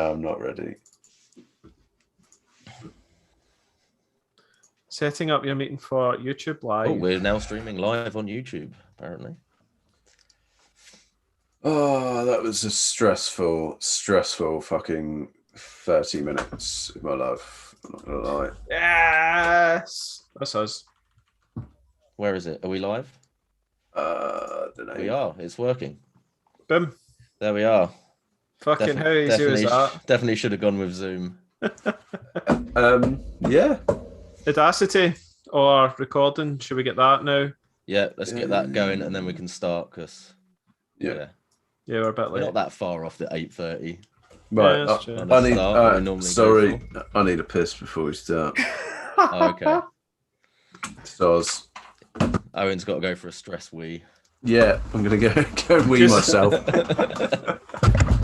I'm not ready. Setting up your meeting for YouTube Live. Oh, we're now streaming live on YouTube, apparently. Oh, that was a stressful fucking 30 minutes of my life. I'm not gonna lie. Yes, that's us. Where is it? Are we live? Don't know. We are. It's working. Boom. There we are. Fucking how easy was that? Definitely should have gone with Zoom. Yeah. Audacity or recording? Should we get that now? Yeah, let's get that going and then we can start because yeah, we're a bit late. We're not that far off at 8:30. Right. Yeah, I need a piss before we start. Oh, okay. Stars. Owen's got to go for a stress wee. Yeah, I'm gonna go wee myself.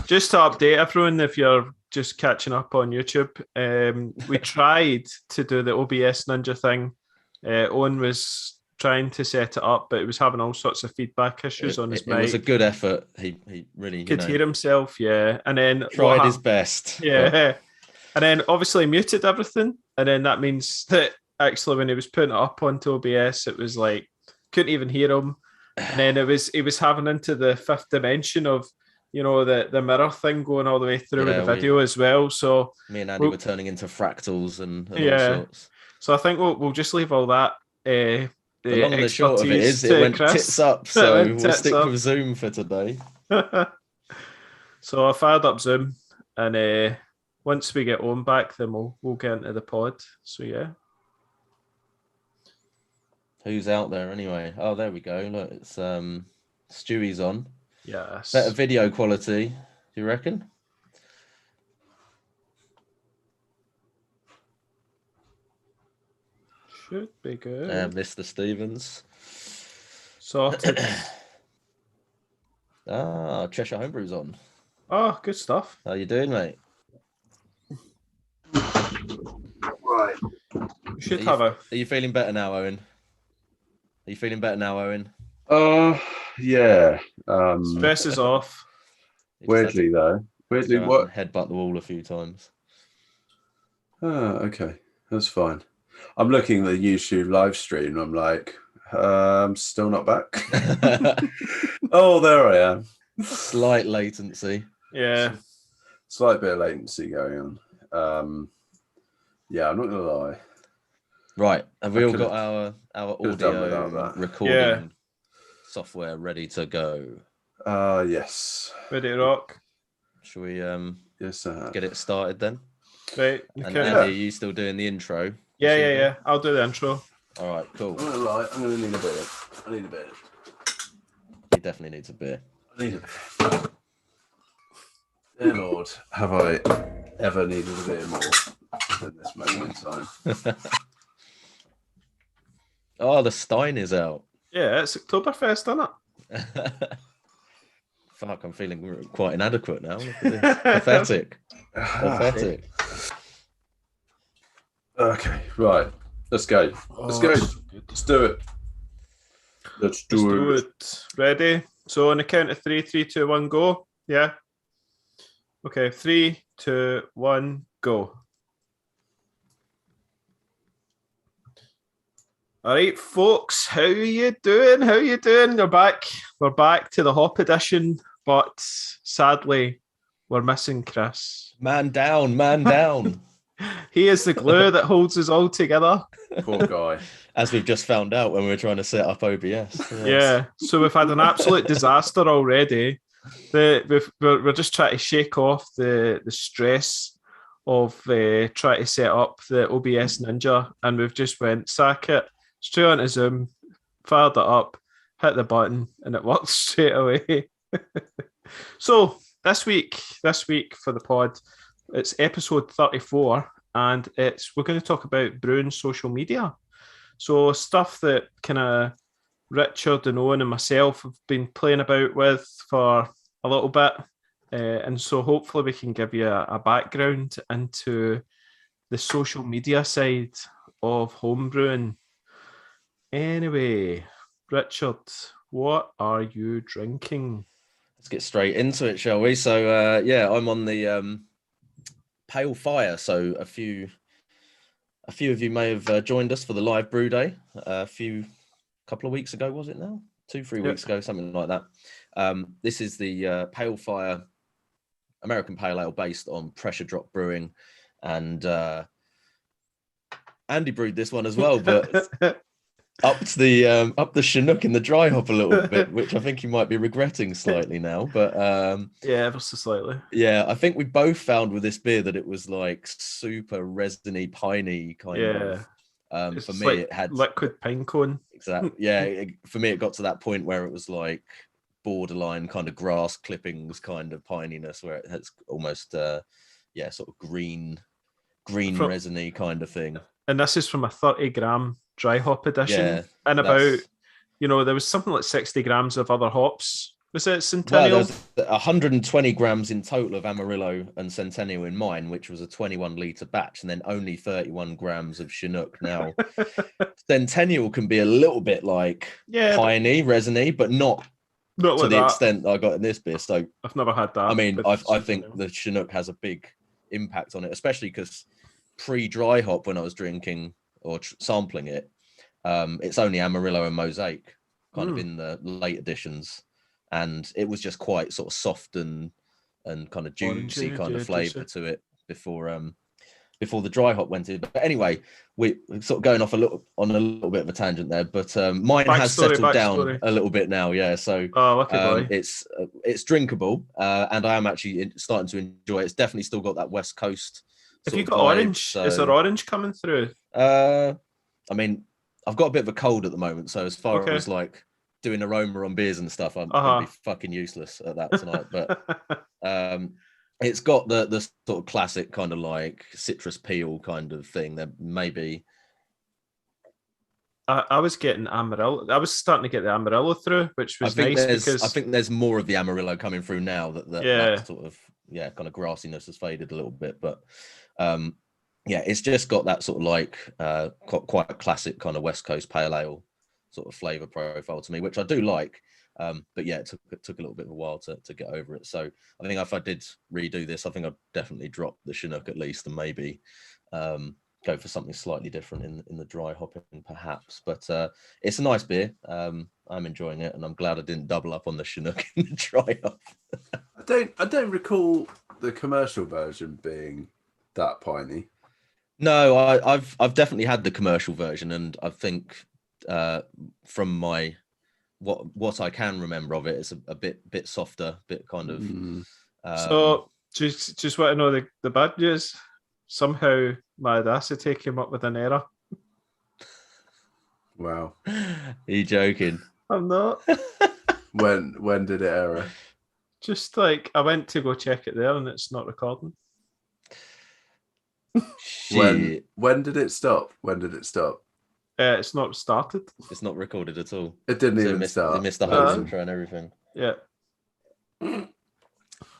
Just to update everyone, if you're just catching up on YouTube, we tried to do the OBS Ninja thing. Owen was trying to set it up, but it was having all sorts of feedback issues on his mic. It was a good effort. He really could hear himself, yeah. And then tried his best. Yeah. But... And then obviously muted everything. And then that means that actually when he was putting it up onto OBS, it was like couldn't even hear him. And then he was having into the fifth dimension of the mirror thing going all the way through with the video as well. So me and Andy were turning into fractals and all sorts. So I think we'll just leave all that. The long and the short of it is it went tits up. So we'll stick with Zoom for today. So I fired up Zoom, and once we get Owen back, then we'll get into the pod. So yeah. Who's out there anyway? Oh, there we go. Look, it's Stewie's on. Yes. Better video quality, do you reckon? Should be good. Mr. Stevens. Sorted. Cheshire Homebrew's on. Oh, good stuff. How you doing, mate? Right. We should have a... Are you feeling better now, Owen? Yeah. Stress is off. Weirdly, what? Headbutt the wall a few times. Okay. That's fine. I'm looking at the YouTube live stream and I'm like, I'm still not back. Oh, there I am. Slight latency. Yeah. Slight bit of latency going on. Yeah, I'm not going to lie. Right. Have we all got our audio recording software ready to go? Yes. Ready to rock. Shall we yes, get it started then? Right. And Andy, are you still doing the intro? Yeah. I'll do the intro. All right, cool. I'm gonna lie. I'm gonna need a beer. I need a beer. He definitely needs a beer. I need a beer. Dear Lord, have I ever needed a beer more than this moment in time? Oh, the Stein is out. Yeah, it's Oktoberfest, isn't it? Fuck, I'm feeling quite inadequate now. Look at this. Pathetic. Pathetic. Okay, right. Let's go. Let's go. Let's do it. Let's do it. Ready? So on the count of 3, 3, 2, 1, go. Yeah. Okay, 3, 2, 1, go. All right, folks, how you doing? You're back. We're back to the Hop edition, but sadly, we're missing Chris. Man down. He is the glue that holds us all together. Poor guy. As we've just found out when we were trying to set up OBS. Yes. Yeah, so we've had an absolute disaster already. We're just trying to shake off the stress of trying to set up the OBS Ninja, and we've just went, sack it, straight onto Zoom, fired it up, hit the button, and it worked straight away. So this week for the pod, it's episode 34, and we're going to talk about brewing social media. So stuff that kind of Richard and Owen and myself have been playing about with for a little bit. And so hopefully we can give you a background into the social media side of homebrewing. Anyway, Richard, what are you drinking? Let's get straight into it, shall we? So, I'm on the Pale Fire. So a few of you may have joined us for the live brew day couple of weeks ago, was it now? 2-3 weeks ago, something like that. This is the Pale Fire American Pale Ale based on Pressure Drop Brewing, and Andy brewed this one as well, but upped the Chinook in the dry hop a little bit, which I think you might be regretting slightly now. But yeah, ever so slightly. Yeah, I think we both found with this beer that it was like super resiny, piney kind of. For me, like it had liquid pine cone. Exactly. Yeah, for me, it got to that point where it was like borderline kind of grass clippings kind of pininess, where it has almost sort of green resiny kind of thing. And this is from a 30-gram dry hop edition, and about there was something like 60 grams of other hops. Was it Centennial? Well, there's 120 grams in total of Amarillo and Centennial in mine, which was a 21-litre batch, and then only 31 grams of Chinook. Now, Centennial can be a little bit like piney, resiny, but not to the extent I got in this beer. So I've never had that. I mean, I think the Chinook has a big impact on it, especially because pre-dry hop, when I was drinking or sampling it, it's only Amarillo and Mosaic kind of in the late editions. And it was just quite sort of soft and kind of juicy kind of flavour to it before the dry hop went in. But anyway, we're sort of going off a little bit of a tangent there. But mine has settled down a little bit now. Yeah, so it's drinkable, and I am actually starting to enjoy it. It's definitely still got that West Coast. Have you got orange? So, is there orange coming through? I mean, I've got a bit of a cold at the moment, so as far as like doing aroma on beers and stuff, I'm gonna be fucking useless at that tonight. But it's got the sort of classic kind of like citrus peel kind of thing. There maybe I was getting Amarillo. I was starting to get the Amarillo through, which was nice because I think there's more of the Amarillo coming through now that sort of kind of grassiness has faded a little bit. But it's just got that sort of like quite a classic kind of West Coast pale ale sort of flavor profile to me, which I do like. But yeah, it took a little bit of a while to get over it. So I think if I did redo this, I think I'd definitely drop the Chinook at least, and maybe go for something slightly different in the dry hopping perhaps. But it's a nice beer. I'm enjoying it, and I'm glad I didn't double up on the Chinook in the dry hop. I don't recall the commercial version being that piney. No, I've definitely had the commercial version, and I think from my what I can remember of it, it's a bit softer, bit kind of. So just want to know the bad news. Somehow my Audacity came up with an error. Wow. Are you joking? I'm not. When did it error? Just like I went to go check it there, and it's not recording. When did it stop? It's not started. It's not recorded at all. It didn't even start. They missed the whole intro and everything. Yeah.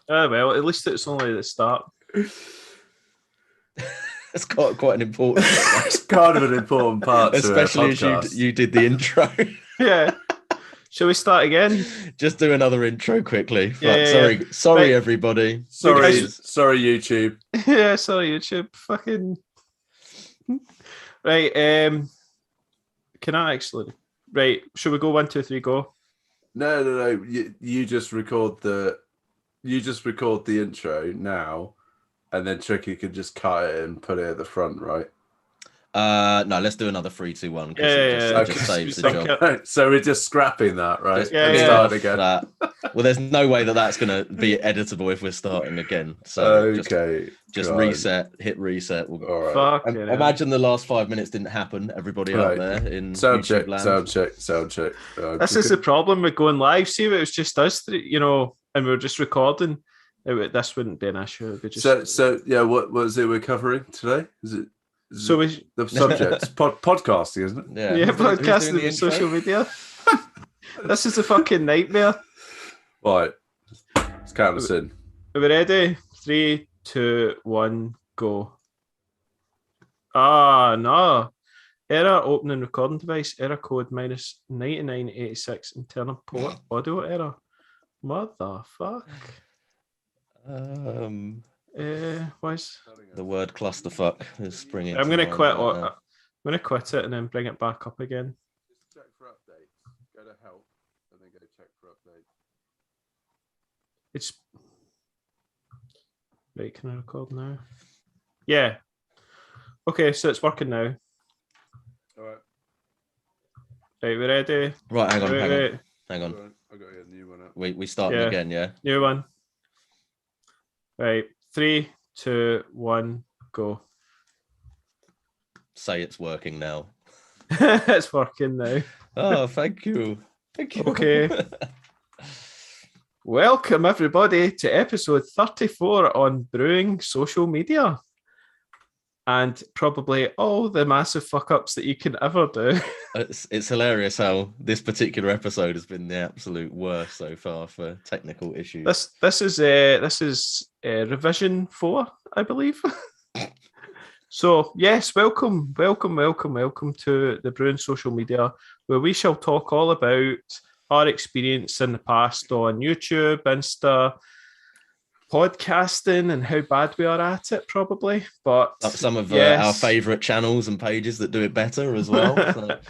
Well, at least it's only the start. It's quite an important. It's kind of an important part, especially as you did the intro. Yeah. Shall we start again? Just do another intro quickly. Sorry, everybody. Sorry, YouTube. Yeah, sorry, YouTube. Fucking right. Can I actually? Right. Should we go 1, 2, 3, go? No. You just record the intro now, and then Tricky can just cut it and put it at the front, right? No, let's do another 3, 2, 1. It just saves the job. So we're just scrapping that, right? Start again. Well, there's no way that's going to be editable if we're starting again. So just reset, hit reset. All right. Imagine the last 5 minutes didn't happen. Everybody out there in sound YouTube check, land. sound check. This is the problem with going live. See, if it was just us, and we were just recording, this wouldn't be an issue. It'd be just... So what was it we're covering today? The subject podcasting, isn't it? Yeah, podcasting and social media. This is a fucking nightmare. Right, let's count us in. Are we ready? 3, 2, 1, go. No. Error, opening recording device, error code -9986, internal port, audio error. What the fuck? Was The word clusterfuck is springing. I'm going to mind quit. right I'm now. going to quit it and then bring it back up again. Just check for update. Go to help and then go check for update. It's right. Can I record now? Yeah. Okay, so it's working now. All right. Right, we ready? Right, hang on. All right. I got a new one up. We starting Yeah. again, yeah? New one. Right, 3, 2, 1, go. Say it's working now. It's working now. Oh, thank you. Thank you. Okay. Welcome, everybody, to episode 34 on Brewing social media. And probably all the massive fuck-ups that you can ever do. It's hilarious how this particular episode has been the absolute worst so far for technical issues. This is revision 4, I believe. So yes, welcome to the Brewing social media, where we shall talk all about our experience in the past on YouTube, Insta, podcasting, and how bad we are at it, probably. But some of yes. Our favourite channels and pages that do it better as well. So.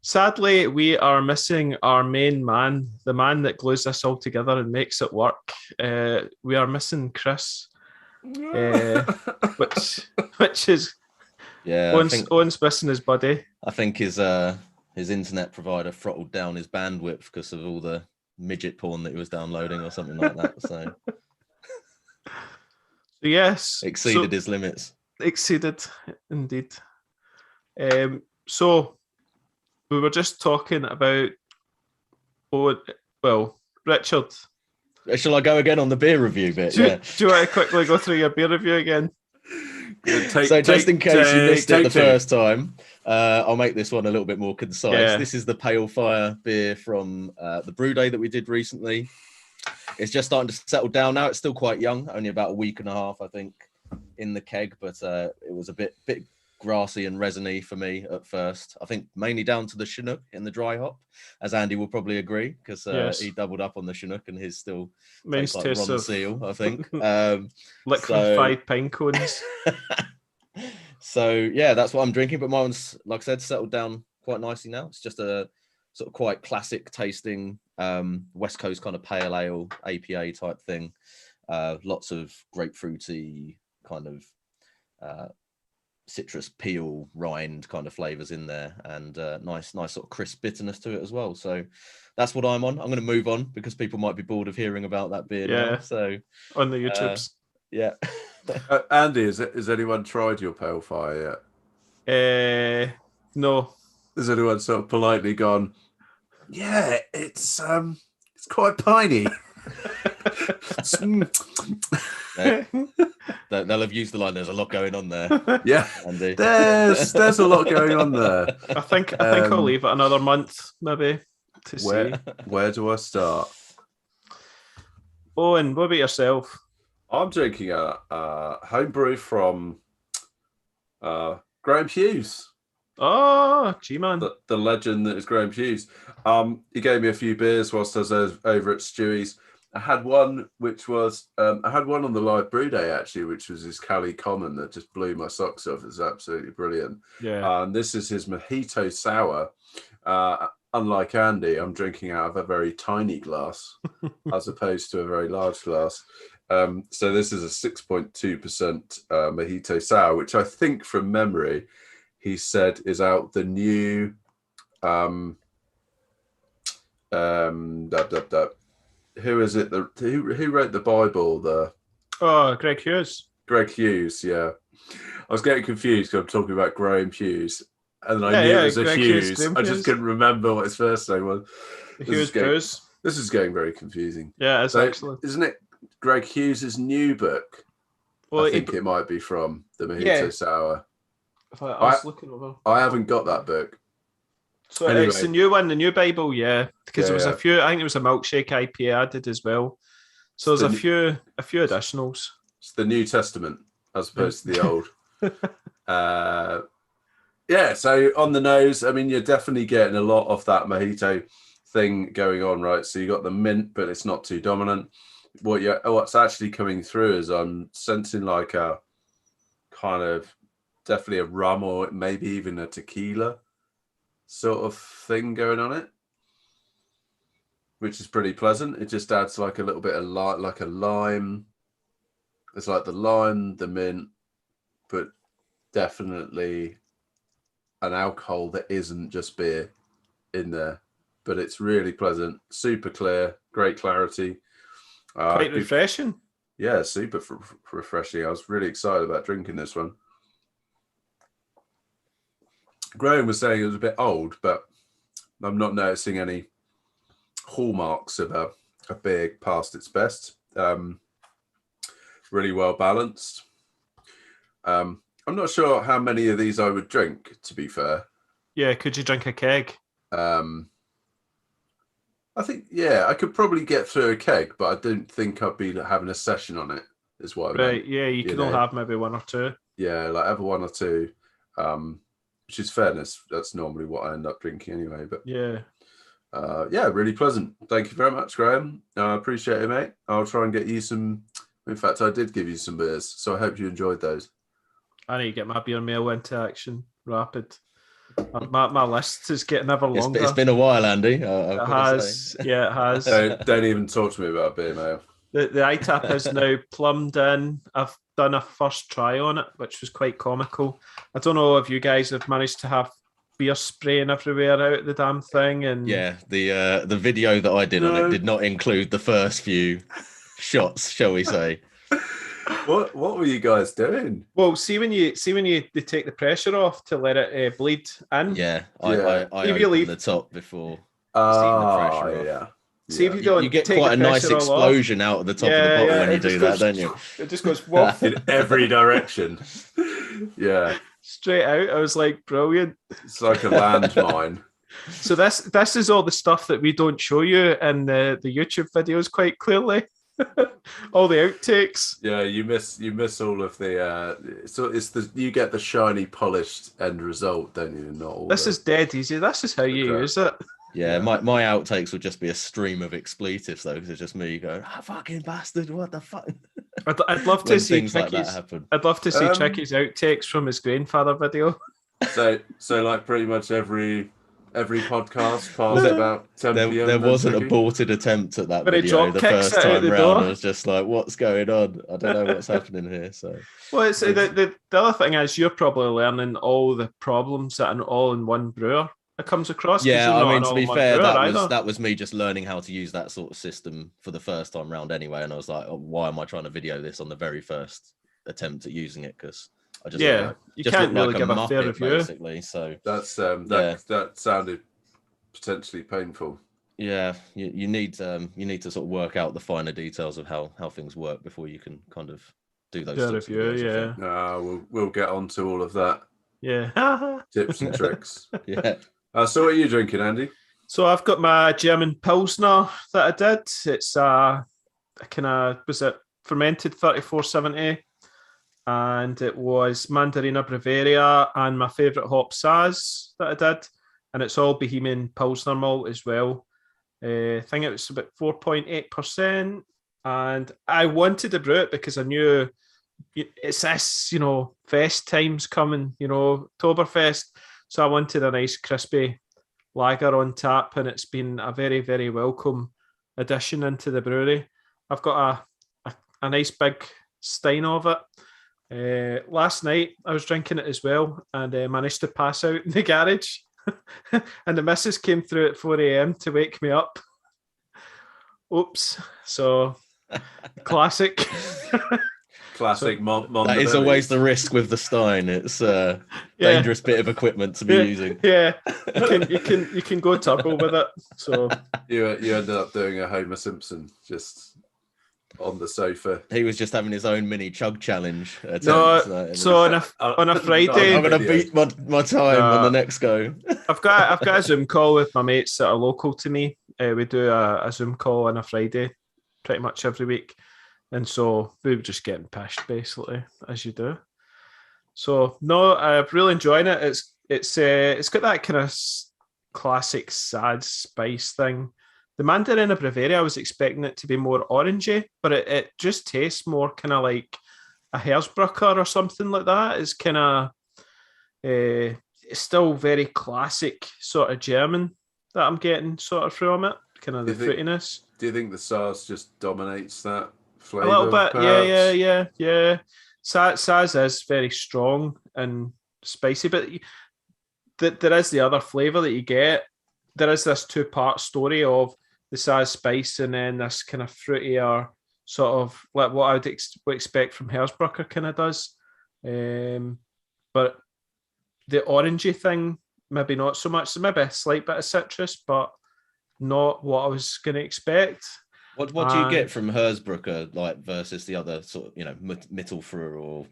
Sadly, we are missing our main man, the man that glues this all together and makes it work. We are missing Chris, which is Owen's missing his buddy. I think his internet provider throttled down his bandwidth because of all the midget porn that he was downloading or something like that. So yes, exceeded his limits. Exceeded, indeed. So we were just talking about. Richard. Shall I go again on the beer review bit? Do you want to quickly go through your beer review again? Just in case you missed it the first time, I'll make this one a little bit more concise. Yeah. This is the Pale Fire beer from the Brew Day that we did recently. It's just starting to settle down now. It's still quite young, only about a week and a half, I think, in the keg, but it was a bit grassy and resiny for me at first. I think mainly down to the Chinook in the dry hop, as Andy will probably agree, because he doubled up on the Chinook and his still tastes like Ron Seal, I think. Liquefied pine cones. So yeah, that's what I'm drinking, but mine's, like I said, settled down quite nicely now. It's just a sort of quite classic tasting West Coast kind of pale ale APA type thing. Lots of grapefruity kind of citrus peel rind kind of flavors in there, and nice sort of crisp bitterness to it as well. So that's what I'm on. I'm going to move on because people might be bored of hearing about that beer now. So on the YouTubes. Yeah. Andy, has anyone tried your Pale Fire yet? No. Has anyone sort of politely gone, yeah, it's quite piney? They'll have used the line, there's a lot going on there. Yeah, Andy. There's a lot going on there. I think I'll leave it another month, maybe, to see. Where do I start? Owen, what about yourself? I'm drinking a homebrew from Graham Hughes. Oh, G-Man. The legend that is Graham Hughes. He gave me a few beers whilst I was over at Stewie's. I had one on the live brew day, actually, which was his Cali Common that just blew my socks off. It's absolutely brilliant. Yeah. And this is his Mojito Sour. Unlike Andy, I'm drinking out of a very tiny glass as opposed to a very large glass. So this is a 6.2% Mojito Sour, which I think from memory, he said is out the new who is it? Who wrote the Bible? Greg Hughes. Greg Hughes, yeah. I was getting confused because I'm talking about Graham Hughes, and I knew it was a Hughes. I just couldn't remember what his first name was. This is getting very confusing. Yeah, it's excellent. Isn't it Greg Hughes' new book? Well, I think it might be from the Mojito Sour. I was looking over. I haven't got that book. So anyway. It's the new one, the new Bible, because there was a few. I think it was a Milkshake Ipa added as well. So there's a few additionals. It's the New Testament as opposed to the Old. So on the nose, I mean, you're definitely getting a lot of that mojito thing going on, right? So you got the mint, but it's not too dominant. what's actually coming through is I'm sensing like a kind of definitely a rum or maybe even a tequila sort of thing going on it, which is pretty pleasant. It just adds like a little bit of like a lime. It's like the lime, the mint, but definitely an alcohol that isn't just beer in there. But it's really pleasant, super clear, great clarity. Quite refreshing. Yeah, super refreshing. I was really excited about drinking this one. Graham was saying it was a bit old, but I'm not noticing any hallmarks of a beer past its best. Really well balanced. I'm not sure how many of these I would drink, to be fair. Yeah, could you drink a keg? I think, yeah, I could probably get through a keg, but I don't think I'd be having a session on it, is what I meant. Right, yeah, you can all have maybe one or two. Yeah, like have one or two, which is fairness. That's normally what I end up drinking anyway. But yeah, really pleasant. Thank you very much, Graham. I appreciate it, mate. I'll try and get you some. In fact, I did give you some beers, so I hope you enjoyed those. I need to get my beer mail into action rapid. My list is getting ever longer. It's been a while, Andy. It has. Yeah, it has. Don't even talk to me about beer mail. The ITAP is now plumbed in. I've done a first try on it, which was quite comical. I don't know if you guys have managed to have beer spraying everywhere out the damn thing. And yeah, the video that I did on it did not include the first few shots, shall we say. What were you guys doing? Well, see when you they take the pressure off to let it bleed in. Yeah, I opened the top before taking the pressure off. Yeah. See if you don't. You get quite a nice explosion out of the top of the bottle when you do that, don't you? It just goes woof in every direction. Yeah, straight out. I was like, brilliant. It's like a landmine. So this is all the stuff that we don't show you in the YouTube videos quite clearly. All the outtakes. Yeah, you miss all of the so you get the shiny polished end result, don't you? Not all this is dead easy. This is how you use it. Yeah, my outtakes would just be a stream of expletives though, because it's just me going, fucking bastard, what the fuck. I'd love to see things like that happen. I'd love to see Chicky's outtakes from his grandfather video. So like pretty much every podcast past about 10 p.m. There was an aborted attempt at that video the first time round. I was just like, what's going on? I don't know what's happening here. So, well, it's the other thing is you're probably learning all the problems that an all-in-one brewer comes across. Yeah, I mean, to be fair, that was me just learning how to use that sort of system for the first time round anyway. And I was like, why am I trying to video this on the very first attempt at using it? Because I just you can't really give a fair review. Basically, so that sounded potentially painful. Yeah, you need to sort of work out the finer details of how things work before you can kind of do those sorts review. Of videos, yeah, we'll get onto all of that. Yeah, tips and tricks. Yeah. So what are you drinking, Andy? So I've got my German Pilsner that I did. It's was it fermented 3470. And it was Mandarina Bavaria and my favourite hop Saz that I did. And it's all Bohemian Pilsner malt as well. I think it was about 4.8%. And I wanted to brew it because I knew it's this, fest time's coming, Oktoberfest. So I wanted a nice crispy lager on tap. And it's been a very, very welcome addition into the brewery. I've got a nice big stein of it. Last night I was drinking it as well and managed to pass out in the garage and the missus came through at 4 a.m. to wake me up. Oops. So classic. That is always the risk with the stein. It's a dangerous bit of equipment to be using. Yeah, you can go turbo with it. So you ended up doing a Homer Simpson just on the sofa. He was just having his own mini chug challenge. So on a Friday, I'm going to beat my time on the next go. I've got a Zoom call with my mates that are local to me. We do a Zoom call on a Friday, pretty much every week, and so we were just getting pissed basically, as you do. So no, I'm really enjoying it. It's got that kind of classic sad spice thing the Mandarina Bavaria, I was expecting it to be more orangey, but it just tastes more kind of like a Herzbrucker or something like that. It's kind of it's still very classic sort of German that I'm getting sort of from it, kind of the fruitiness. Do you think the Saz just dominates that flavour? A little bit, perhaps? yeah. Saz is very strong and spicy, but there is the other flavour that you get. There is this two-part story of the Saz spice and then this kind of fruitier sort of like what I would expect from Herzbrucker kind of does. But the orangey thing, maybe not so much. So maybe a slight bit of citrus, but not what I was going to expect. What do you get from Herzbrucker like versus the other sort of, you know, Mittelfruhe or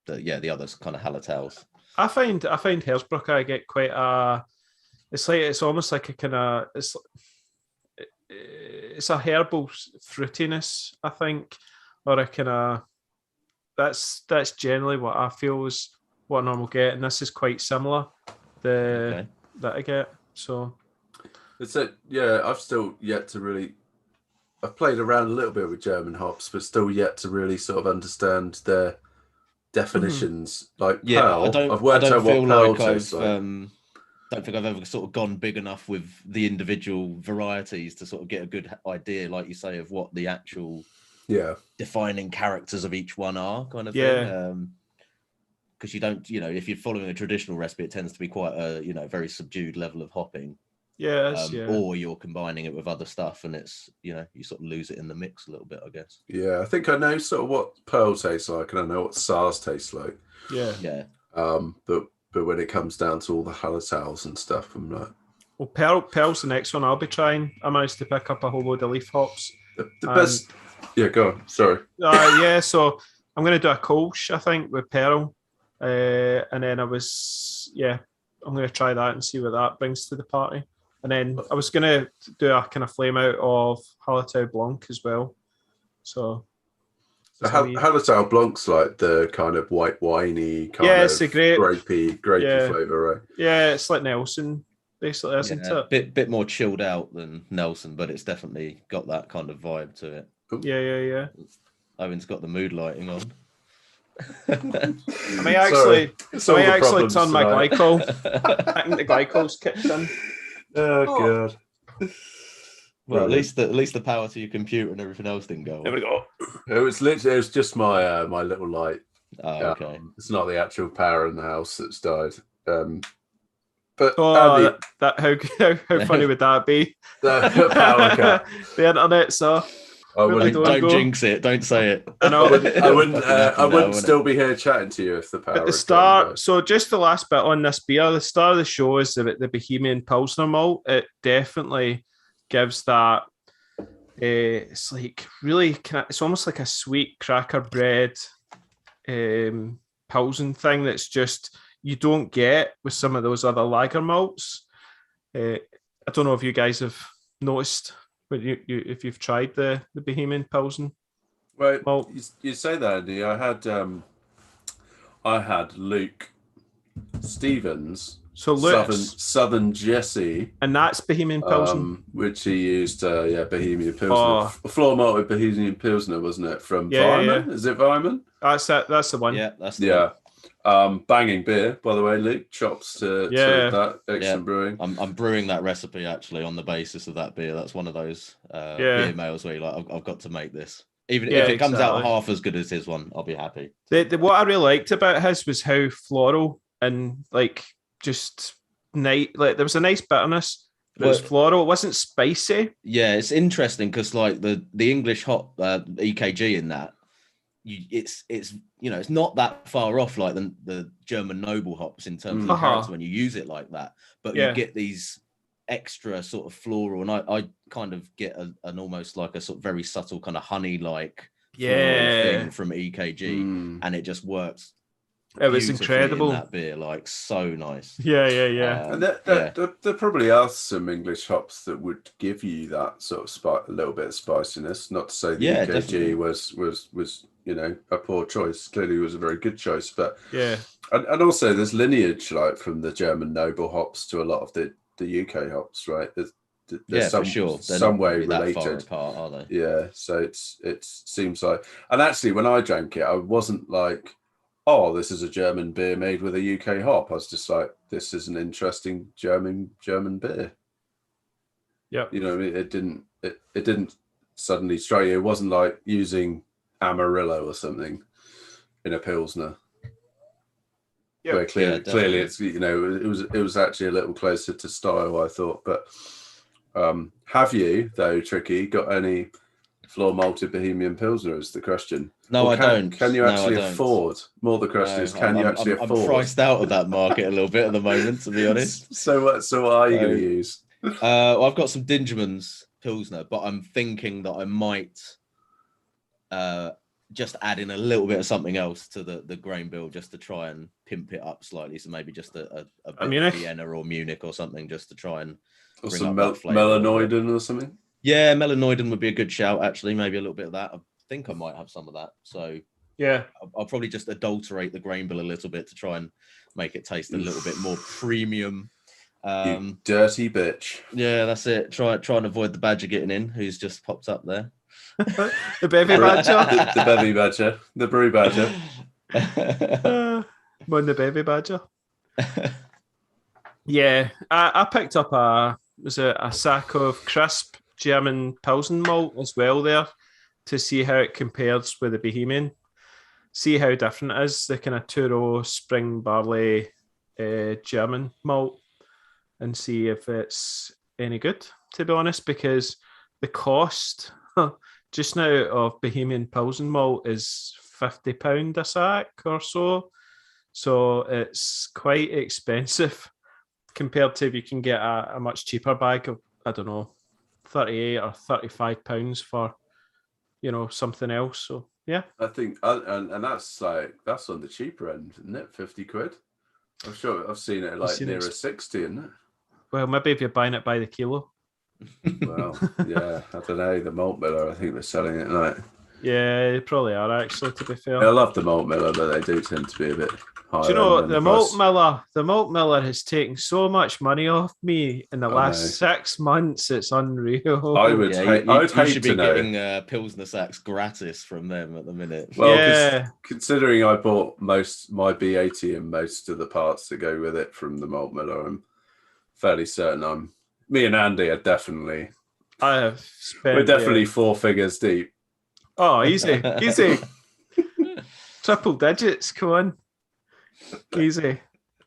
the other kind of Hallertau's? I find Herzbrucker I get quite a. It's almost like a kind of it's a herbal fruitiness, I think, or a kind of that's generally what I feel is what I normally get, and this is quite similar. That I get. So it's I've still yet to really. I've played around a little bit with German hops, but still yet to really sort of understand their definitions. Like Pearl, I've worked out what Pearl tastes like. Don't think I've ever sort of gone big enough with the individual varieties to sort of get a good idea, like you say, of what the actual defining characters of each one are, kind of thing. Because you don't, you know, if you're following a traditional recipe, it tends to be quite a, you know, very subdued level of hopping. Or you're combining it with other stuff, and it's, you know, you sort of lose it in the mix a little bit, I guess. Yeah, I think I know sort of what Pearl tastes like, and I know what Saz tastes like. Yeah. But when it comes down to all the Hallertau's and stuff, I'm like... Well, Pearl's the next one I'll be trying. I managed to pick up a whole load of leaf hops. The best... Yeah, go on. Sorry. So I'm going to do a Kolsch, I think, with Pearl. And then I'm going to try that and see what that brings to the party. And then I was going to do a kind of flame out of Hallertau Blanc as well. So... Hallertau Blanc's like the kind of white winey kind of it's a grapey flavour, right? Yeah, it's like Nelson, basically, isn't it? Bit more chilled out than Nelson, but it's definitely got that kind of vibe to it. Yeah. Owen's got the mood lighting on. I may actually turn my glycol. I think the glycol's kicked in. Oh God. Well, at least the power to your computer and everything else didn't go. There we go. It was just my my little light. Oh, okay. It's not the actual power in the house that's died. But Andy, how funny would that be? The power cut. The internet, so don't jinx it. Don't say it. I know. I wouldn't still be here chatting to you if the power. At the start, so just the last bit on this beer. The start of the show is about the Bohemian Pilsner malt. It definitely gives that. It's like really it's almost like a sweet cracker bread Pilsen thing that's just you don't get with some of those other lager malts. I don't know if you guys have noticed, but if you've tried the Bohemian Pilsen. Well, malt. You say that, Andy. I had Luke Stevens. So Southern Jesse, and that's Bohemian Pilsen, which he used. Bohemian Pilsner, floor malted Bohemian Pilsner, wasn't it? From Weimann? Yeah. Is it Weimann? That's the one. Yeah, that's the one. Banging beer, by the way, Luke. Chops to that excellent brewing. I'm brewing that recipe actually on the basis of that beer. That's one of those beer mails where you're like, I've got to make this. Even if it comes out half as good as his one, I'll be happy. What I really liked about his was how floral and like. Just nice, like there was a nice bitterness. It was floral. It wasn't spicy. Yeah, it's interesting because like the English hop EKG in that, it's not that far off like the German noble hops in terms of character when you use it like that. But you get these extra sort of floral, and I kind of get an almost like a sort of very subtle kind of honey like thing from EKG, and it just works. It was incredible. In that beer, like so nice. Yeah. And there probably are some English hops that would give you that sort of a little bit of spiciness. Not to say the EKG was a poor choice. Clearly, it was a very good choice. But and also there's lineage like from the German noble hops to a lot of the UK hops, right? there's for sure. They're some not way really that related. far apart, are they? Yeah, so it seems like, and actually when I drank it, I wasn't like, oh, this is a German beer made with a UK hop. I was just like, this is an interesting German beer. Yeah, you know, it didn't suddenly strike you. It wasn't like using Amarillo or something in a Pilsner. Yep. Where clearly it's, you know, it was actually a little closer to style, I thought. But have you, though, Tricky, got any floor malted Bohemian Pilsner is the question? No, I don't. Can you actually afford? More the question is, can you actually afford? I'm priced out of that market a little bit at the moment, to be honest. So what are you going to use? Well, I've got some Dingerman's Pilsner, but I'm thinking that I might just add in a little bit of something else to the grain bill just to try and pimp it up slightly. So maybe just a bit of Vienna or Munich or something just to try and or bring some up that flavour. Melanoidin or something. Yeah, Melanoidin would be a good shout, actually. Maybe a little bit of that. I think I might have some of that. So yeah, I'll probably just adulterate the grain bill a little bit to try and make it taste a little bit more premium. You dirty bitch. Yeah, that's it. Try and avoid the badger getting in, who's just popped up there. The bevy badger. the bevy badger. The brew badger. The bevy badger. Yeah, I picked up a sack of crisp German Pilsen malt as well there to see how it compares with the Bohemian. See how different it is, the kind of 2-row spring barley German malt, and see if it's any good, to be honest, because the cost just now of Bohemian Pilsen malt is £50 a sack or so. So it's quite expensive compared to if you can get a much cheaper bag of, I don't know, 38 or £35 for, you know, something else. So yeah, I think, and that's on the cheaper end, isn't it? 50 quid. I'm sure I've seen it like nearer 60, isn't it? Well, maybe if you're buying it by the kilo. Well, yeah, I don't know. The malt miller, I think they're selling it like. Yeah, they probably are actually, to be fair. I love the malt miller, but they do tend to be a bit higher. Do you know the malt miller? The malt miller has taken so much money off me in the last 6 months. It's unreal. I would hate. I would hate should be to know. getting Pilsner sacks gratis from them at the minute. Well, yeah. Considering I bought my B80 and most of the parts that go with it from the malt miller, I'm fairly certain me and Andy are definitely. We're definitely 4 figures deep. Oh, easy. Triple digits, come on. Easy.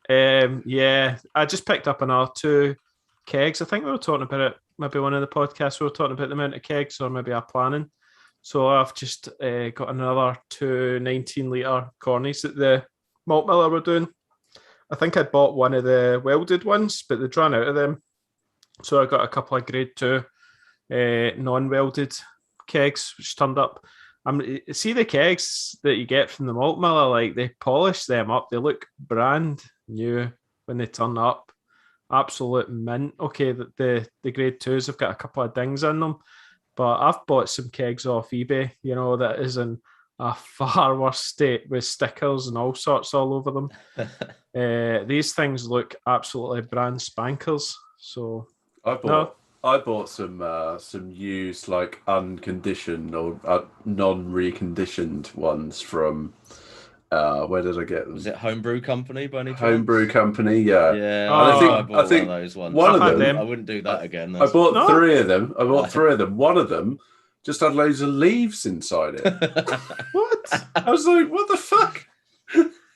Yeah, I just picked up another 2 kegs. I think we were talking about it, maybe one of the podcasts we were talking about the amount of kegs, or maybe our planning. So I've just got another 2 19-litre cornies that the malt miller were doing. I think I'd bought one of the welded ones, but they'd run out of them. So I got a couple of grade 2 non-welded kegs, which turned up. See the kegs that you get from the malt miller, like they polish them up. They look brand new when they turn up. Absolute mint. Okay, the grade 2s have got a couple of dings in them, but I've bought some kegs off eBay, you know, that is in a far worse state with stickers and all sorts all over them. These things look absolutely brand spankers. So I bought some used, like unconditioned or non-reconditioned ones from where did I get them? Was it Homebrew Company by any chance? Homebrew Company, yeah. Yeah, I think one of those ones. One of them. I wouldn't do that again. I bought 3 of them. One of them just had loads of leaves inside it. What? I was like, what the fuck?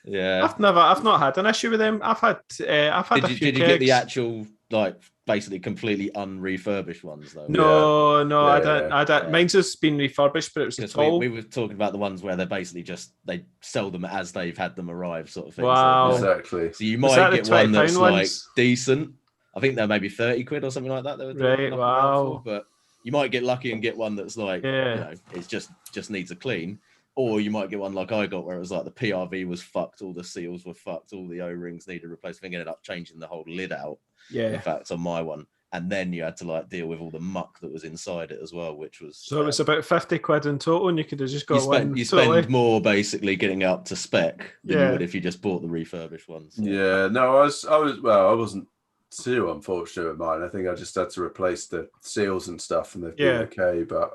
Yeah, I've not had an issue with them. I've had a few kegs. Did you get the actual, like, basically completely unrefurbished ones though? No, I don't. Mine's just been refurbished, but it was a tall. We were talking about the ones where they're basically just they sell them as they've had them arrive, sort of thing. Wow, exactly. So you might get one that's like decent. I think they're maybe 30 quid or something like that. They were right. Wow. But you might get lucky and get one that's like, you know, it's just needs a clean. Or you might get one like I got, where it was like the PRV was fucked, all the seals were fucked, all the O-rings needed replaced. I think I ended up changing the whole lid out. Yeah. In fact, on my one. And then you had to like deal with all the muck that was inside it as well, which was... So it's about 50 quid in total, and you could have just got one. You spend more basically getting up to spec than you would if you just bought the refurbished ones. So. Yeah, no, I wasn't too unfortunate with mine. I think I just had to replace the seals and stuff, and they've been Yeah. okay. But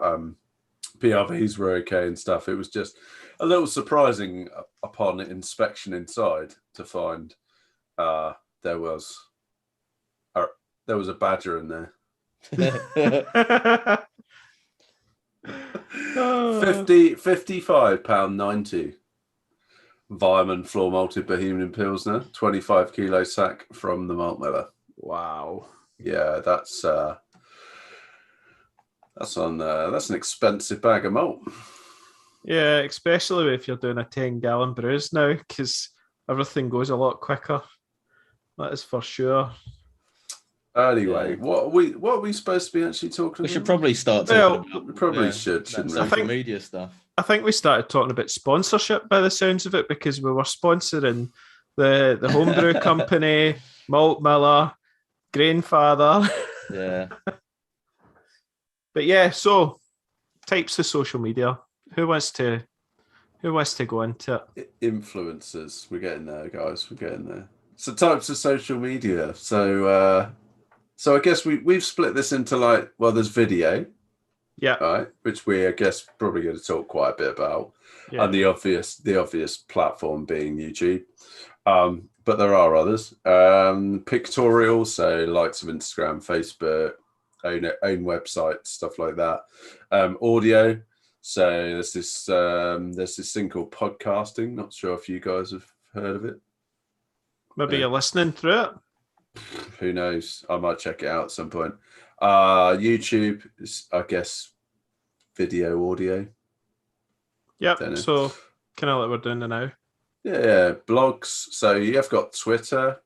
PRVs were okay and stuff. It was just a little surprising upon inspection inside to find there was a badger in there. 55.90 Vireman floor malted Bohemian Pilsner, 25 kilo sack from the malt miller. Wow. Yeah, that's an expensive bag of malt. Yeah, especially if you're doing a 10-gallon brews now, because everything goes a lot quicker. That is for sure. Anyway, what are we supposed to be actually talking about? We should probably start talking about. We probably should, shouldn't we? Social media stuff. I think we started talking about sponsorship by the sounds of it, because we were sponsoring the homebrew company, Malt Miller, Grainfather. Yeah. But yeah, so types of social media. Who wants to go into it? Influencers. We're getting there, guys. We're getting there. So types of social media. So I guess we've split this into there's video. Yeah. Right, which we I guess probably going to talk quite a bit about. Yeah. And the obvious platform being YouTube. But there are others. Pictorial, so likes of Instagram, Facebook, own website, stuff like that. Audio. So there's this thing called podcasting. Not sure if you guys have heard of it. Maybe you're listening through it. Who knows? I might check it out at some point. YouTube is, I guess, video, audio. Yep. So kind of like we're doing now. Yeah. Blogs. So you have got Twitter.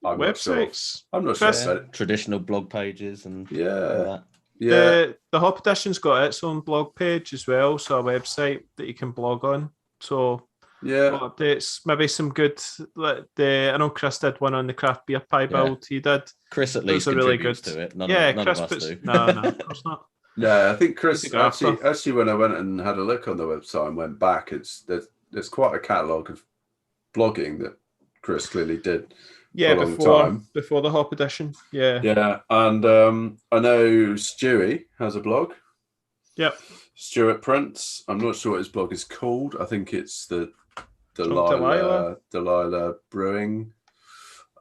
Websites. I'm not sure. Traditional blog pages and yeah. The Hop Edition's got its own blog page as well, so a website that you can blog on. So updates, maybe some good. I know Chris did one on the craft beer pie build. He did. Chris at least contributes to it. None Chris of us do. No, of course not. Yeah, I think Chris actually when I went and had a look on the website and went back, there's quite a catalogue of blogging that Chris clearly did. Yeah, before the Hop Edition. Yeah. Yeah, and I know Stewie has a blog. Yep. Stuart Prince. I'm not sure what his blog is called. I think it's the Delilah Brewing.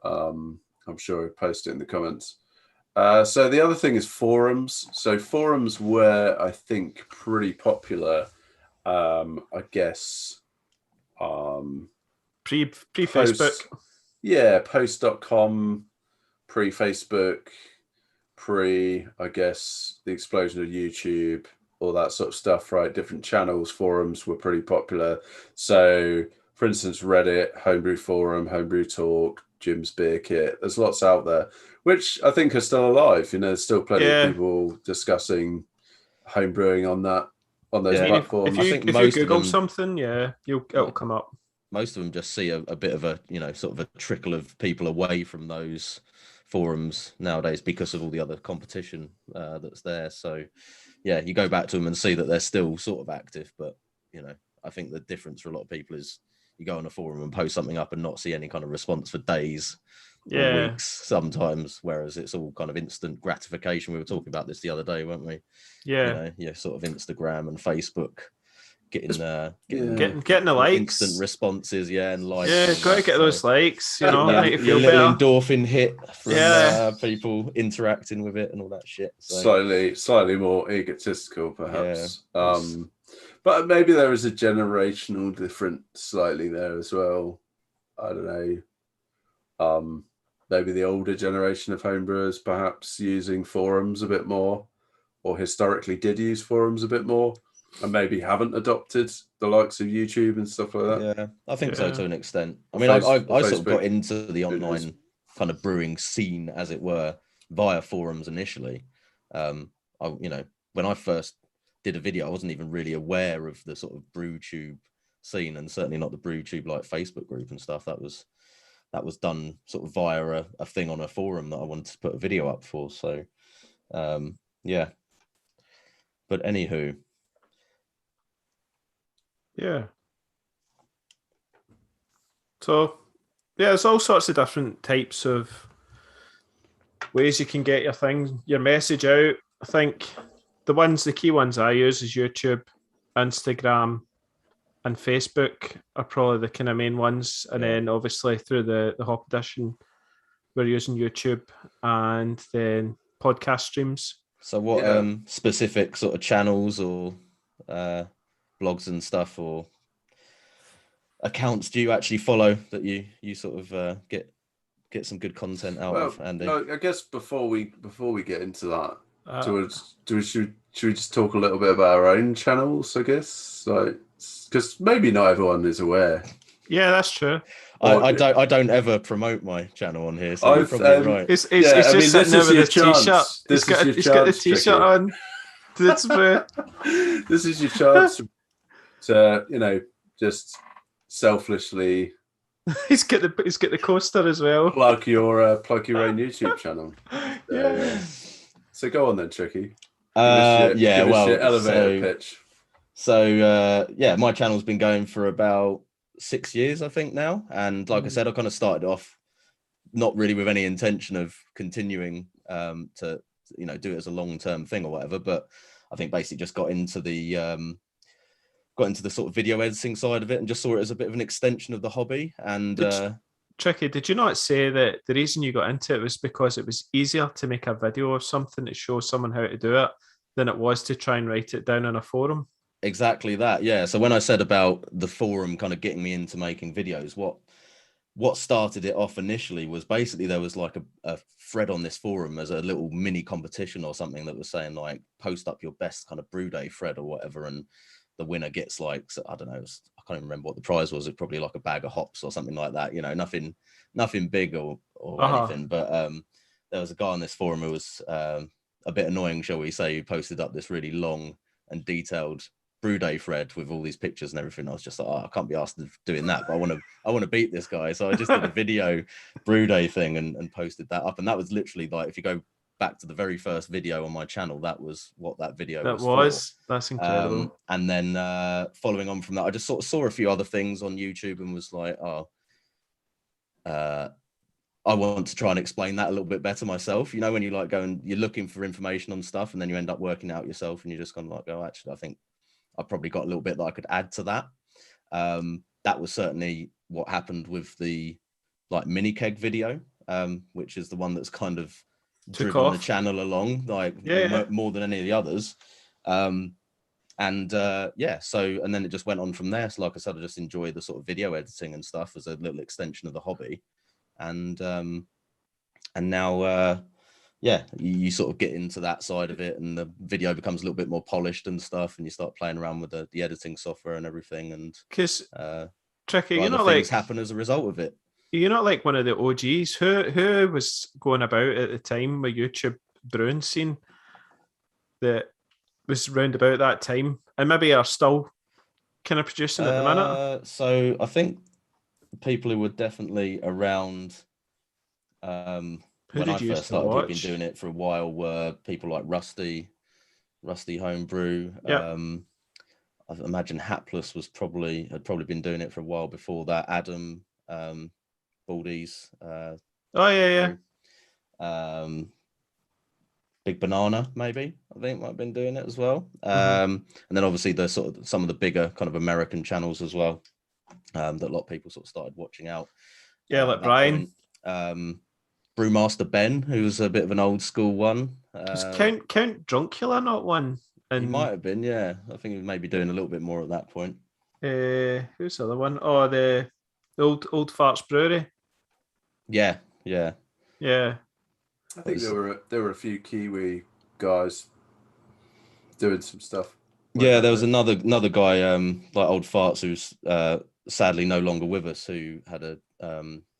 I'm sure he'll post it in the comments. So the other thing is forums. So forums were, I think, pretty popular. I guess. Pre-Facebook. Yeah, post.com, pre-Facebook, I guess, the explosion of YouTube, all that sort of stuff, right? Different channels, forums were pretty popular. So, for instance, Reddit, Homebrew Forum, Homebrew Talk, Jim's Beer Kit, there's lots out there, which I think are still alive. There's still plenty of people discussing homebrewing on those platforms. If you Google something, it'll come up. Most of them just see a bit of a, sort of a trickle of people away from those forums nowadays because of all the other competition that's there. So, yeah, you go back to them and see that they're still sort of active. But, I think the difference for a lot of people is you go on a forum and post something up and not see any kind of response for days or weeks sometimes, whereas it's all kind of instant gratification. We were talking about this the other day, weren't we? Yeah. Sort of Instagram and Facebook. Getting the likes, instant responses, and likes. Yeah, got to get those likes. Make you feel little better. endorphin hit from people interacting with it and all that shit. So. Slightly more egotistical, perhaps. But maybe there is a generational difference slightly there as well. I don't know. Maybe the older generation of homebrewers perhaps using forums a bit more, or historically did use forums a bit more. And maybe haven't adopted the likes of YouTube and stuff like that. Yeah, I think so to an extent. I mean, I sort of got into the online kind of brewing scene, as it were, via forums initially. When I first did a video, I wasn't even really aware of the sort of BrewTube scene, and certainly not the BrewTube like Facebook group and stuff. That was done sort of via a thing on a forum that I wanted to put a video up for. So, yeah. But anywho. Yeah. So Yeah, there's all sorts of different types of ways you can get your message out. I think the key ones I use is YouTube, Instagram, and Facebook are probably the kind of main ones. And then obviously through the Hop Edition, we're using YouTube and then podcast streams. So what specific sort of channels or blogs and stuff or accounts do you actually follow that you sort of get some good content out of, Andy? I guess before we get into that, should we just talk a little bit about our own channels? I guess, like, because maybe not everyone is aware. Yeah, that's true. I don't ever promote my channel on here, so you're probably right. It's just sitting there with his t-shirt. He's got the t-shirt on. This is your chance to just selflessly. He's got the coaster as well. Plug your own YouTube channel. So go on then, Tricky. Your elevator pitch. So my channel's been going for about 6 years, I think now, and like I said, I kind of started off not really with any intention of continuing to do it as a long-term thing or whatever, but I think basically just got into the sort of video editing side of it and just saw it as a bit of an extension of the hobby. And Tricky, did you not say that the reason you got into it was because it was easier to make a video of something to show someone how to do it than it was to try and write it down on a forum? Exactly that, yeah. So when I said about the forum kind of getting me into making videos, what started it off initially was basically there was like a thread on this forum as a little mini competition or something that was saying like post up your best kind of brew day thread or whatever, and the winner gets like, I don't know, I can't even remember what the prize was. It's probably like a bag of hops or something like that, nothing big or anything. But there was a guy on this forum who was a bit annoying, shall we say, who posted up this really long and detailed brew day thread with all these pictures and everything. I was just like, I can't be asked doing that, but I want to beat this guy. So I just did a video brew day thing and posted that up. And that was literally like, if you go back to the very first video on my channel, that was what that video was. That's incredible. And then following on from that, I just sort of saw a few other things on YouTube and was like, I want to try and explain that a little bit better myself. When you like go and you're looking for information on stuff and then you end up working out yourself and you're just kind of like, actually, I think I probably got a little bit that I could add to that. That was certainly what happened with the like mini keg video, which is the one that's kind of driven the channel along, like more than any of the others. So and then it just went on from there. So like I said, I just enjoy the sort of video editing and stuff as a little extension of the hobby. And now you sort of get into that side of it and the video becomes a little bit more polished and stuff, and you start playing around with the editing software and everything, and because Tricky, things happen as a result of it. You're not like one of the OGs. Who was going about at the time with YouTube brewing scene that was round about that time and maybe are still kind of producing at the minute? So I think people who were definitely around when I first started, who'd been doing it for a while, were people like Rusty Homebrew. Yeah. I imagine Hapless had probably been doing it for a while before that. Adam, Baldies. Big Banana, maybe, I think might have been doing it as well. And then obviously the sort of some of the bigger kind of American channels as well, that a lot of people sort of started watching out. Yeah, like Brian. Brewmaster Ben, who's a bit of an old school one. Was Count Druncula not one? And he might have been, yeah. I think he was maybe doing a little bit more at that point. Who's the other one? Oh, the old Farts Brewery. Yeah. I think there were a few Kiwi guys doing some stuff. Yeah, there was another guy, like Old Farts, who's sadly no longer with us, who had a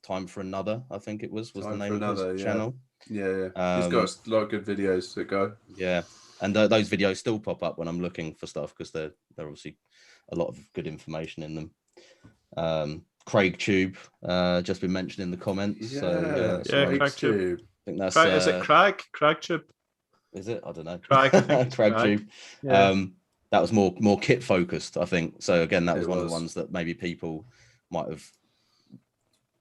Time for Another, I think it was the name of his channel. Yeah. He's got a lot of good videos that go. Yeah, and those videos still pop up when I'm looking for stuff because they're obviously a lot of good information in them. Craig Tube, just been mentioned in the comments. Craig Tube. I think that's is it Craig Tube? Is it? I don't know. Craig Tube. Yeah. That was more kit focused, I think. So again, that was one of the ones that maybe people might have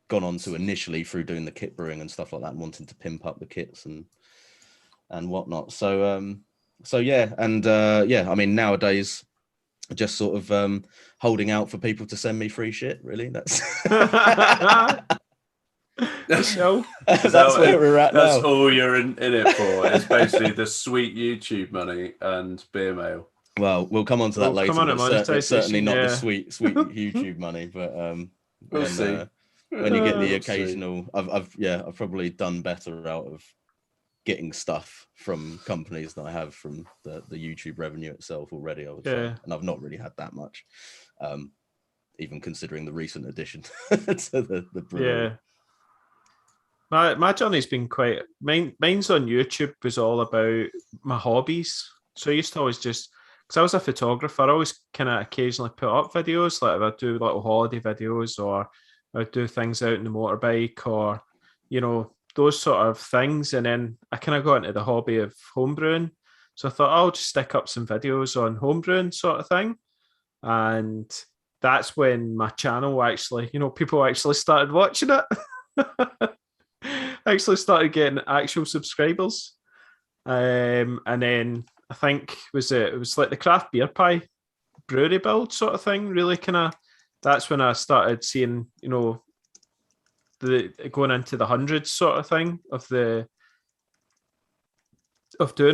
gone on to initially through doing the kit brewing and stuff like that, and wanting to pimp up the kits and whatnot. So yeah, and I mean, nowadays, just sort of holding out for people to send me free shit. Really, that's So that's where we're at now. That's all you're in it for. It's basically the sweet YouTube money and beer mail. Well, we'll come on to that later. It's certainly not the sweet YouTube money, but we'll see. When you get the occasional, I've probably done better out of getting stuff from companies than I have from the YouTube revenue itself already, I would say. And I've not really had that much, even considering the recent addition to the brewery. My journey's been quite... Mine's on YouTube was all about my hobbies. So I used to always just... Because I was a photographer, I always kind of occasionally put up videos, like if I do little holiday videos, or I would do things out in the motorbike, or, you know, those sort of things. And then I kind of got into the hobby of homebrewing. So I thought I'll just stick up some videos on homebrewing sort of thing. And that's when my channel actually, you know, people actually started watching it. Actually started getting actual subscribers. And then I think it was like the craft beer pie brewery build sort of thing, really kind of, that's when I started seeing, you know, the going into the hundreds sort of thing of doing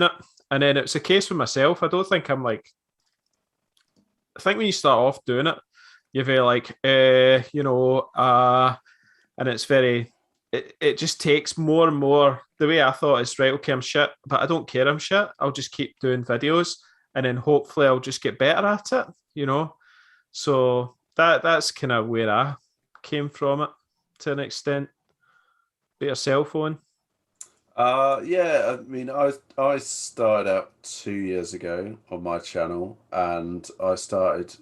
it. And then it's a case with myself. I don't think I'm like, I think when you start off doing it, you're very like, and it's very, it just takes more and more. The way I thought is, right, okay, I'm shit, but I don't care I'm shit. I'll just keep doing videos, and then hopefully I'll just get better at it, you know? So that's kind of where I came from it to an extent. Bit of cell phone. I mean, I started out 2 years ago on my channel, and I started,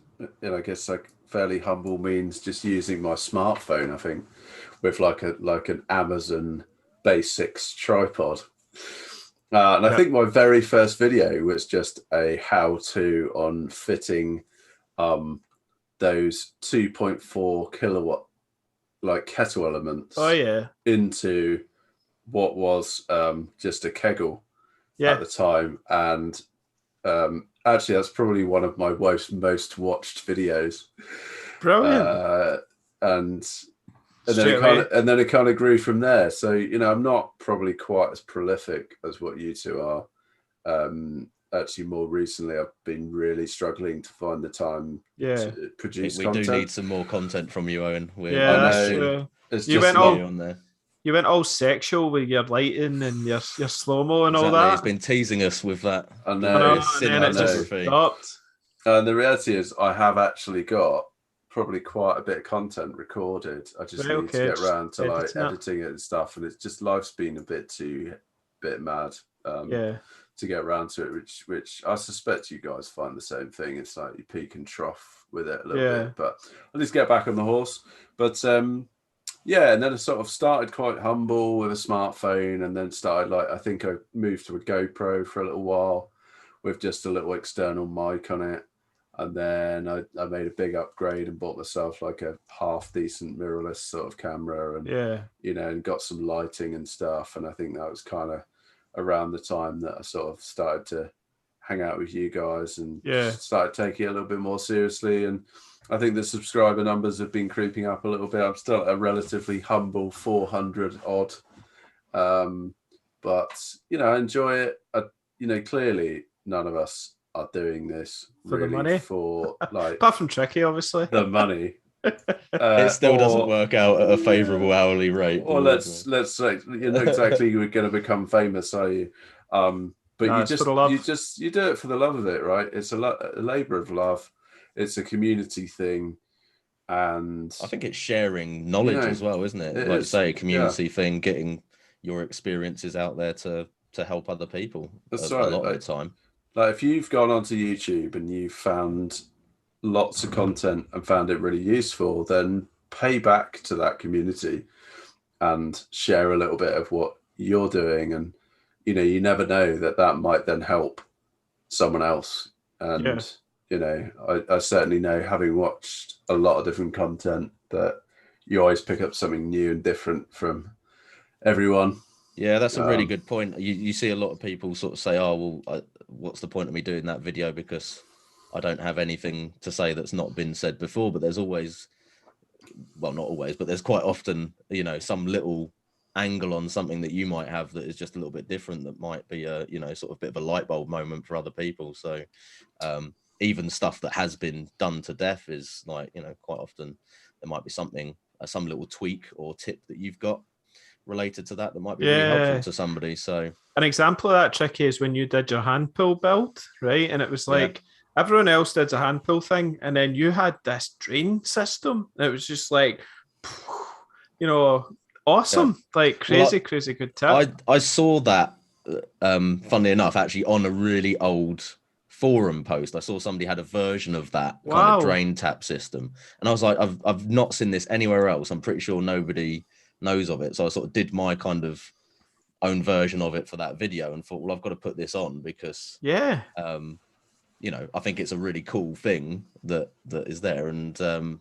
I guess like fairly humble means, just using my smartphone, I think, with like an Amazon Basics tripod. And I think my very first video was just a how-to on fitting those 2.4 kilowatt like kettle elements into what was just a kegel at the time. And actually that's probably one of my most watched videos. Brilliant. And then it kind of grew from there. So, I'm not probably quite as prolific as what you two are. Actually, more recently, I've been really struggling to find the time to produce content. We do need some more content from you, Owen. You went all sexual with your lighting and your slow-mo and all that. He's been teasing us with that. I know. And it just stopped. And the reality is, I have actually got probably quite a bit of content recorded. I just need to get around to editing it and stuff, and it's just life's been a bit mad to get around to it, which I suspect you guys find the same thing. It's like you peak and trough with it a little bit, but I'll just get back on the horse. But and then I sort of started quite humble with a smartphone, and then started I think I moved to a GoPro for a little while with just a little external mic on it. And then I made a big upgrade and bought myself like a half decent mirrorless sort of camera, and and got some lighting and stuff. And I think that was kind of around the time that I sort of started to hang out with you guys and started taking it a little bit more seriously. And I think the subscriber numbers have been creeping up a little bit. I'm still at a relatively humble 400 odd, but I enjoy it. Clearly none of us are doing this for really the money, for like apart from Tricky, obviously the money. It still doesn't work out at a favourable hourly rate. Or let's say you're not exactly we're going to become famous, are you? But you do it for the love of it, right? It's a labour of love. It's a community thing, and I think it's sharing knowledge as well, isn't it? Like say, a community thing, getting your experiences out there to help other people. That's a lot of the time. Like if you've gone onto YouTube and you've found lots of content and found it really useful, then pay back to that community and share a little bit of what you're doing. And, you never know that might then help someone else. And, I certainly know, having watched a lot of different content, that, you always pick up something new and different from everyone. Yeah, that's a really good point. You see a lot of people sort of say, "Oh, well, what's the point of me doing that video because I don't have anything to say that's not been said before." But there's always, well, not always, but there's quite often, you know, some little angle on something that you might have that is just a little bit different, that might be a, you know, sort of bit of a light bulb moment for other people. So even stuff that has been done to death is like, you know, quite often there might be something, some little tweak or tip that you've got related to that might be really helpful to somebody. So an example of that, Tricky, is when you did your hand pull build, right? And it was like everyone else did a hand pull thing, and then you had this drain system. And it was just like, you know, awesome, like crazy good tip. I saw that, funnily enough, actually on a really old forum post. I saw somebody had a version of that kind of drain tap system, and I was like, I've not seen this anywhere else. I'm pretty sure nobody knows of it. So I sort of did my kind of own version of it for that video and thought, well, I've got to put this on because you know, I think it's a really cool thing that is there, and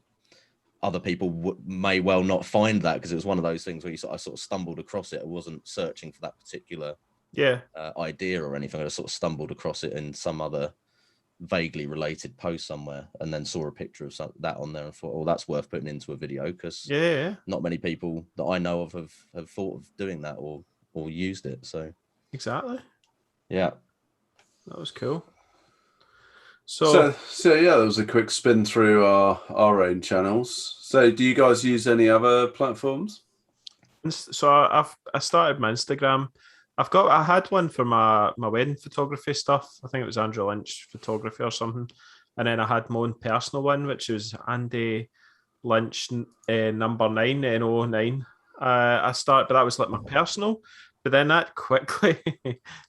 other people may well not find that, because it was one of those things where I sort of stumbled across it. I wasn't searching for that particular idea or anything. I just sort of stumbled across it in some other vaguely related post somewhere, and then saw a picture of that on there and thought, oh, that's worth putting into a video, because not many people that I know of have thought of doing that or used it. So exactly, yeah, that was cool. So yeah, that was a quick spin through our own channels. So do you guys use any other platforms? So I started my Instagram. I had one for my wedding photography stuff. I think it was Andrew Lynch photography or something. And then I had my own personal one, which was Andy Lynch number 9 N09. I started, but that was like my personal. But then that quickly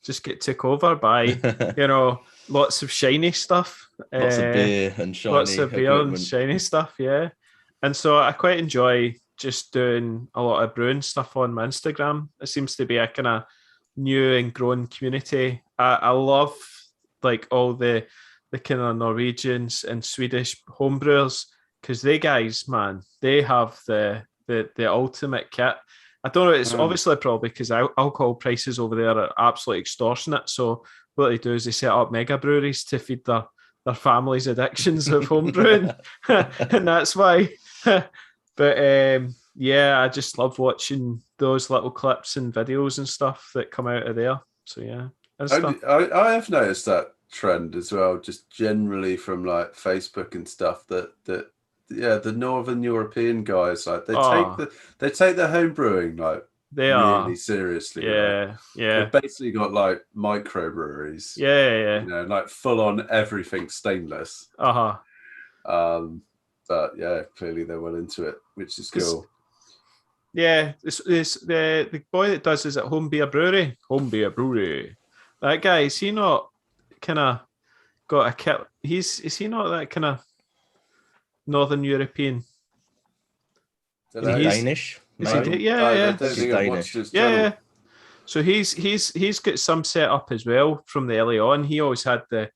just get took over by, you know, lots of shiny stuff. Lots of beer and shiny Lots of beer equipment. and shiny stuff, yeah. And so I quite enjoy just doing a lot of brewing stuff on my Instagram. It seems to be a kind of new and growing community. I love like all the kind of Norwegians and Swedish homebrewers, because they guys, man, they have the ultimate kit. I don't know, it's obviously probably because alcohol prices over there are absolutely extortionate. So what they do is they set up mega breweries to feed their family's addictions of homebrewing. And that's why. But yeah, I just love watching those little clips and videos and stuff that come out of there. So yeah. I have noticed that trend as well, just generally from like Facebook and stuff, that the Northern European guys, like they take their home brewing like really seriously. Yeah, yeah. They've basically got like microbreweries. Yeah. You know, like full on everything stainless. But yeah, clearly they're well into it, which is cool. Yeah, it's the boy that does is at Home Beer Brewery. That guy, is he not kind of got a kit? Is he not that kind of Northern European? Is he Danish? Yeah. Danish. Yeah. So he's got some set up as well from the early on. He always had the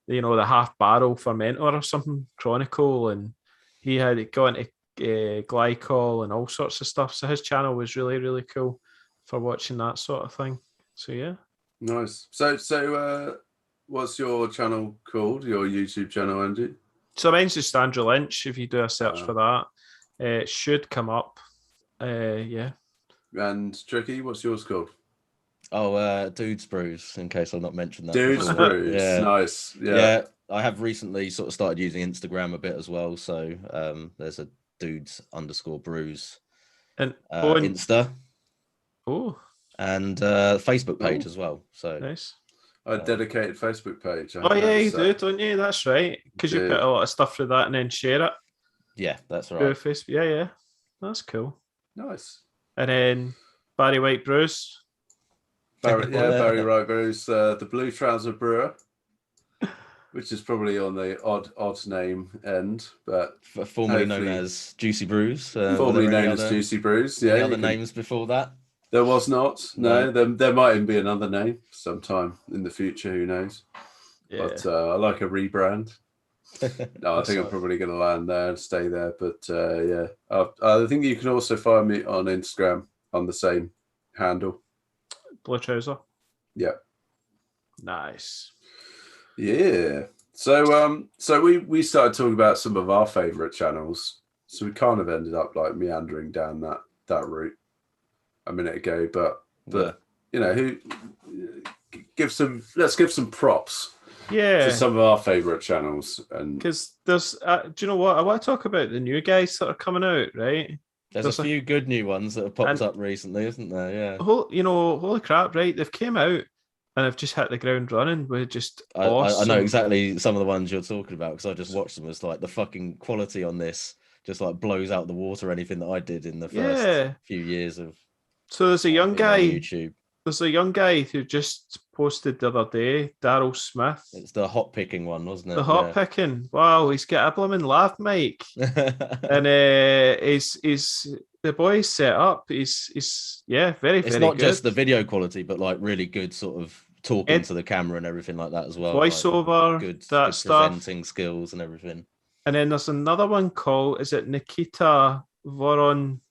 half barrel fermenter or something, Chronicle, and he had gone into glycol and all sorts of stuff. So his channel was really, really cool for watching that sort of thing. So yeah. Nice. So what's your channel called? Your YouTube channel, Andy? So mine's just Andrew Lynch. If you do a search for that, it should come up. Yeah. And Tricky, what's yours called? Oh, Dudes Brews, in case I've not mentioned that. Dudes Brews, yeah. Nice. Yeah, I have recently sort of started using Instagram a bit as well. So there's a Dudes_Brews and Insta. Oh. And Facebook page as well. So nice. A dedicated Facebook page. Oh yeah, you do, don't you? That's right. Because you put a lot of stuff through that and then share it. Yeah, that's right. Facebook. Yeah. That's cool. Nice. And then Barry White Brews. Barry White Brews, the Blue Trouser Brewer, which is probably on the odd name end, but formerly known as Juicy Brews. Formerly known as Juicy Brews. Yeah. Any other names before that? There was not. No. There might even be another name sometime in the future. Who knows? Yeah. But I like a rebrand. No, I think I'm probably going to land there and stay there. But yeah, I think you can also find me on Instagram on the same handle. Blue Trouser. Yeah. Nice. Yeah. So we started talking about some of our favorite channels. So we kind of ended up like meandering down that route a minute ago. But you know, let's give some props. Yeah, to some of our favorite channels, and because there's, do you know what? I want to talk about the new guys that are coming out, right? There's a few good new ones that have popped up recently, isn't there? Yeah. Holy crap, right? They've came out and have just hit the ground running with just awesome. I know exactly some of the ones you're talking about because I just watched them. It's like the fucking quality on this just like blows out the water anything that I did in the first few years of. So there's a young guy on YouTube. There's a young guy who just posted the other day, Daryl Smith. It's the hot picking one, wasn't it? The hot picking. Wow, he's got a blooming lav mic. And he's the boy's set up. He's very, very good. It's not just the video quality, but like really good sort of talking to the camera and everything like that as well. Voiceover, like good stuff. Presenting skills and everything. And then there's another one called, is it Nikita Voron?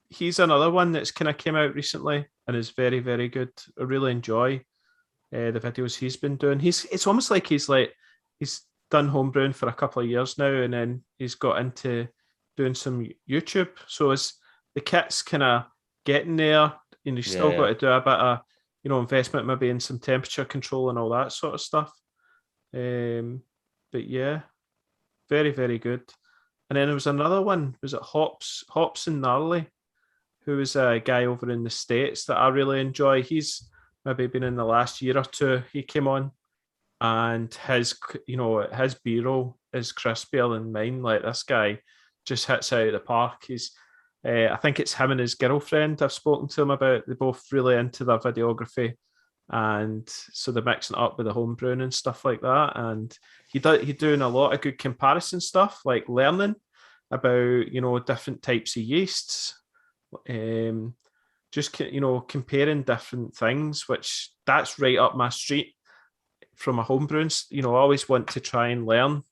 He's another one that's kind of came out recently and is very, very good. I really enjoy the videos he's been doing. It's almost like he's done homebrewing for a couple of years now, and then he's got into doing some YouTube. So as the kit's kind of getting there, and you've still got to do a bit of investment, maybe in some temperature control and all that sort of stuff. But yeah, very, very good. And then there was another one. Was it Hops and Gnarly? Who is a guy over in the States that I really enjoy. He's maybe been in the last year or two. He came on, and his B-roll is crispier than mine. Like, this guy just hits out of the park. He's, I think it's him and his girlfriend I've spoken to him about. They're both really into their videography, and so they're mixing it up with the home brewing and stuff like that. And he's doing a lot of good comparison stuff, like learning about different types of yeasts. Just comparing different things, which that's right up my street from a homebrewing. I always want to try and learn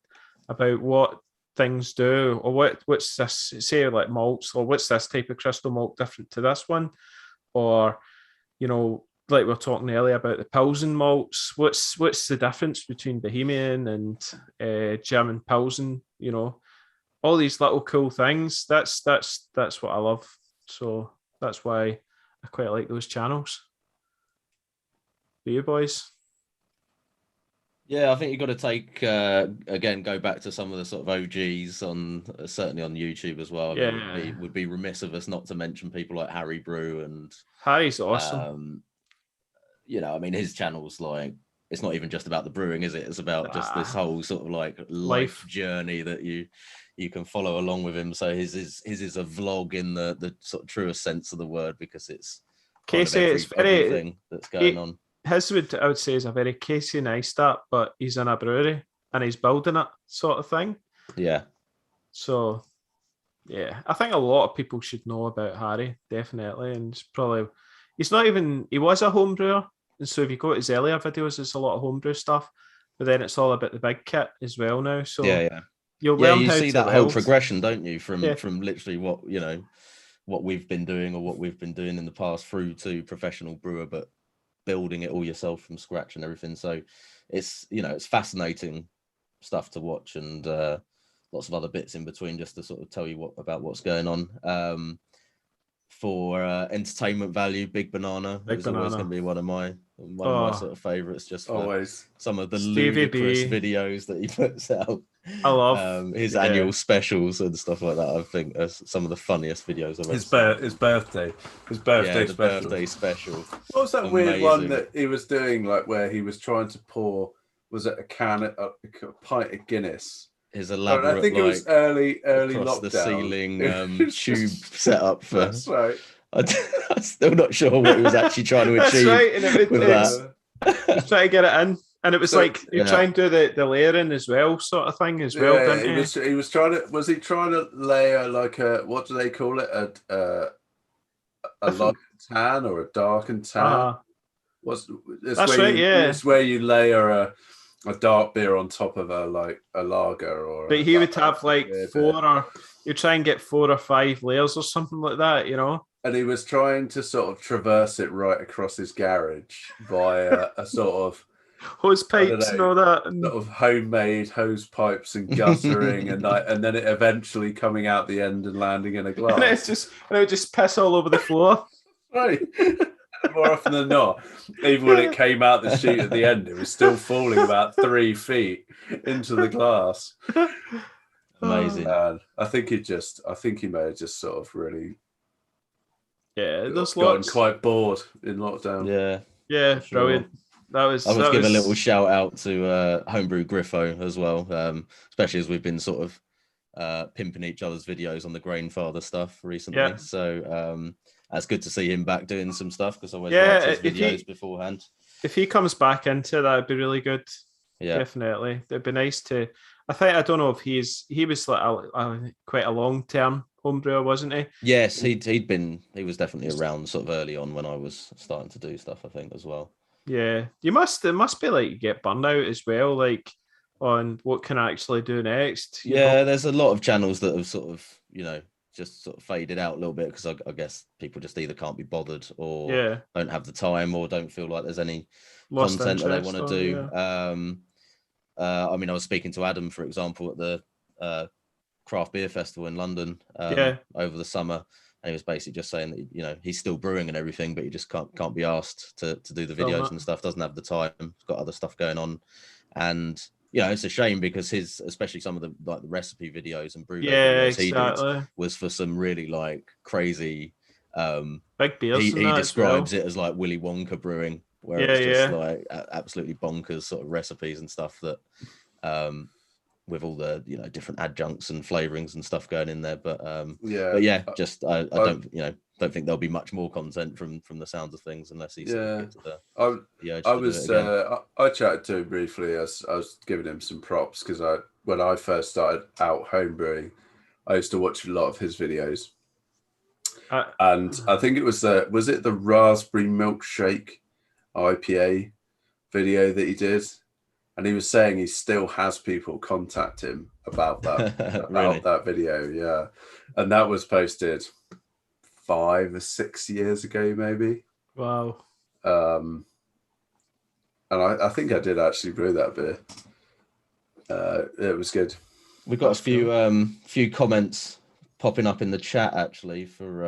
about what things do, or what's this, say, like malts, or what's this type of crystal malt different to this one, or like we were talking earlier about the Pilsen malts. What's the difference between Bohemian and German Pilsen? All these little cool things. That's what I love. So that's why I quite like those channels. For you boys? Yeah, I think you've got to take go back to some of the sort of OGs certainly on YouTube as well. Yeah, it would be remiss of us not to mention people like Harry Brew, and Harry's awesome. His channel's like, it's not even just about the brewing, is it? It's about just this whole sort of like life journey that you can follow along with him. So his is a vlog in the sort of truest sense of the word, because it's everything that's going on. His I would say is a very Casey Neistat, but he's in a brewery and he's building it, sort of thing. Yeah. So yeah, I think a lot of people should know about Harry, definitely. And he was a home brewer. And so if you go to his earlier videos, there's a lot of homebrew stuff, but then it's all about the big kit as well now. So you'll learn you how see to that build. whole progression, don't you? From literally what we've been doing, or what we've been doing in the past, through to professional brewer, but building it all yourself from scratch and everything. So it's it's fascinating stuff to watch, and lots of other bits in between, just to sort of tell you about what's going on. For entertainment value, Big Banana is always going to be one of my sort of favorites, just for always some of the Stevie ludicrous B. videos that he puts out. I love his annual specials and stuff like that. I think are some of the funniest videos I've ever seen. His birthday special. What was that weird one that he was doing, like where he was trying to pour, was it a pint of Guinness? His elaborate, I think it was early across lockdown. The ceiling tube set up for. That's right. I'm still not sure what he was actually trying to achieve. That's right, and with that. He was trying to get it in, and it was you try and do the layering as well, sort of thing as well. Yeah, he was trying to. Was he trying to layer like a, what do they call it? A light tan or a dark and tan? That's right, yeah. It's where you layer a dark beer on top of a lager, but he would have like you try and get 4 or 5 layers or something like that, you know. And he was trying to sort of traverse it right across his garage by a sort of hose pipes and all that, and sort of homemade hose pipes and guttering, and then it eventually coming out the end and landing in a glass. And it would just piss all over the floor. Right. More often than not, even when it came out the chute at the end, it was still falling about 3 feet into the glass. Amazing. I think he may have just sort of really there's gotten lots. quite bored in lockdown. Yeah, sure. Brilliant. I was give a little shout out to Homebrew Griffo as well, especially as we've been sort of pimping each other's videos on the Grainfather stuff recently. Yeah. So that's good to see him back doing some stuff, because I always liked his videos beforehand. If he comes back into that, it'd be really good. Yeah, definitely. It'd be nice to. I don't know if he was like quite a long-term homebrewer, wasn't he? Yes, he was definitely around sort of early on when I was starting to do stuff, I think, as well. Yeah, it must be like you get burned out as well, like on what can I actually do next. You know? There's a lot of channels that have sort of, just sort of faded out a little bit, because I guess people just either can't be bothered or don't have the time or don't feel like there's any content that they want to do. I mean, I was speaking to Adam, for example, at the craft beer festival in London over the summer, and he was basically just saying that he's still brewing and everything, but he just can't be asked to do the videos and stuff. Doesn't have the time. He's got other stuff going on, and it's a shame, because especially some of the recipe videos and brew videos he did was for some really like crazy big beers. He describes it as like Willy Wonka brewing, where it's just like absolutely bonkers sort of recipes and stuff that with all the different adjuncts and flavorings and stuff going in there, but I don't think there'll be much more content from the sounds of things unless he's I chatted to him briefly as I was giving him some props, because when I first started out homebrewing, I used to watch a lot of his videos, and I think it was the raspberry milkshake IPA video that he did. And he was saying he still has people contact him about that, really? That video, yeah. And that was posted 5 or 6 years ago, maybe. Wow. And I think I did actually brew that beer. It was good. We've got a few comments popping up in the chat actually for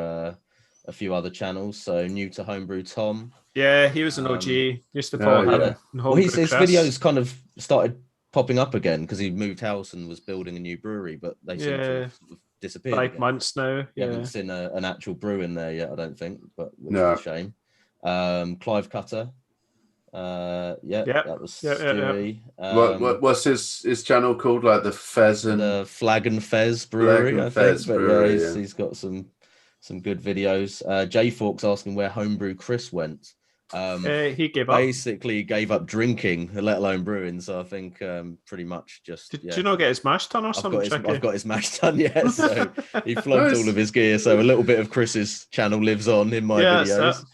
a few other channels. So new to Homebrew Tom. Yeah, he was an OG. Used to follow him. Well, his videos kind of started popping up again because he moved house and was building a new brewery, but they seem to have disappeared. 5 months now. You haven't seen an actual brew in there yet, I don't think, but which is a shame. Clive Cutter. That was Stewie. What's his channel called? Like the Pheasant, the Flag and Fez Brewery, I think. But he's got some good videos. Jay Forks asking where Homebrew Chris went. He gave up. Basically gave up drinking, let alone brewing. So I think pretty much just. Did you not get his mash tun or something? I've got his mash tun, so he flogged all of his gear. So a little bit of Chris's channel lives on in my videos.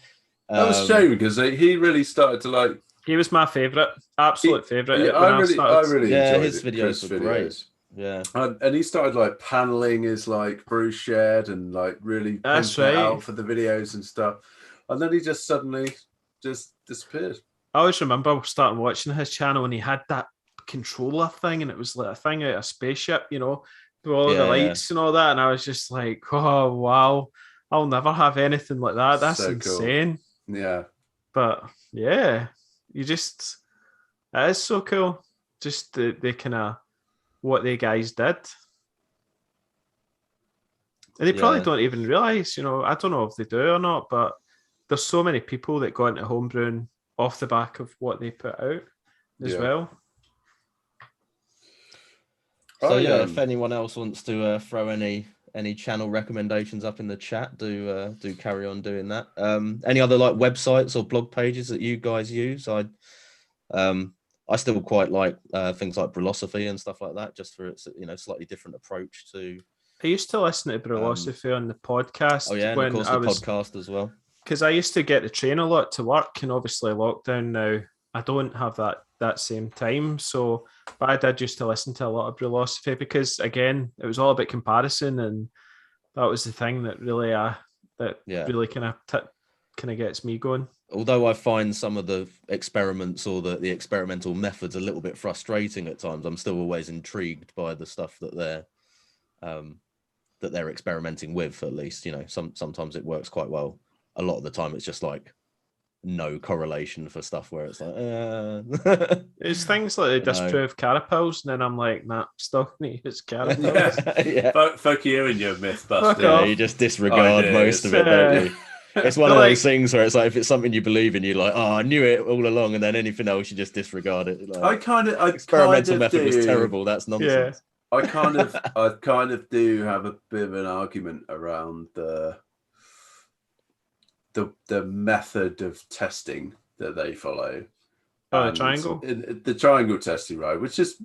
That was a shame because he really started to like. He was my favourite, absolute favourite. Yeah, I really enjoyed his videos were great. Yeah, and he started like paneling his like brew shed and like really out for the videos and stuff, and then he just suddenly just disappeared. I always remember starting watching his channel and he had that controller thing, and it was like a thing out of a spaceship, with all the lights and all that, and I was just like, oh wow, I'll never have anything like that. That's so insane. Cool. Yeah, but it is so cool. Just the kind of what they guys did. And they probably don't even realise, I don't know if they do or not, but there's so many people that go into homebrewing off the back of what they put out as well. So if anyone else wants to throw any channel recommendations up in the chat, do carry on doing that. Any other like websites or blog pages that you guys use? I still quite like things like Brewlosophy and stuff like that, just for its slightly different approach to. I used to listen to Brewlosophy on the podcast. Oh yeah, and of course the podcast as well. because I used to get the train a lot to work, and obviously lockdown now, I don't have that same time. So, but I did used to listen to a lot of Brewlosophy because, again, it was all about comparison, and that was the thing that really really kind of gets me going. Although I find some of the experiments or the experimental methods a little bit frustrating at times, I'm still always intrigued by the stuff that they're experimenting with. At least, sometimes it works quite well. A lot of the time, it's just like no correlation for stuff where it's like, It's things like they disprove carapels, and then I'm like, nah, stop me, it's carapels. Yeah. Fuck you and your myth busting. Yeah, you just disregard most of it, don't you? It's one of those things where it's like, if it's something you believe in, you're like, oh, I knew it all along, and then anything else you just disregard it. Like, experimental method was terrible. That's nonsense. Yeah. I kind of do have a bit of an argument around the method of testing that they follow. The triangle? The triangle testing, right? Which is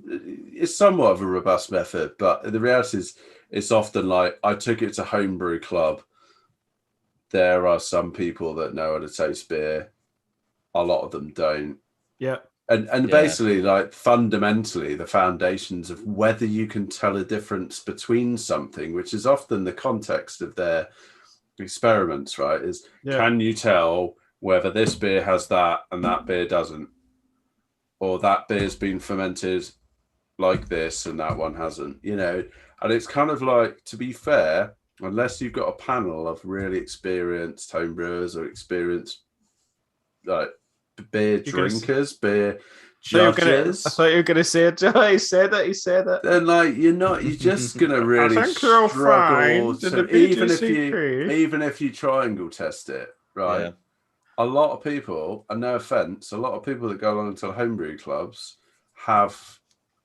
somewhat of a robust method, but the reality is it's often like, I took it to Homebrew Club. There are some people that know how to taste beer. A lot of them don't. Yeah. And basically, like, fundamentally, the foundations of whether you can tell a difference between something, which is often the context of their experiments, right? Can you tell whether this beer has that and that beer doesn't? Or that beer's been fermented like this and that one hasn't, And it's kind of like, to be fair, unless you've got a panel of really experienced homebrewers or experienced like beer drinkers, beer judges. I thought you were going to say it. He said it. Then you're just going to really struggle. So even if you triangle test it, right? Yeah. A lot of people, and no offense, a lot of people that go along to homebrew clubs have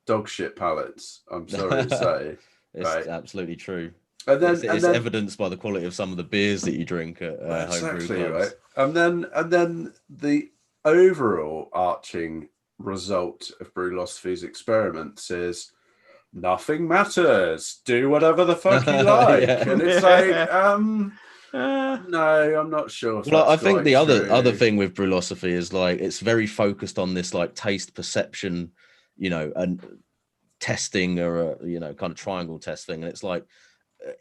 dog shit palates. I'm sorry to say. It's absolutely true. And then it's evidenced by the quality of some of the beers that you drink at homebrew clubs. Right? And then the overall arching result of Brewlosophy's experiments is nothing matters. Do whatever the fuck you like. And it's like, no, I'm not sure. Well, I think the other thing with Brewlosophy is like, it's very focused on this like taste perception, and testing, or kind of triangle testing, and it's like,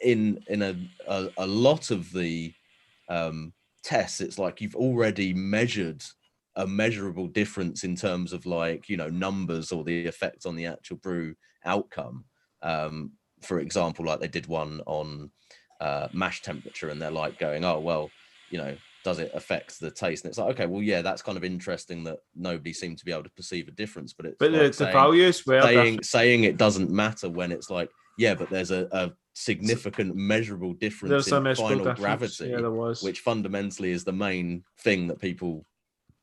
in a lot of the tests, it's like you've already measured a measurable difference in terms of like, numbers or the effect on the actual brew outcome. For example, like they did one on mash temperature, and they're like going, oh, well, does it affect the taste? And it's like, okay, well, yeah, that's kind of interesting that nobody seemed to be able to perceive a difference, but it's the values were saying it doesn't matter when it's like, yeah, but there's a significant measurable difference in final gravity, which fundamentally is the main thing that people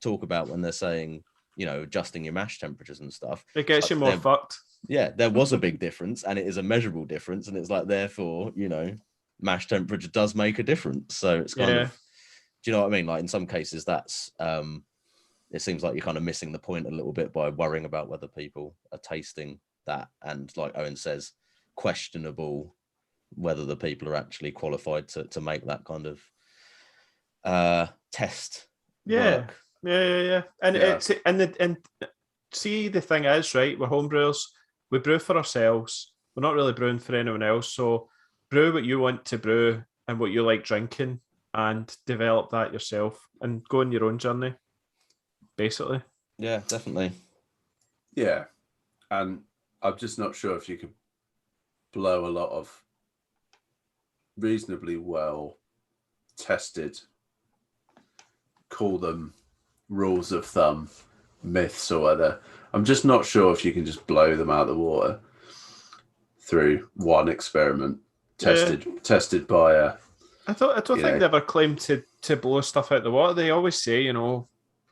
talk about when they're saying, adjusting your mash temperatures and stuff. It gets you more fucked. Yeah, there was a big difference, and it is a measurable difference, and it's like, therefore, mash temperature does make a difference. So it's kind of, do you know what I mean? Like in some cases, that's it seems like you're kind of missing the point a little bit by worrying about whether people are tasting that, and like Owen says, questionable whether the people are actually qualified to make that kind of test work. And see, the thing is, right, we're homebrewers, we brew for ourselves, we're not really brewing for anyone else, so brew what you want to brew and what you like drinking, and develop that yourself and go on your own journey, basically. Yeah, definitely. Yeah, and I'm just not sure if you could blow a lot of reasonably well tested, call them rules of thumb, myths or whatever. I'm just not sure if you can just blow them out of the water through one experiment tested by a. I don't think they ever claim to blow stuff out of the water. They always say, do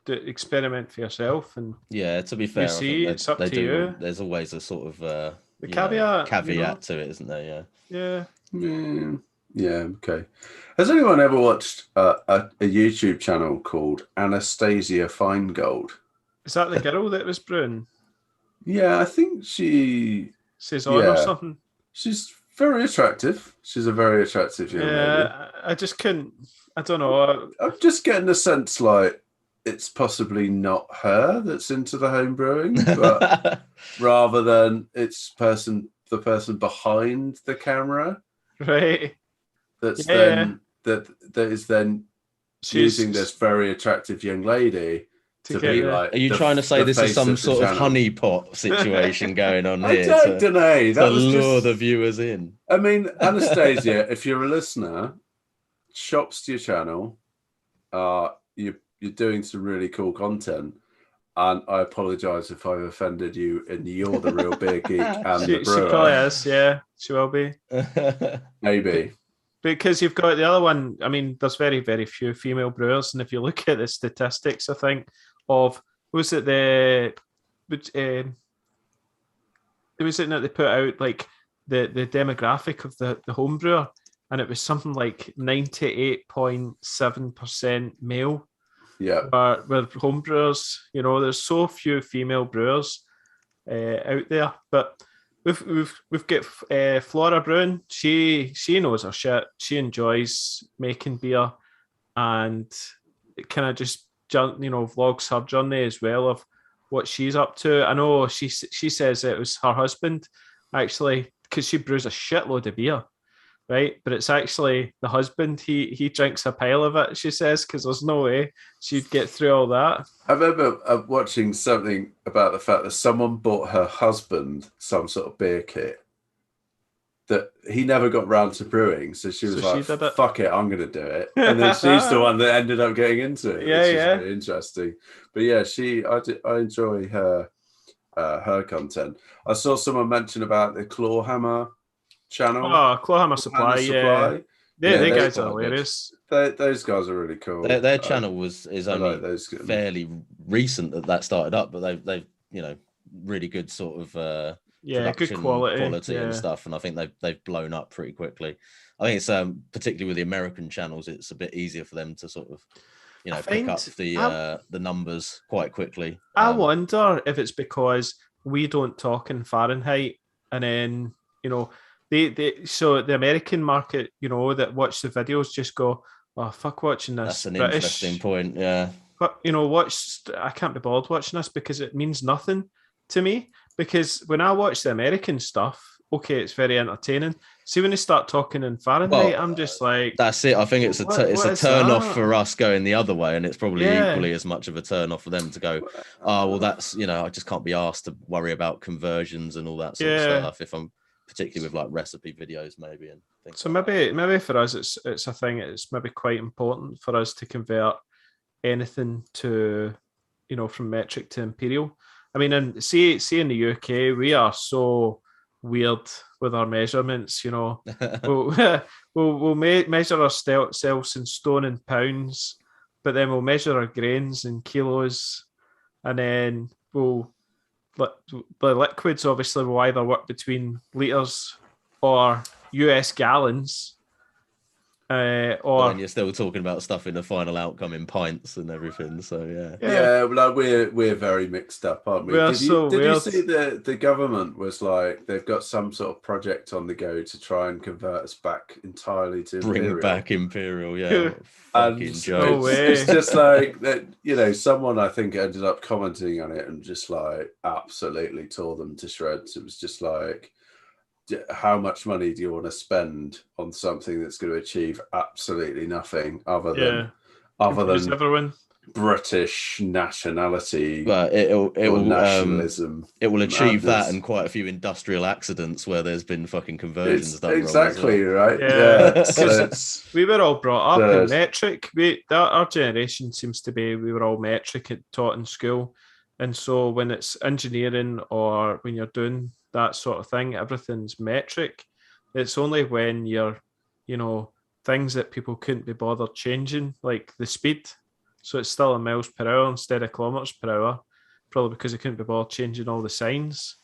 experiment for yourself, and to be fair, you see, it's up to you. There's always a sort of the caveat to it, isn't there? Yeah, okay. Has anyone ever watched a YouTube channel called Anastasia Feingold? Is that the girl that was brewing? Yeah, I think she says on or something. She's Very attractive. She's a very attractive young lady. I just couldn't. I don't know. I'm just getting a sense like it's possibly not her that's into the home brewing, but rather than it's the person behind the camera, Right. that's Yeah. that is then using this very attractive young lady to be like. Are you trying to say this is some sort of honeypot situation going on here? I don't know. That was lure just the viewers in. I mean, Anastasia, if you're a listener, shops to your channel. You're doing some really cool content, and I apologise if I've offended you. And you're the real beer geek and the brewer. She probably is. Yeah, she will be. Maybe because you've got the other one. I mean, there's very, very few female brewers, and if you look at the statistics, I think of was it that they put out like the demographic of the home brewer, and it was something like 98.7% male. Yeah, where home brewers, there's so few female brewers out there. But we've got Flora Brewing. She knows her shit. She enjoys making beer, and it kind of just vlogs her journey as well of what she's up to. I know she says it was her husband actually, because she brews a shitload of beer. Right, but it's actually the husband. He drinks a pile of it, she says, because there's no way she'd get through all that. I remember watching something about the fact that someone bought her husband some sort of beer kit that he never got round to brewing. So she was like, fuck it, I'm going to do it. And then she's the one that ended up getting into it. Yeah, which is really interesting. But yeah, I enjoy her content. I saw someone mention about the Clawhammer channel. Oh, Clawhammer Supply, yeah. They guys are hilarious. Those guys are really cool. Their channel is only fairly recent that started up, but they've really good sort of good quality and stuff, and I think they've blown up pretty quickly. I think it's particularly with the American channels, it's a bit easier for them to sort of pick up the numbers quite quickly. I wonder if it's because we don't talk in Fahrenheit, and then so the American market, that watch the videos just go, oh, fuck watching this. That's an British. Interesting point, yeah. But, I can't be bothered watching this because it means nothing to me. Because when I watch the American stuff, okay, it's very entertaining. See, when they start talking in Fahrenheit, I'm just like... That's it. I think it's a turn off for us going the other way, and it's probably equally as much of a turn off for them to go, oh, well, that's, I just can't be asked to worry about conversions and all that sort of stuff if I'm... particularly with like recipe videos maybe and things. So maybe for us it's a thing. It's maybe quite important for us to convert anything to from metric to imperial. I mean, and see in the UK we are so weird with our measurements. we'll measure ourselves in stone and pounds, but then we'll measure our grains in kilos, and then the liquids obviously will either work between litres or US gallons. Or then you're still talking about stuff in the final outcome in pints and everything. So well, we're very mixed up, aren't we? Did you see the government was like they've got some sort of project on the go to try and convert us back entirely to bring back imperial? Yeah, fucking joke. It's just like that. Someone I think ended up commenting on it and just like absolutely tore them to shreds. It was just like, how much money do you want to spend on something that's going to achieve absolutely nothing other than everyone? British nationality? But it will nationalism. It will achieve that and quite a few industrial accidents where there's been fucking conversions done exactly wrong, right. Yeah, we were all brought up in metric. Our generation seems to be we were all metric taught in school, and so when it's engineering or when you're doing that sort of thing, everything's metric. It's only when you're, things that people couldn't be bothered changing, like the speed. So it's still in miles per hour instead of kilometers per hour, probably because they couldn't be bothered changing all the signs.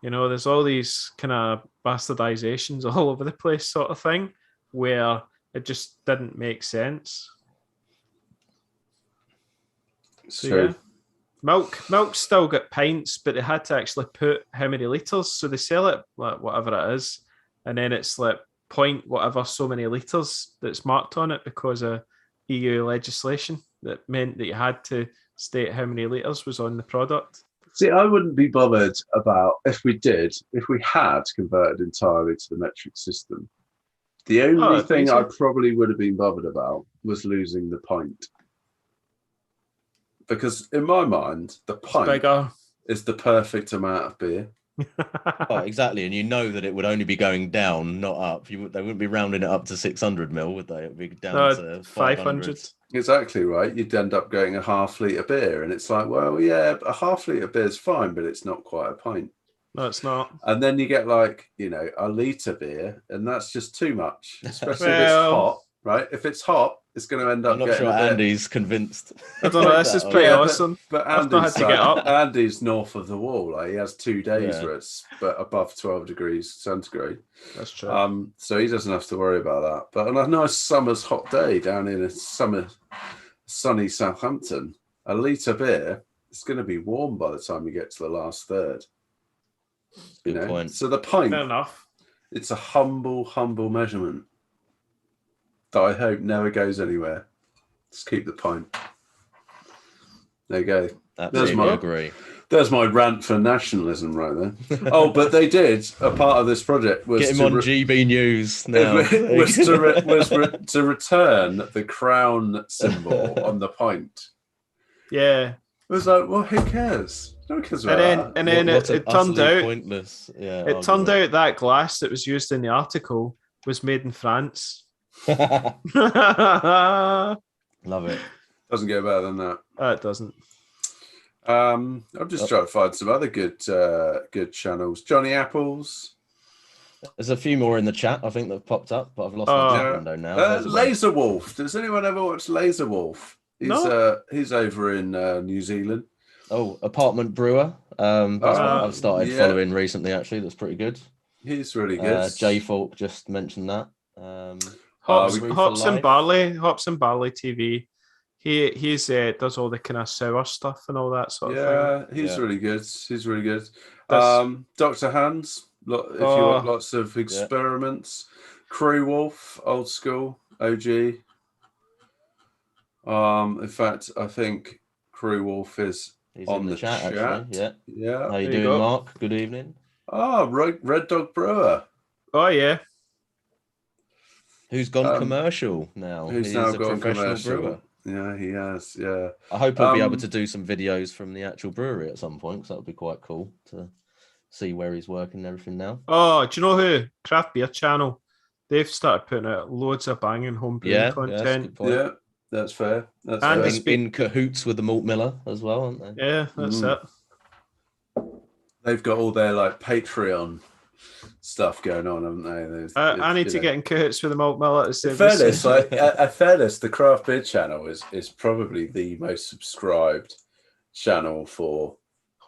There's all these kind of bastardizations all over the place sort of thing, where it just didn't make sense. So Milk's still got pints, but they had to actually put how many litres. So they sell it, whatever it is, and then it's like point whatever so many litres that's marked on it because of EU legislation that meant that you had to state how many litres was on the product. See, I wouldn't be bothered about if we had converted entirely to the metric system. The only thing I probably would have been bothered about was losing the pint. Because in my mind, the pint is the perfect amount of beer. Oh, exactly, and you know that it would only be going down, not up. They wouldn't be rounding it up to 600 ml, would they? It would be down to 500. Exactly right. You'd end up getting a half-litre beer, and it's like, well, yeah, a half-litre beer is fine, but it's not quite a pint. No, it's not. And then you get like, a litre beer, and that's just too much, especially if it's hot, right? If it's hot, it's going to end up. I'm not sure Andy's convinced. I don't know. This is pretty awesome. But Andy's, had to get up. Andy's north of the wall. Like, he has 2 days where it's above 12 degrees centigrade. That's true. So he doesn't have to worry about that. But on a nice summer's hot day down in a sunny Southampton, a litre beer, it's going to be warm by the time you get to the last third. Good point. So the pint, fair enough. It's a humble measurement that I hope never goes anywhere. Just keep the pint. There you go. Absolutely agree. There's my rant for nationalism right there. Oh, but they did. A part of this project was get him on GB News now. was to return the crown symbol on the pint. Yeah. It was like, well, who cares? No one cares about that. And then it turned out pointless. Yeah, it turned out that glass that was used in the article was made in France. Love it. Doesn't get better than that. It doesn't. I'm just trying to find some other good channels. Johnny Apples. There's a few more in the chat, I think, that have popped up, but I've lost my chat window now. Laser Wolf. Does anyone ever watch Laser Wolf? He's over in New Zealand. Oh, Apartment Brewer. That's what I've started following recently, actually. That's pretty good. He's really good. J Falk just mentioned that. Hops and Barley TV. He does all the kind of sour stuff and all that sort of thing. Yeah, he's really good. He's really good. Dr. Hans, if you want lots of experiments. Crew Wolf, old school, OG. In fact, I think Crew Wolf is on the chat. Actually. Yeah. How you doing, Mark? Good evening. Red Dog Brewer. Oh, yeah. Who's gone commercial now? He's now gone commercial. Brewer. Yeah, he has. Yeah. I hope he'll be able to do some videos from the actual brewery at some point, because that would be quite cool to see where he's working and everything now. Oh, do you know who? Craft Beer Channel. They've started putting out loads of banging homebrewing content. Yeah, that's fair. In cahoots with the malt miller as well, aren't they? Yeah, that's it. They've got all their Patreon stuff going on, haven't they? I need to get in cahoots with the malt miller. In fairness, the Craft Beer Channel is probably the most subscribed channel for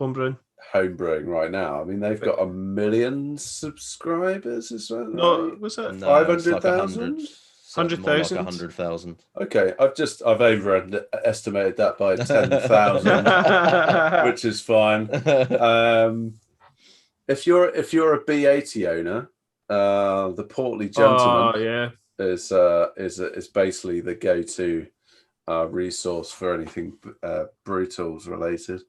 homebrewing right now. I mean, they've got 1 million subscribers as well. No, was it 500,000? 100,000? 100,000. Okay, I've overestimated that by 10,000, which is fine. If you're a B80 owner, the Portly Gentleman is basically the go-to resource for anything brew tools related.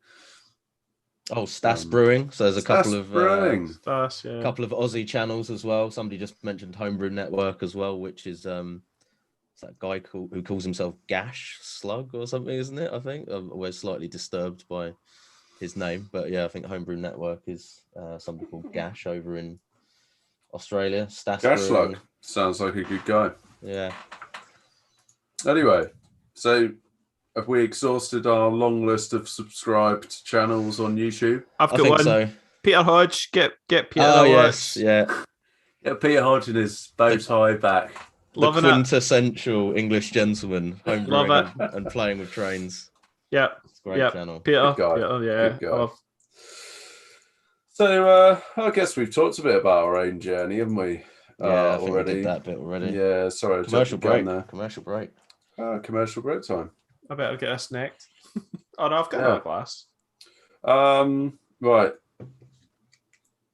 Oh, Stas Brewing. So there's a couple of couple of Aussie channels as well. Somebody just mentioned Homebrew Network as well, which is it's that guy who calls himself Gash Slug or something, isn't it? I think I'm always slightly disturbed by his name, but yeah, I think Homebrew Network is somebody called Gash over in Australia. Stas Gash Slug sounds like a good guy. Yeah. Anyway, so have we exhausted our long list of subscribed channels on YouTube? I've got one. So. Peter Hodge, get Peter. Oh yes, yeah. Yeah, Peter Hodge and his bow tie back. The quintessential English gentleman, homebrewing and playing with trains. Yeah, it's a great channel. Peter, Good guy. So I guess we've talked a bit about our own journey, haven't we? Yeah, I think we did that bit already. Yeah, sorry. Commercial break. Commercial break. Commercial break time. I better get us next. Oh no, I've got another glass. Right.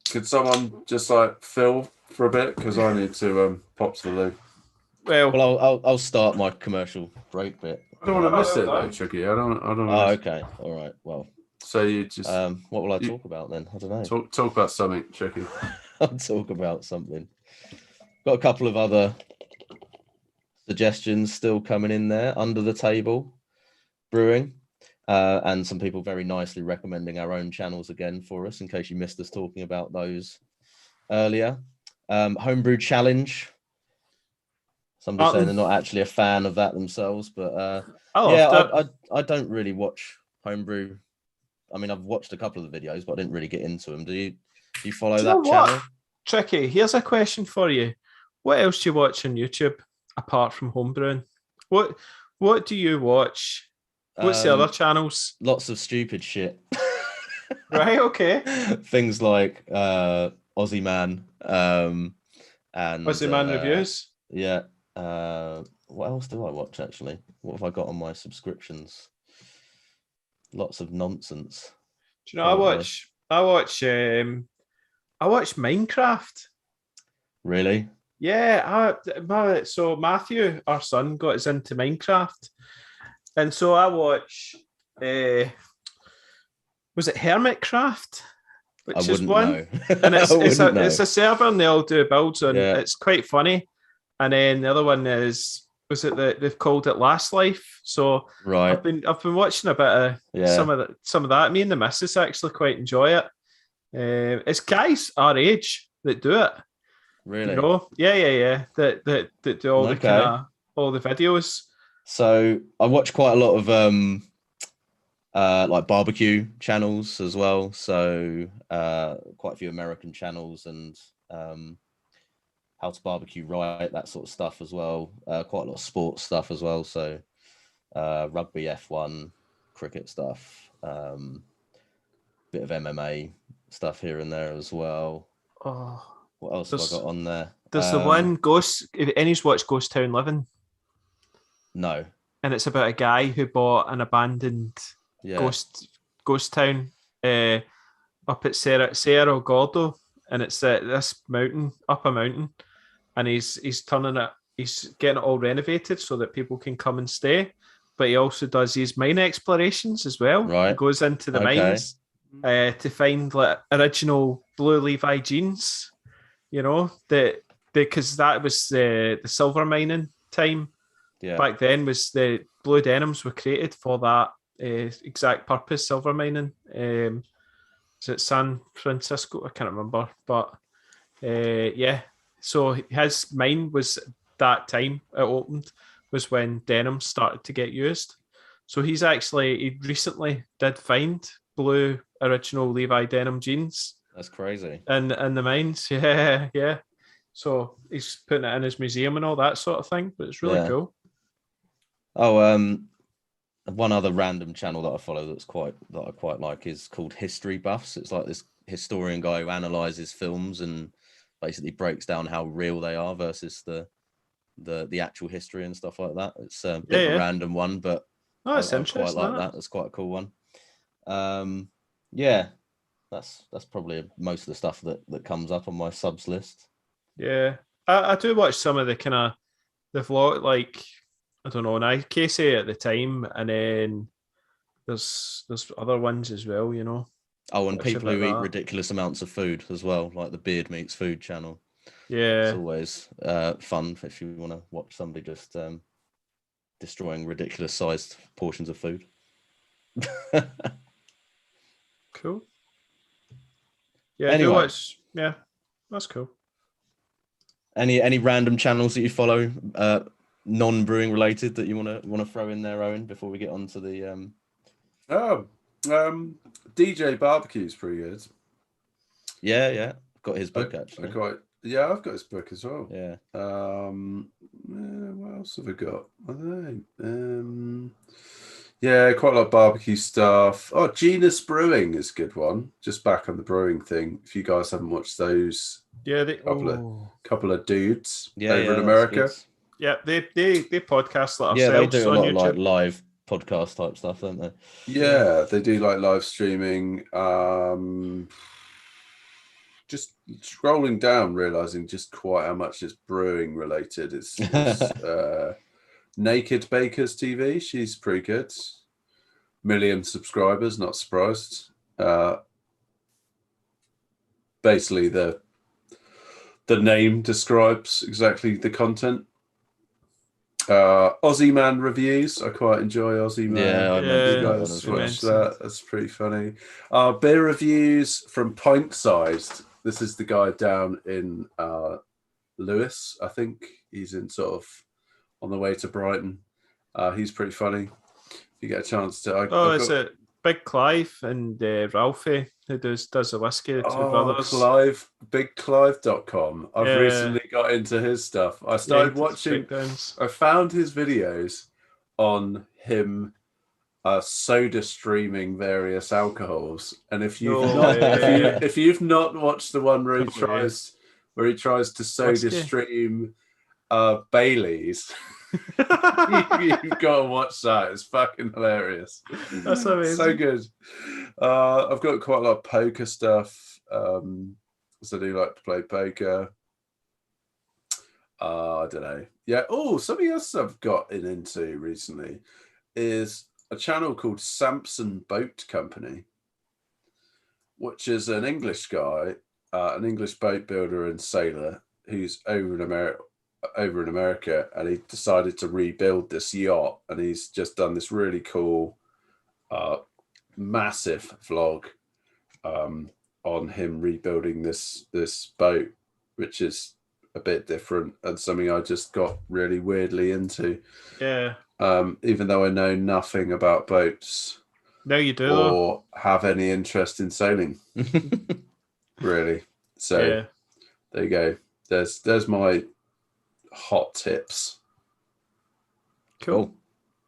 Could someone just fill for a bit because I need to pop to the loo. Well, I'll start my commercial break bit. I don't want to miss it though, Tricky. I don't. Oh, okay. All right. Well. So you just. What will I talk about then? I don't know. Talk about something, Tricky. I'll talk about something. Got a couple of other suggestions still coming in there under the table. Brewing. And some people very nicely recommending our own channels again for us, in case you missed us talking about those earlier. Homebrew Challenge. Somebody saying they're not actually a fan of that themselves, but I don't really watch Homebrew. I mean, I've watched a couple of the videos, but I didn't really get into them. Do you follow that channel? Tricky, here's a question for you. What else do you watch on YouTube apart from homebrewing? What do you watch? What's the other channels? Lots of stupid shit. Right, okay. Things like Aussie Man and Aussie Man reviews. Yeah. What else do I watch actually? What have I got on my subscriptions? Lots of nonsense. Do you know I watch Minecraft. Really? Yeah, so Matthew, our son, got us into Minecraft. And so I watch, was it Hermitcraft? Which is one. Know. And it's a server and they all do builds and it's quite funny. And then the other one is, they've called it Last Life. So right. I've been watching a bit of some of that. Me and the missus actually quite enjoy it. It's guys our age that do it. Really? You know? Yeah. That do all the kind of all the videos. So I watch quite a lot of like barbecue channels as well. So quite a few American channels and how to barbecue right, that sort of stuff as well. Quite a lot of sports stuff as well. So rugby, F1, cricket stuff, bit of MMA stuff here and there as well. Oh, what else have I got on there? There's the one Ghost. If anybody's watched Ghost Town Living. No. And it's about a guy who bought an abandoned ghost town up at Cerro Gordo, and it's this mountain, up a mountain, and he's getting it all renovated so that people can come and stay. But he also does these mine explorations as well. Right. He goes into the mines to find like original blue Levi jeans, you know, because that was the silver mining time. Yeah. Back then was the blue denims were created for that exact purpose, silver mining. Is it San Francisco? I can't remember, but so his mine was that time it opened was when denim started to get used. So he recently did find blue original Levi denim jeans. That's crazy. In the mines, yeah. So he's putting it in his museum and all that sort of thing, but it's really cool. Oh, one other random channel that I follow that I quite like is called History Buffs. It's like this historian guy who analyzes films and basically breaks down how real they are versus the actual history and stuff like that. It's a bit of a random one, but that's I interesting. quite like that. That's quite a cool one. That's probably most of the stuff that comes up on my subs list. Yeah, I do watch some of the kind of the vlog, like I don't know, and Casey at the time, and then there's other ones as well, you know. Oh, and people who eat ridiculous amounts of food as well, like the Beard Meats Food channel. Yeah, it's always fun if you want to watch somebody just destroying ridiculous sized portions of food. Cool. Yeah, anyway, that's cool. Any random channels that you follow, non-brewing related, that you want to throw in there, Owen, before we get on to the DJ Barbecue's pretty good. Yeah. Got his book actually. I've got his book as well. Yeah. What else have I got? I don't know. Yeah, quite a lot of barbecue stuff. Oh, Genus Brewing is a good one. Just back on the brewing thing. If you guys haven't watched those, couple of dudes over in America. Yeah, they podcast like ourselves. Yeah, they do a lot of like live podcast type stuff, don't they? Yeah, they do like live streaming. just scrolling down, realizing just quite how much it's brewing related. It's Naked Bakers TV. She's pretty good. 1 million subscribers, not surprised. Basically, the name describes exactly the content. Aussie Man reviews. I quite enjoy Aussie Man. Yeah, I mentioned that one as well. Watch that. That's pretty funny. Beer reviews from Pint Sized. This is the guy down in Lewis. I think he's in sort of on the way to Brighton. He's pretty funny. If you get a chance to, is it Big Clive and Ralphie who does the whiskey? The two brothers. Clive, BigClive.com. I've recently got into his stuff. I started watching. I found his videos on him soda streaming various alcohols, and if you've not watched the one where he tries to soda stream Baileys. You've got to watch that. It's fucking hilarious. That's amazing. So good. I've got quite a lot of poker stuff. So I do like to play poker. I don't know. Yeah. Oh, something else I've gotten into recently is a channel called Samson Boat Company, which is an English guy, an English boat builder and sailor who's over in America, and he decided to rebuild this yacht, and he's just done this really cool massive vlog on him rebuilding this boat, which is a bit different and something I just got really weirdly into. Yeah. Even though I know nothing about boats. No, you do. Or have any interest in sailing. Really. So there you go. There's my hot tips. Cool.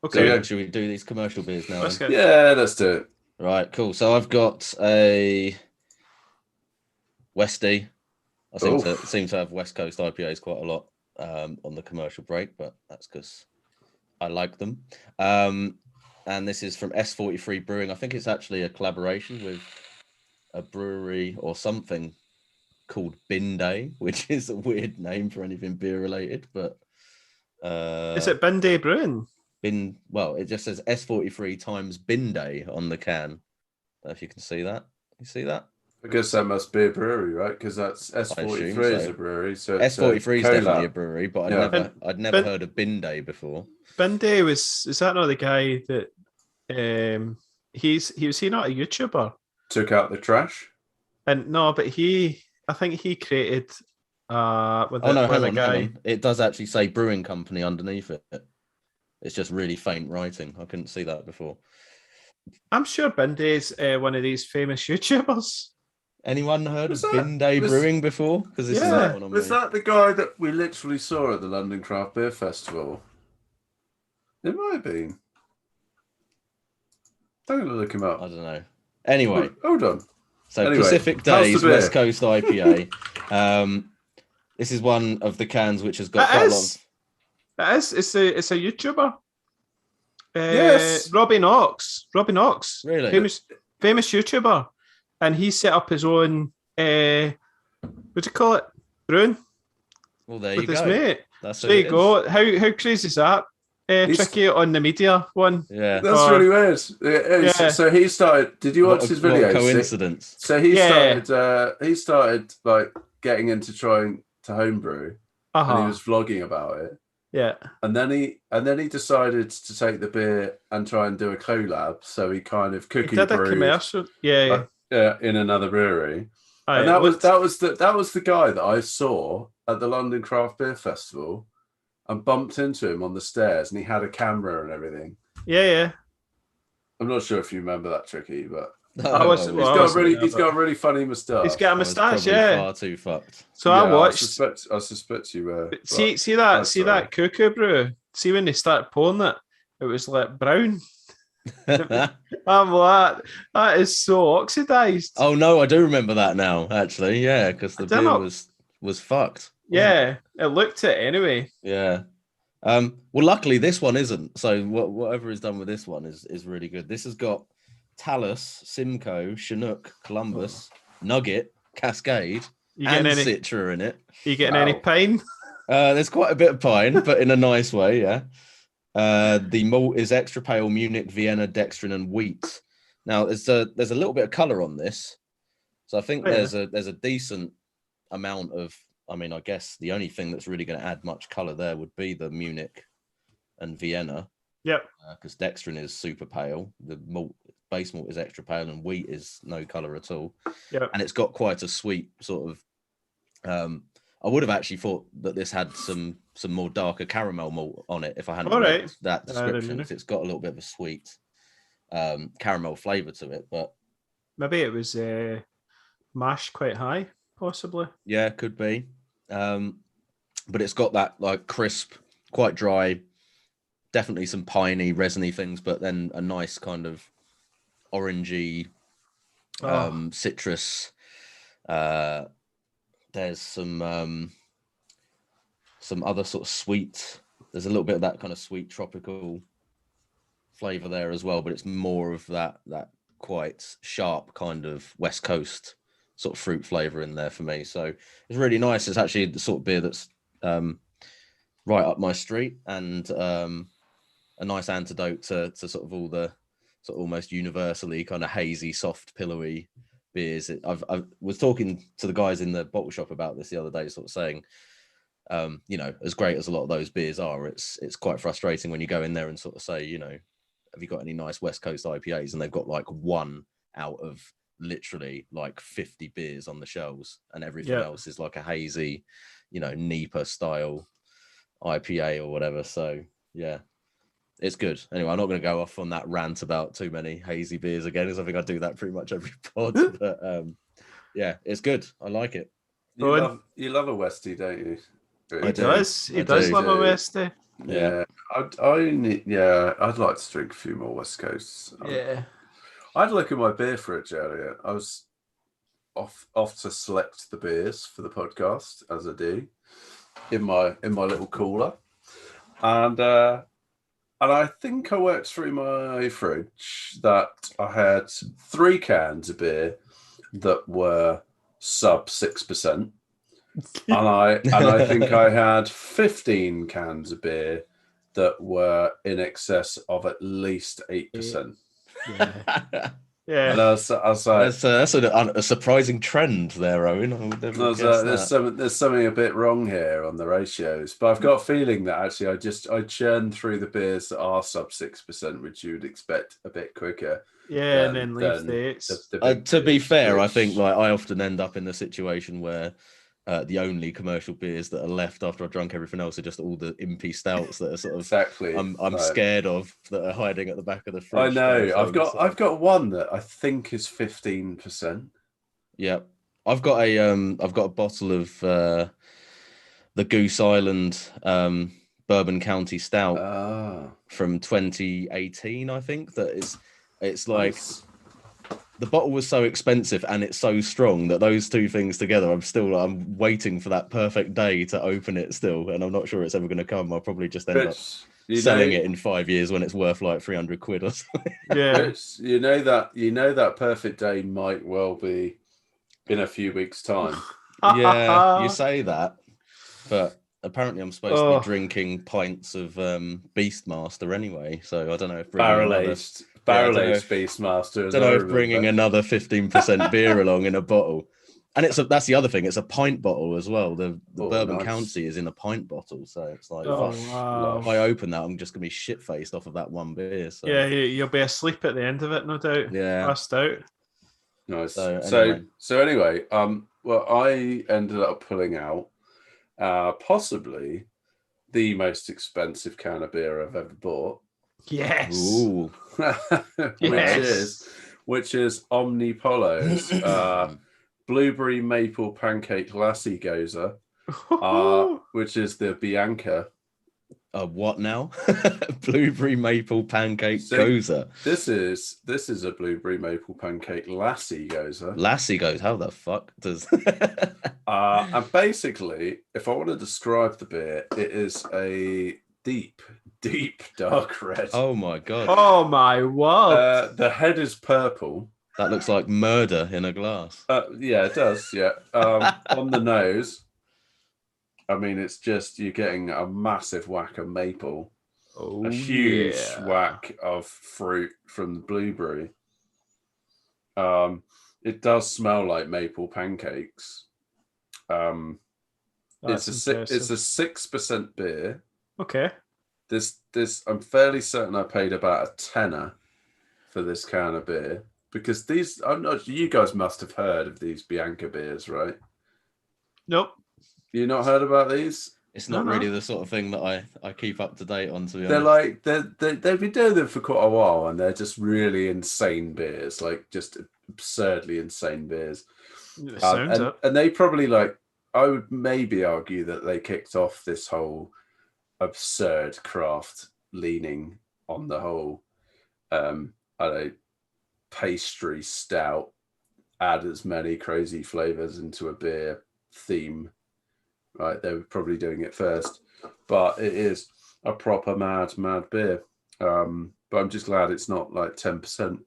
Okay. So should we do these commercial beers now? Yeah, let's do it. Right, cool. So I've got a Westie. I seem to have West Coast IPAs quite a lot on the commercial break, but that's because I like them. And this is from S43 Brewing. I think it's actually a collaboration with a brewery or something called Bin Day, which is a weird name for anything beer related, but is it Bin Day Brewing? It just says S43 times Bin Day on the can. I don't know if you can see that. You see that? I guess that must be a brewery, right? Because that's S43 is a brewery. So S43 is definitely a brewery, but I'd never heard of Bin Day before. Bin Day is that not the guy that was he not a YouTuber? Took out the trash? And no, but I think he created hang on. It does actually say brewing company underneath it. It's just really faint writing. I couldn't see that before. I'm sure Bin Day's one of these famous YouTubers. Anyone heard of Bin Day Brewing before? Because was that the guy that we literally saw at the London Craft Beer Festival? It might have been. I'm going to look him up. I don't know. Anyway. Hold on. So Pacific Days, West Coast IPA. This is one of the cans which has got quite a lot of... It is. It's a YouTuber. Yes. Robbie Knox. Really? Famous YouTuber. And he set up his own, what do you call it? Brewing. Well, there with you his go. mate. There you go. How crazy is that? Tricky on the media one. Yeah. That's really weird. So he started, did you watch his videos? Coincidence. So he started like getting into trying to homebrew, and he was vlogging about it. Yeah. And then he decided to take the beer and try and do a collab. So he kind of cookie brewed a commercial. Yeah. In another brewery. And that was the guy that I saw at the London Craft Beer Festival and bumped into him on the stairs, and he had a camera and everything. Yeah. I'm not sure if you remember that, Tricky, but he's got a really funny moustache. He's got a moustache, far too fucked. So I watched. I suspect you were. See that cuckoo brew. See when they start pouring it, it was like brown. I'm like, that is so oxidized. Oh no, I do remember that now. Actually, yeah, because the beer was fucked. Yeah, it looked it anyway. Yeah. Well, luckily this one isn't. So whatever is done with this one is really good. This has got Talus, Simcoe, Chinook, Columbus, Nugget, Cascade You and getting any? Citra in it. You getting any pine? There's quite a bit of pine, but in a nice way, yeah. The malt is extra pale Munich, Vienna, dextrin, and wheat. Now there's a little bit of color on this, so I think there's a decent amount of. I mean, I guess the only thing that's really going to add much color there would be the Munich and Vienna. Yep. Because dextrin is super pale. The base malt is extra pale, and wheat is no color at all. Yep. And it's got quite a sweet sort of. I would have actually thought that this had some more darker caramel malt on it if I hadn't read that description. It's got a little bit of a sweet caramel flavor to it, but maybe it was mashed quite high, possibly. Yeah, could be. But it's got that like crisp, quite dry, definitely some piney, resiny things, but then a nice kind of orangey citrus. There's some other sort of sweet. There's a little bit of that kind of sweet tropical flavor there as well, but it's more of that quite sharp kind of West Coast sort of fruit flavor in there for me. So it's really nice. It's actually the sort of beer that's right up my street, and a nice antidote to sort of all the sort of almost universally kind of hazy, soft, pillowy beers. I was talking to the guys in the bottle shop about this the other day, sort of saying, as great as a lot of those beers are, it's quite frustrating when you go in there and sort of say, have you got any nice West Coast IPAs? And they've got like one out of literally like 50 beers on the shelves, and everything else is like a hazy, Nipa style IPA or whatever. So yeah, it's good. Anyway, I'm not going to go off on that rant about too many hazy beers again, because I think I do that pretty much every pod. But yeah, it's good. I like it. You love a Westie, don't you? He does love a Westie. Yeah. I'd like to drink a few more West Coasts. Yeah. I had a look at my beer fridge earlier. I was off to select the beers for the podcast, as I do, in my little cooler, and I think I worked through my fridge that I had 3 cans of beer that were sub 6%, and I think I had 15 cans of beer that were in excess of at least 8%. Yeah. And I was like, that's a surprising trend there, Owen. There's something a bit wrong here on the ratios, but I've got a feeling that actually I churn through the beers that are sub 6%, which you would expect a bit quicker. Yeah, and then leave the 8s. To be fair, I think like I often end up in the situation where the only commercial beers that are left after I've drunk everything else are just all the impy stouts that are sort of exactly I'm scared of, that are hiding at the back of the fridge. I know. I've got one that I think is 15%. Yeah, I've got a bottle of the Goose Island Bourbon County Stout from 2018. I think that it's like. Nice. The bottle was so expensive and it's so strong that those two things together, I'm waiting for that perfect day to open it still, and I'm not sure it's ever going to come. I'll probably just end up selling it in 5 years when it's worth like 300 quid or something. Yeah, you know that perfect day might well be in a few weeks' time. Yeah, you say that, but apparently I'm supposed to be drinking pints of Beastmaster anyway, so I don't know if barrel-aged Beastmaster. I don't know if bringing another 15% beer along in a bottle. And that's the other thing, it's a pint bottle as well. The Bourbon County is in a pint bottle, so it's like if I open that, I'm just gonna be shit-faced off of that one beer. So. Yeah, you'll be asleep at the end of it, no doubt. Yeah, passed out. Nice. So anyway, well, I ended up pulling out possibly the most expensive can of beer I've ever bought. Yes. Ooh. which is Omnipolo's blueberry maple pancake lassi goza, which is the Bianca. What now? Blueberry maple pancake goza. This is a blueberry maple pancake lassi goza. Lassi goza. How the fuck does? And basically, if I want to describe the beer, it is a deep dark red. Oh my god. Oh my word. The head is purple, That looks like murder in a glass. Yeah, it does. Yeah. On the nose, I mean, it's just you're getting a massive whack of maple, a huge whack of fruit from the blueberry. It does smell like maple pancakes. It's a 6% beer. Okay. This I'm fairly certain I paid about a tenner for this can of beer because these I'm not. You guys must have heard of these Bianca beers, right? Nope. You not heard about these? It's not really the sort of thing that I keep up to date on. To be they're honest, they've been doing them for quite a while, and they're just really insane beers, like just absurdly insane beers. And they probably I would maybe argue that they kicked off this whole absurd craft leaning on the whole pastry stout, add as many crazy flavors into a beer theme, right? They were probably doing it first, but it is a proper mad beer. But I'm just glad it's not like 10%.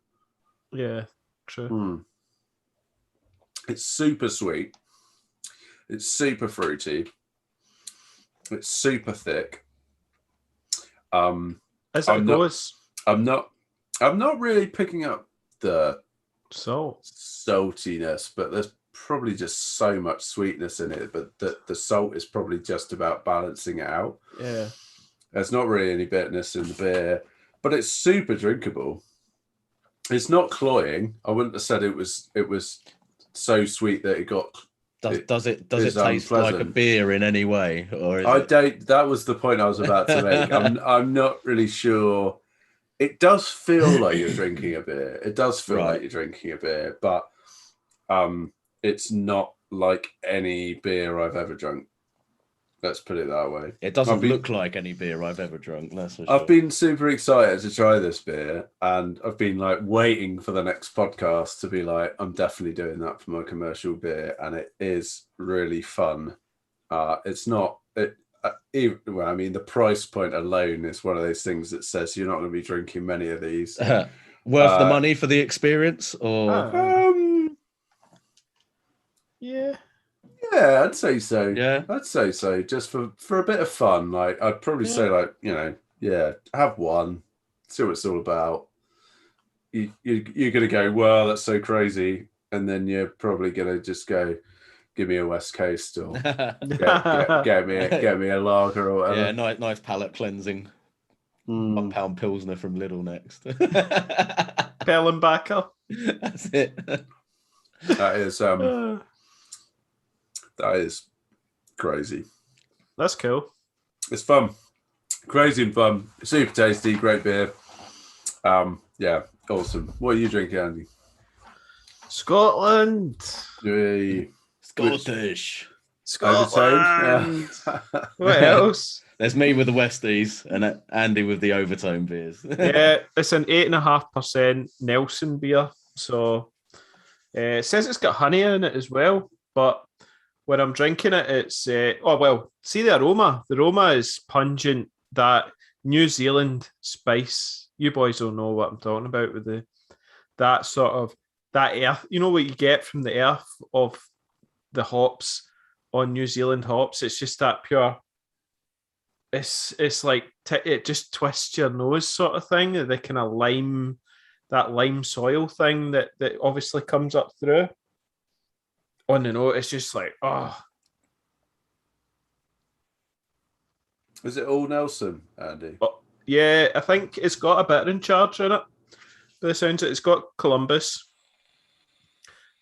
Yeah, true. It's super sweet. It's super fruity. It's super thick. As it goes, I'm not really picking up the saltiness, but there's probably just so much sweetness in it. But the salt is probably just about balancing it out. Yeah, there's not really any bitterness in the beer, but it's super drinkable. It's not cloying. I wouldn't have said it was so sweet that it got. Does it taste like a beer in any way, or that was the point I was about to make. I'm not really sure. It does feel like you're drinking a beer. It does feel like you're drinking a beer, but it's not like any beer I've ever drunk. Let's put it that way. It doesn't look like any beer I've ever drunk. That's for sure. I've been super excited to try this beer, and I've been waiting for the next podcast to be I'm definitely doing that for my commercial beer, and it is really fun. It's not. I mean, the price point alone is one of those things that says you're not going to be drinking many of these. Worth the money for the experience, or yeah, I'd say so. Yeah, I'd say so. Just for a bit of fun, I'd probably say have one, see what it's all about. You're gonna go, well, that's so crazy, and then you're probably gonna just go, give me a West Coast or get me a lager or whatever. Yeah, nice palate cleansing. £1 Pilsner from Lidl next. Perlenbacher. That's it. That is crazy. That's cool. It's fun. Crazy and fun. Super tasty, great beer. Yeah, awesome. What are you drinking, Andy? Scotland. Hey. Scottish. Scotland. What else? There's me with the Westies and Andy with the overtone beers. Yeah, it's an 8.5% Nelson beer. So it says it's got honey in it as well, but when I'm drinking it, it's see the aroma. The aroma is pungent. That New Zealand spice. You boys don't know what I'm talking about with that sort of that earth. You know what you get from the earth of the hops on New Zealand hops. It's just that pure. It's like it just twists your nose sort of thing. The kind of lime soil thing that obviously comes up through. On the note, it's just Is it all Nelson, Andy? Yeah, I think it's got a bittering charge in it. By the sounds of it, it's got Columbus.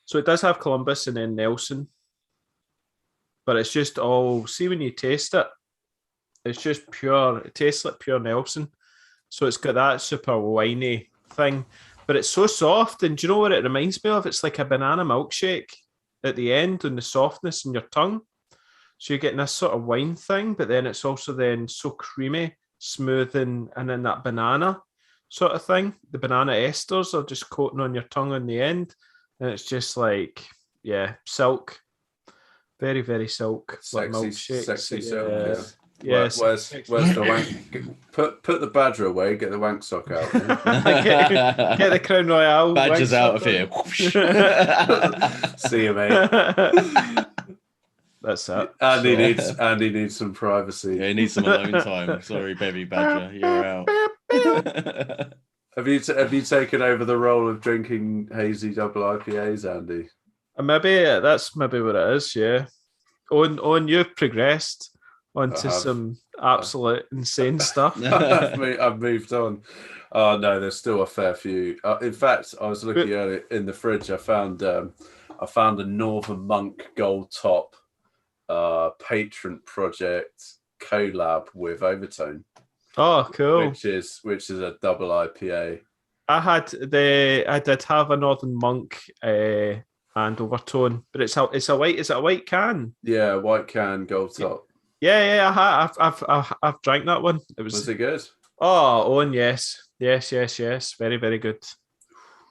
So it does have Columbus and then Nelson. But it's just see when you taste it, it's just pure, it tastes like pure Nelson. So it's got that super winey thing. But it's so soft, and do you know what it reminds me of? It's like a banana milkshake at the end and the softness in your tongue. So you're getting this sort of wine thing, but then it's also then so creamy, smooth, and then that banana sort of thing. The banana esters are just coating on your tongue on the end. And it's just silk. Very, very silk. Sexy, milkshake. sexy silk. Yes. Where's the wank? Put the badger away. Get the wank sock out. Get the Crown Royal. Badger's out of here. See you, mate. That's it. Andy needs some privacy. Yeah, he needs some alone time. Sorry, baby badger, you're out. Have you taken over the role of drinking hazy double IPAs, Andy? Maybe that's maybe what it is. Yeah. Owen, you've progressed onto some absolute insane stuff. I've moved on. Oh no, there's still a fair few. In fact, I was looking earlier in the fridge. I found a Northern Monk Gold Top patron project collab with Overtone. Oh, cool! Which is a double IPA. I did have a Northern Monk and Overtone, but it's a white. Is it a white can? Yeah, white can, gold top. Yeah. I've drank that one. Was it good? Oh, Owen, yes. Very, very good.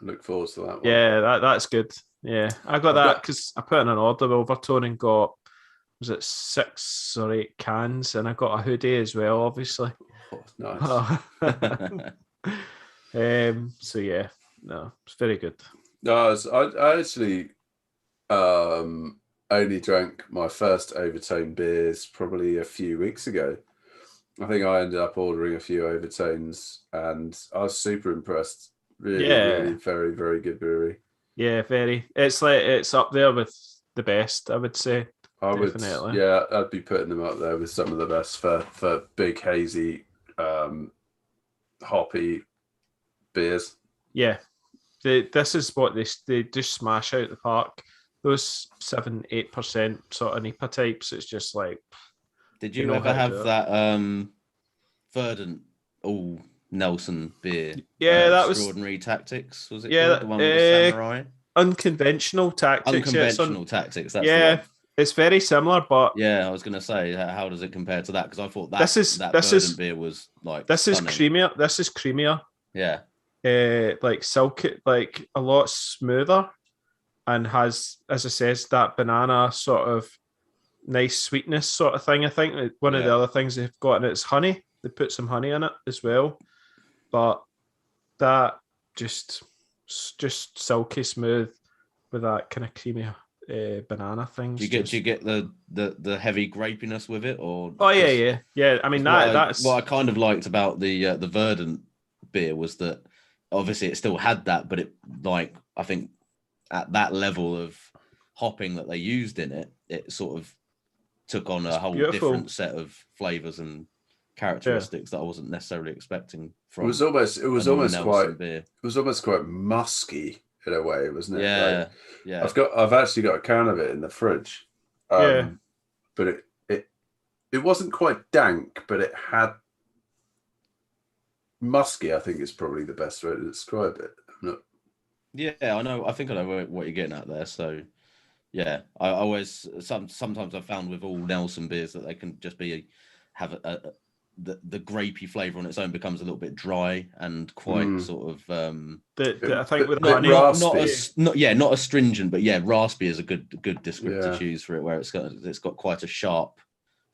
Look forward to that one. Yeah, that's good. Yeah, I got that because I put in an order with Overtone and got, was it 6 or 8 cans, and I got a hoodie as well, obviously. Oh, nice. So yeah, no, it's very good. No, I actually only drank my first Overtone beers probably a few weeks ago. I think I ended up ordering a few Overtones, and I was super impressed. Really, very, very good brewery. Yeah, very. It's up there with the best, I would say. Definitely. I'd be putting them up there with some of the best for big hazy, hoppy beers. Yeah, this is what they just smash out the park. Those 7-8% sort of Ipa types. It's just like. Did you ever have that Verdant all Nelson beer? Yeah, that was Extraordinary Tactics. Was it? Yeah, the one with the samurai. Unconventional Tactics. Unconventional Tactics. That's it's very similar, but yeah, I was going to say, how does it compare to that? Because I thought this Verdant beer was like this stunning. is creamier. This is creamier. Yeah. Like silky, like a lot smoother, and has, as I says, that banana sort of nice sweetness sort of thing. I think one of the other things they've got in it is honey. They put some honey in it as well, but that just silky smooth with that kind of creamy banana thing. Do you get the heavy grapiness with it, or? Oh yeah. I mean that's what I kind of liked about the Verdant beer was that obviously it still had that, but it, like, I think at that level of hopping that they used in it, it sort of took on a whole different set of flavors and characteristics that I wasn't necessarily expecting from. It was almost quite musky in a way, wasn't it? Yeah, yeah. I've actually got a can of it in the fridge. But it wasn't quite dank, but it had musky. I think is probably the best way to describe it. Yeah, I know. I think I know what you're getting at there. So, yeah, I always sometimes I've found with all Nelson beers that they can just have the grapey flavour on its own becomes a little bit dry and quite sort of. I think with honey, not astringent, but raspy is a good descriptor to use for it. Where it's got quite a sharp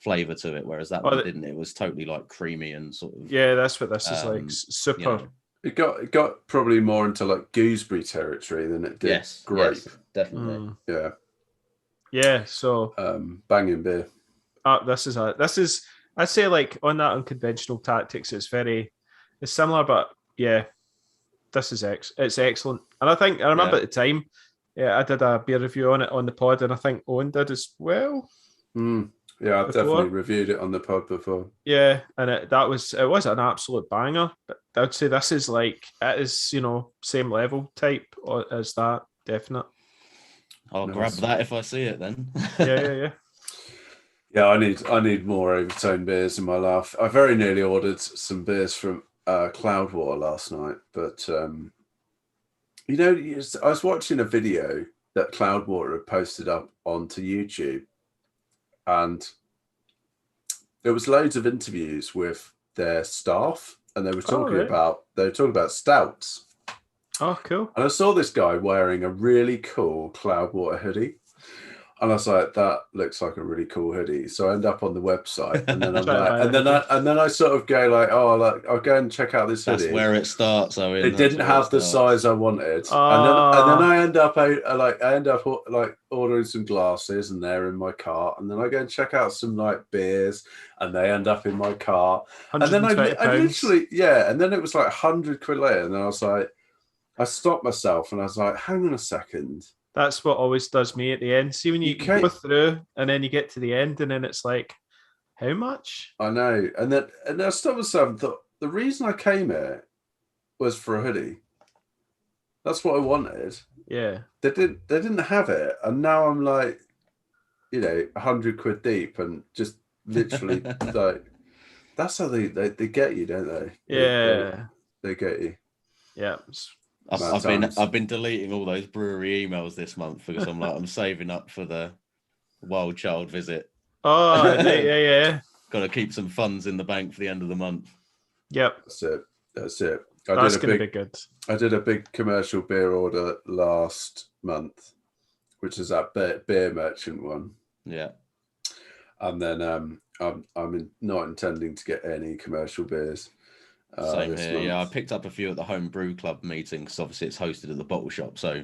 flavour to it, whereas that one didn't. It was totally like creamy and sort of. Yeah, that's what this is like. Super. You know, It got probably more into like gooseberry territory than it did grape. Yes, definitely. Yeah. So banging beer. This is I'd say, like, on that Unconventional Tactics, it's similar, but yeah, this is it's excellent. And I remember at the time, I did a beer review on it on the pod, and I think Owen did as well. Yeah, I've definitely reviewed it on the pod before. Yeah, and it was an absolute banger. But I'd say this is like, it is, same level type as that, definite. I'll grab that if I see it then. Yeah. Yeah, I need more Overtone beers in my life. I very nearly ordered some beers from Cloudwater last night, but I was watching a video that Cloudwater had posted up onto YouTube, and there was loads of interviews with their staff, and they were talking about stouts. Oh, cool! And I saw this guy wearing a really cool Cloudwater hoodie. And I was like, that looks like a really cool hoodie. So I end up on the website, and then I'm Try to like, buy and the then I sort of go like, oh, like I'll go and check out this That's hoodie. where it starts. I mean, It didn't have the size I wanted, Oh. and then I end up ordering some glasses, and they're in my cart, and then I go and check out some like beers, and they end up in my cart, and then I literally and then it was like £100 later, and then I was like, I stopped myself, and I was like, hang on a second. That's what always does me at the end. See, when you go through and then you get to the end and then it's like, how much? I know. And I stopped myself and thought, the reason I came here was for a hoodie. That's what I wanted. Yeah. They didn't have it. And now I'm like, £100 deep and just literally like, that's how they get you, don't they? Yeah. They get you. Yeah. I've been deleting all those brewery emails this month because I'm saving up for the Wild Child visit. Oh, yeah. Got to keep some funds in the bank for the end of the month. Yep. That's it. That's going to be good. I did a big commercial beer order last month, which is that beer merchant one. Yeah. And then I'm not intending to get any commercial beers. Same here. Month. Yeah, I picked up a few at the Homebrew Club meeting because obviously it's hosted at the bottle shop, so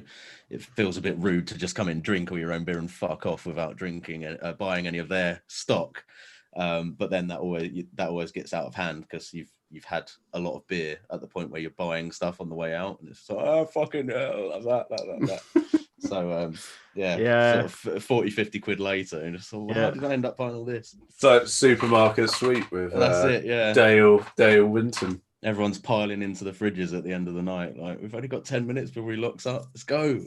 it feels a bit rude to just come in, drink all your own beer and fuck off without drinking and buying any of their stock. But then that always gets out of hand because you've had a lot of beer at the point where you're buying stuff on the way out, and it's like, oh fucking hell, like that. So sort of 40-50 quid later, and just thought, how did I end up buying all this? So supermarket sweet with that's it, yeah. Dale Winton. Everyone's piling into the fridges at the end of the night. Like, we've only got 10 minutes before he locks up. Let's go.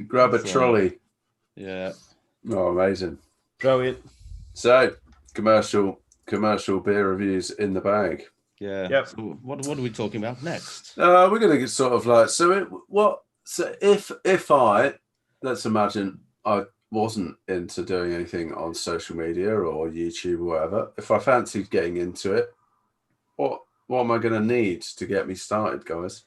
Grab a trolley. Yeah. Oh, amazing. Brilliant. So, commercial beer reviews in the bag. Yeah. Yep. So what are we talking about next? We're going to get sort of like, if let's imagine I wasn't into doing anything on social media or YouTube or whatever, if I fancied getting into it, what am I going to need to get me started, guys?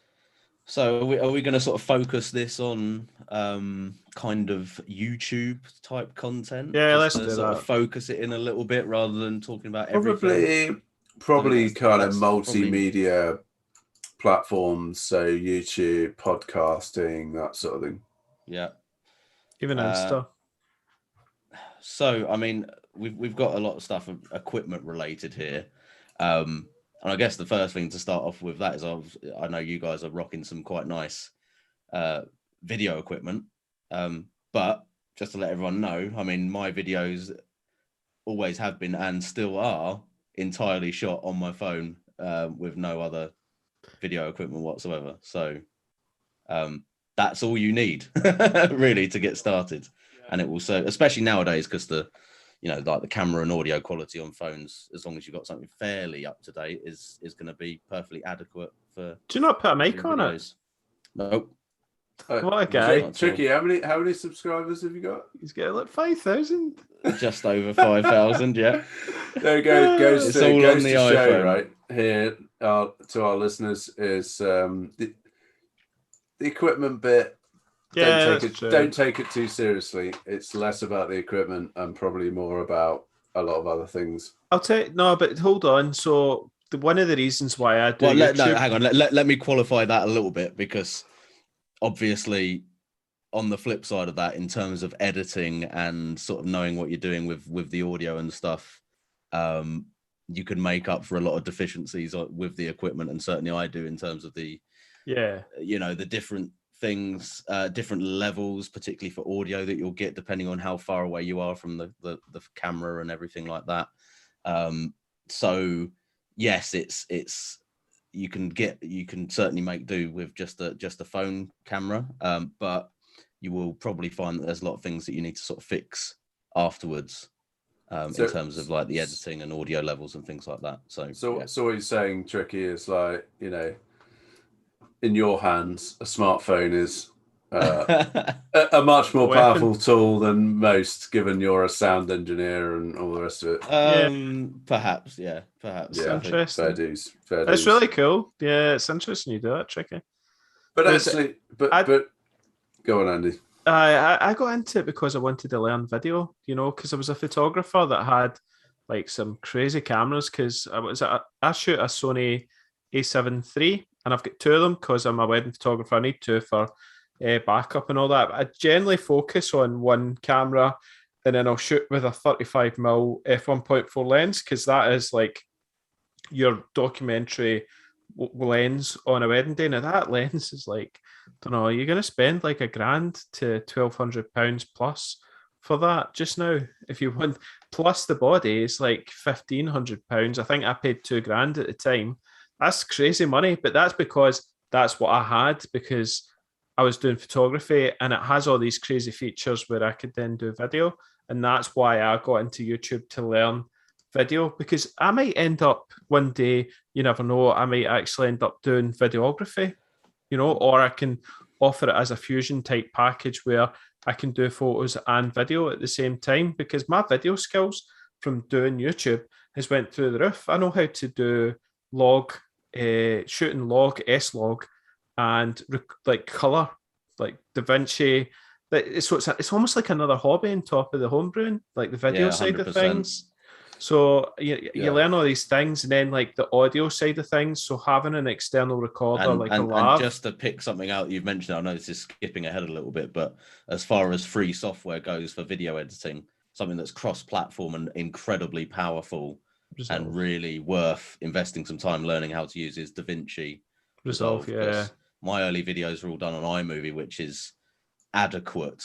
So are we going to sort of focus this on kind of YouTube type content? Yeah, let's do sort that. of focus it in a little bit rather than talking about everything. Probably kind of multimedia platforms, so YouTube, podcasting, that sort of thing. Yeah. Even Insta. So, I mean, we've got a lot of stuff equipment related here. And I guess the first thing to start off with that is I know you guys are rocking some quite nice video equipment. But just to let everyone know, I mean, my videos always have been and still are entirely shot on my phone with no other video equipment whatsoever. So that's all you need really to get started. And it will, so especially nowadays, because the camera and audio quality on phones, as long as you've got something fairly up to date, is going to be perfectly adequate for. Do you not put a mic on it? Nope. What a guy! Tricky. How many subscribers have you got? He's got like 5,000. Just over 5,000. Yeah. There you go. It's all on the iPhone, show, right here. To our listeners, is the equipment bit. Yeah, don't take it too seriously. It's less about the equipment and probably more about a lot of other things. But hold on. So one of the reasons why I do hang on. Let me qualify that a little bit, because obviously on the flip side of that, in terms of editing and sort of knowing what you're doing with the audio and stuff, you can make up for a lot of deficiencies with the equipment, and certainly I do, in terms of the the different things, different levels, particularly for audio, that you'll get depending on how far away you are from the camera and everything like that. So yes, it's you can certainly make do with just a phone camera, but you will probably find that there's a lot of things that you need to sort of fix afterwards, in terms of like the editing and audio levels and things like that. So what you're saying, Tricky, is like, in your hands, a smartphone is a much more powerful tool than most, given you're a sound engineer and all the rest of it. Perhaps. Yeah, interesting. Fair dues. It's really cool. Yeah, it's interesting you do that, Tricky. But actually, but Go on, Andy. I got into it because I wanted to learn video, because I was a photographer that had like some crazy cameras. Because I shoot a Sony A7 III, and I've got two of them because I'm a wedding photographer. I need two for backup and all that. But I generally focus on one camera, and then I'll shoot with a 35mm f1.4 lens, because that is like your documentary lens on a wedding day. Now that lens is like, I don't know, you're going to spend like £1,000 to £1,200 plus for that just now. If you want, plus the body is like £1,500. I think I paid £2,000 at the time. That's crazy money, but that's because that's what I had, because I was doing photography, and it has all these crazy features where I could then do video. And that's why I got into YouTube, to learn video, because I might end up one day, you never know, I might actually end up doing videography, or I can offer it as a fusion type package where I can do photos and video at the same time, because my video skills from doing YouTube has went through the roof. I know how to do log, shooting log, S-log, and like color, like DaVinci. So it's almost like another hobby on top of the homebrewing, like the video side of things. So you learn all these things, and then like the audio side of things. So having an external recorder, and just to pick something out you've mentioned, I know this is skipping ahead a little bit, but as far as free software goes for video editing, something that's cross-platform and incredibly powerful and really worth investing some time learning how to use is DaVinci Resolve. Yeah, my early videos were all done on iMovie, which is adequate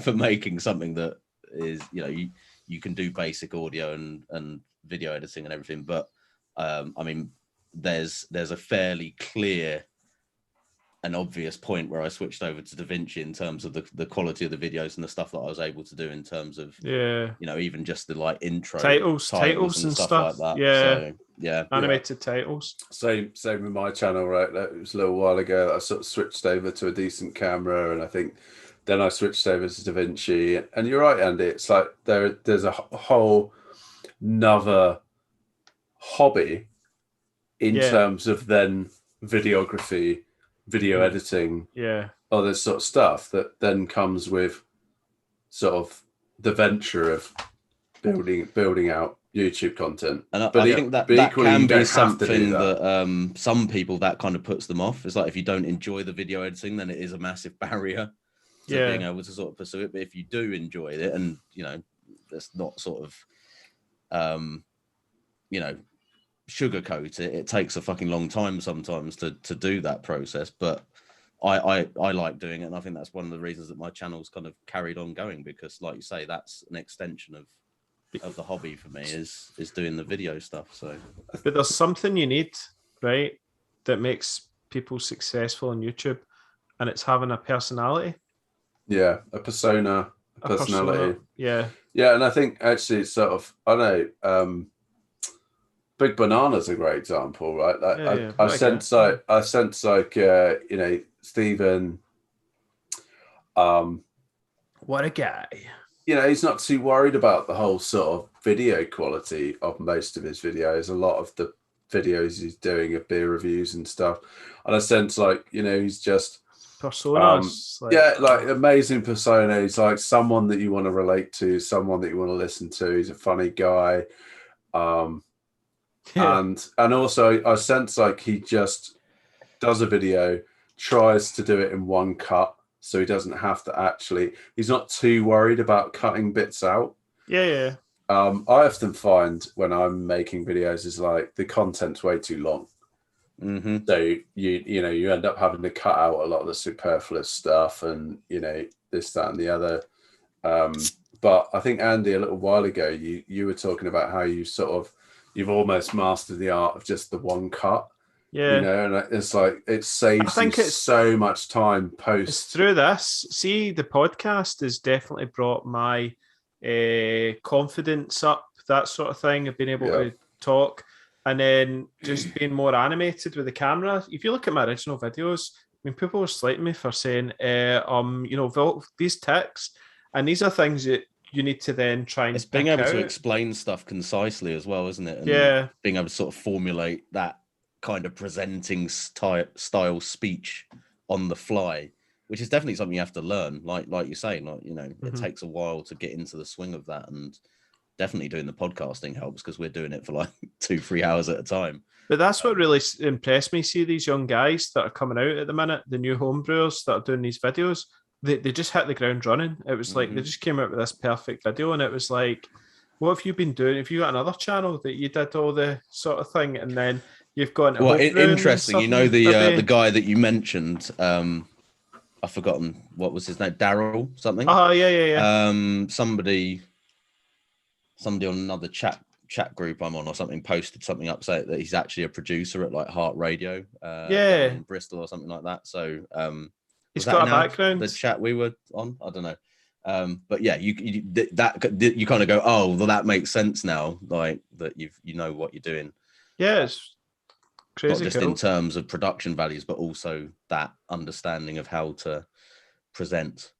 for making something that is, you can do basic audio and video editing and everything, but I mean, there's a fairly clear and obvious point where I switched over to DaVinci in terms of the quality of the videos and the stuff that I was able to do in terms of, even just the like intro titles and stuff like that. Animated titles. Same with my channel, right? It was a little while ago that I sort of switched over to a decent camera, and I think then I switched over to DaVinci. And you're right, Andy, it's like there's a whole another hobby in terms of then videography, video editing, all this sort of stuff that then comes with sort of the venture of building out YouTube content. And I think that can be something that some people, that kind of puts them off. It's like, if you don't enjoy the video editing, then it is a massive barrier to being able to sort of pursue it. But if you do enjoy it, and that's not sort of sugarcoat it, it takes a fucking long time sometimes to do that process, but I like doing it, and I think that's one of the reasons that my channel's kind of carried on going, because like you say, that's an extension of the hobby for me, is doing the video stuff. So but there's something you need, right, that makes people successful on YouTube, and it's having a personality. A personality. Yeah, and I think actually it's sort of, I know, Big Banana's a great example, right? Like I sense like Stephen, what a guy. He's not too worried about the whole sort of video quality of most of his videos. A lot of the videos he's doing are beer reviews and stuff, and I sense like he's just personas, like amazing persona. He's like someone that you want to relate to, someone that you want to listen to. He's a funny guy. And also I sense like he just does a video, tries to do it in one cut, so he doesn't have to actually, he's not too worried about cutting bits out. I often find when I'm making videos is like the content's way too long. Mm-hmm. So you end up having to cut out a lot of the superfluous stuff, and this, that, and the other. But I think, Andy, a little while ago, you were talking about how you've almost mastered the art of just the one cut. And it's like it saves you so much time post. It's through this. See, the podcast has definitely brought my confidence up, that sort of thing, of being able to talk, and then just being more animated with the camera. If you look at my original videos, I mean, people were slating me for saying, these ticks, and these are things that you need to then try and. It's being able to explain stuff concisely as well, isn't it? And being able to sort of formulate that kind of presenting style speech on the fly which is definitely something you have to learn. Like you're saying, like, you know, it Mhm. takes a while to get into the swing of that, and definitely doing the podcasting helps because we're doing it for like 2-3 hours at a time. But that's what really impressed me. See these young guys that are coming out at the minute, the new homebrewers that are doing these videos, they just hit the ground running. It was like they just came out with this perfect video, and it was like, what have you been doing? Have you got another channel that you did all the sort of thing, and then you've gone Well, interesting. You know, the guy that you mentioned, I've forgotten what was his name, Daryl something. Oh yeah. Somebody on another chat group I'm on or something posted something up saying that he's actually a producer at like Heart Radio, down in Bristol or something like that. So he's got a background. The chat we were on, I don't know. But yeah, you kind of go, oh, well, that makes sense now, like that you know what you're doing. Yeah, it's crazy. Not just in terms of production values, but also that understanding of how to present.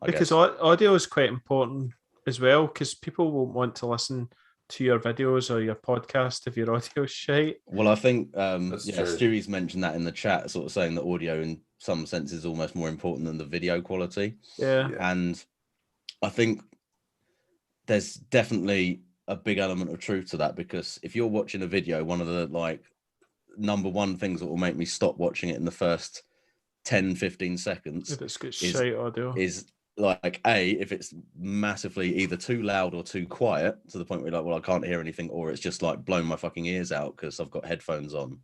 Because audio is quite important as well, because people won't want to listen to your videos or your podcast if your audio's shite. Well, I think Stewie's mentioned that in the chat, sort of saying that audio in some sense is almost more important than the video quality. Yeah. And I think there's definitely a big element of truth to that, because if you're watching a video, one of the like number one things that will make me stop watching it in the first 10-15 seconds if it's got shite audio is like, if it's massively either too loud or too quiet to the point where you're like, well, I can't hear anything, or it's just like blowing my fucking ears out because I've got headphones on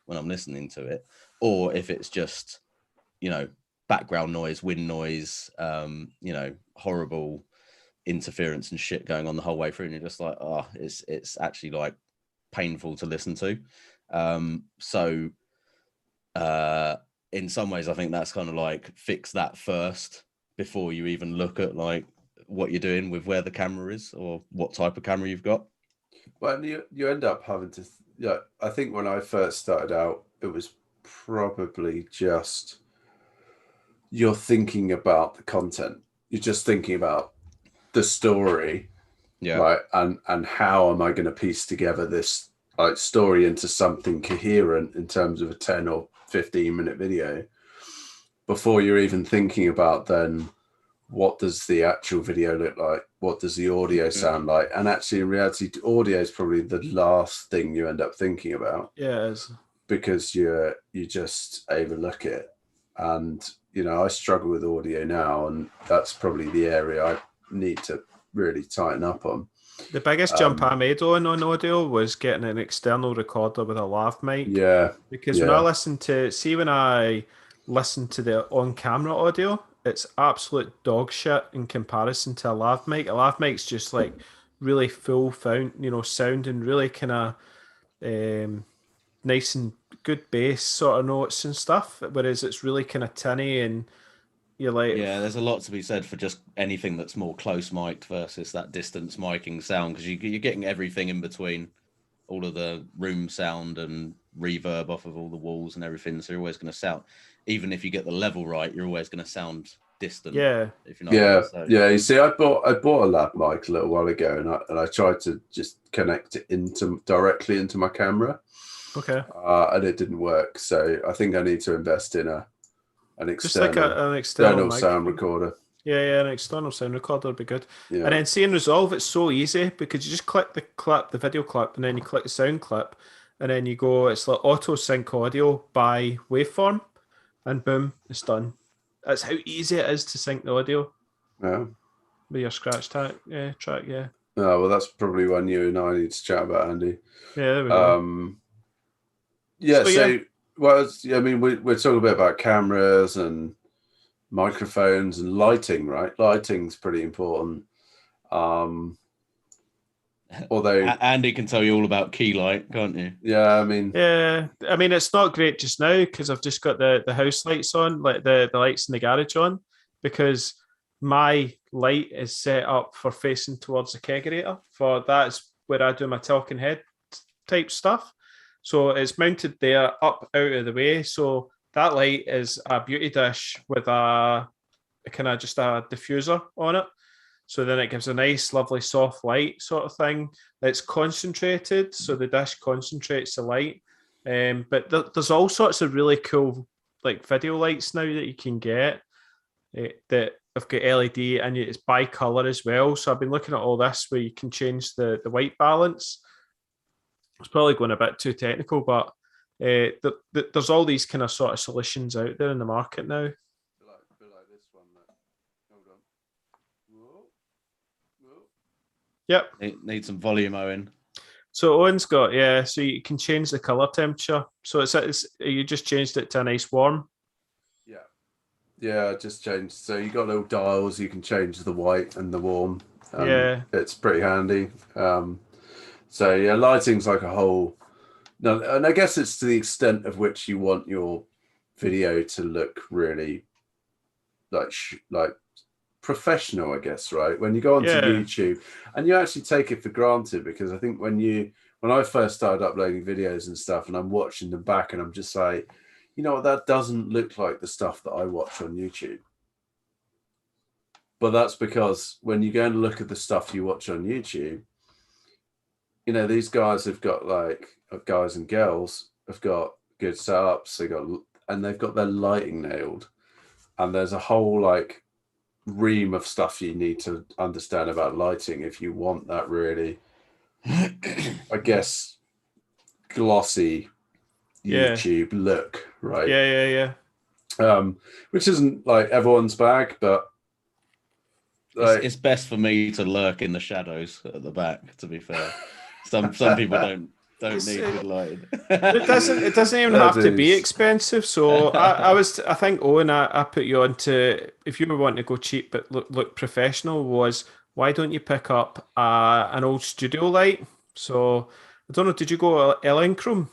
when I'm listening to it, or if it's just, you know, background noise, wind noise, you know, horrible interference and shit going on the whole way through, and you're just like, oh, it's actually like painful to listen to. So in some ways I think that's kind of like fix that first before you even look at like what you're doing with where the camera is or what type of camera you've got. Well, you end up having to, I think when I first started out, it was probably just you're thinking about the content. You're just thinking about the story, right? And how am I going to piece together this like story into something coherent in terms of a 10 or 15 minute video, before you're even thinking about then what does the actual video look like, what does the audio sound like, and actually in reality audio is probably the last thing you end up thinking about. Yes, because you just overlook it. And you know, I struggle with audio now, and that's probably the area I need to really tighten up on. The biggest jump I made on audio was getting an external recorder with a lav mic. Yeah. Because when I listen to the on-camera audio, it's absolute dog shit in comparison to a lav mic. A lav mic's just like really full sound and really kind of nice and good bass sort of notes and stuff. Whereas it's really kind of tinny and you're like, yeah, there's a lot to be said for just anything that's more close mic'd versus that distance miking sound, because you're getting everything in between, all of the room sound and reverb off of all the walls and everything. So you're always going to sound, even if you get the level right, you're always going to sound distant. Yeah, if you know yeah. You see, I bought a lab mic a little while ago, and I tried to just connect it directly into my camera. Okay. And it didn't work. So I think I need to invest in an external, just like an external sound recorder. Yeah, an external sound recorder would be good. Yeah. And then see in Resolve, it's so easy because you just click the video clip, and then you click the sound clip, and then you go, it's like auto sync audio by waveform, and boom, it's done. That's how easy it is to sync the audio. Yeah. With your scratch track, yeah. Oh, well, that's probably one you and I need to chat about, Andy. Yeah, there we go. Yeah, well, I mean, we're talking a bit about cameras and microphones and lighting, right? Lighting's pretty important. Although Andy can tell you all about key light, can't you? Yeah, I mean, it's not great just now because I've just got the house lights on, like the lights in the garage on, because my light is set up for facing towards the kegerator. For that's where I do my talking head type stuff. So it's mounted there, up out of the way. So that light is a beauty dish with a kind of just a diffuser on it. So then it gives a nice, lovely, soft light sort of thing. It's concentrated, so the dish concentrates the light. But there's all sorts of really cool like video lights now that you can get. that have got LED and it's bi-color as well. So I've been looking at all this where you can change the white balance. It's probably going a bit too technical, but there's all these kind of sort of solutions out there in the market now. Like this one. Hold on. Whoa. Yep. Need some volume, Owen. So Owen's got, so you can change the color temperature. So it's you just changed it to a nice warm. Yeah, just changed. So you got little dials. You can change the white and the warm. It's pretty handy. So yeah, lighting's like a whole. No, and I guess it's to the extent of which you want your video to look really like professional, I guess, right? When you go onto YouTube and you actually take it for granted, because I think when I first started uploading videos and stuff, and I'm watching them back, and I'm just like, you know what, that doesn't look like the stuff that I watch on YouTube. But that's because when you go and look at the stuff you watch on YouTube, you know, these guys have got guys and girls have got good setups. They've got their lighting nailed, and there's a whole like ream of stuff you need to understand about lighting if you want that really, I guess, glossy YouTube look, right? Yeah. Which isn't like everyone's bag, but like, it's best for me to lurk in the shadows at the back. To be fair, some people don't need good lighting. It doesn't even have to be expensive. So I think Owen, I put you on to, if you were wanting to go cheap but look professional, was why don't you pick up an old studio light? So I don't know, did you go Electrum?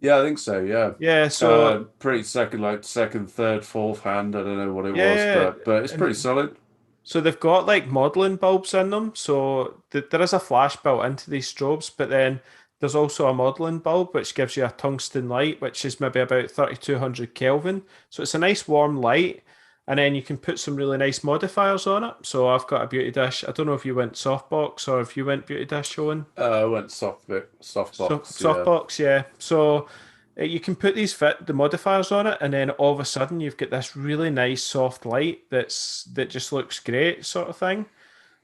Yeah, I think so. Yeah. Yeah. So pretty second, third, fourth hand. I don't know what it was, but it's pretty solid. So they've got like modeling bulbs in them. So there is a flash built into these strobes, but then there's also a modeling bulb which gives you a tungsten light, which is maybe about 3200 Kelvin. So it's a nice warm light, and then you can put some really nice modifiers on it. So I've got a beauty dish. I don't know if you went softbox or if you went beauty dish, Owen. I went softbox. Softbox, yeah. So you can put the modifiers on it, and then all of a sudden you've got this really nice soft light that just looks great, sort of thing.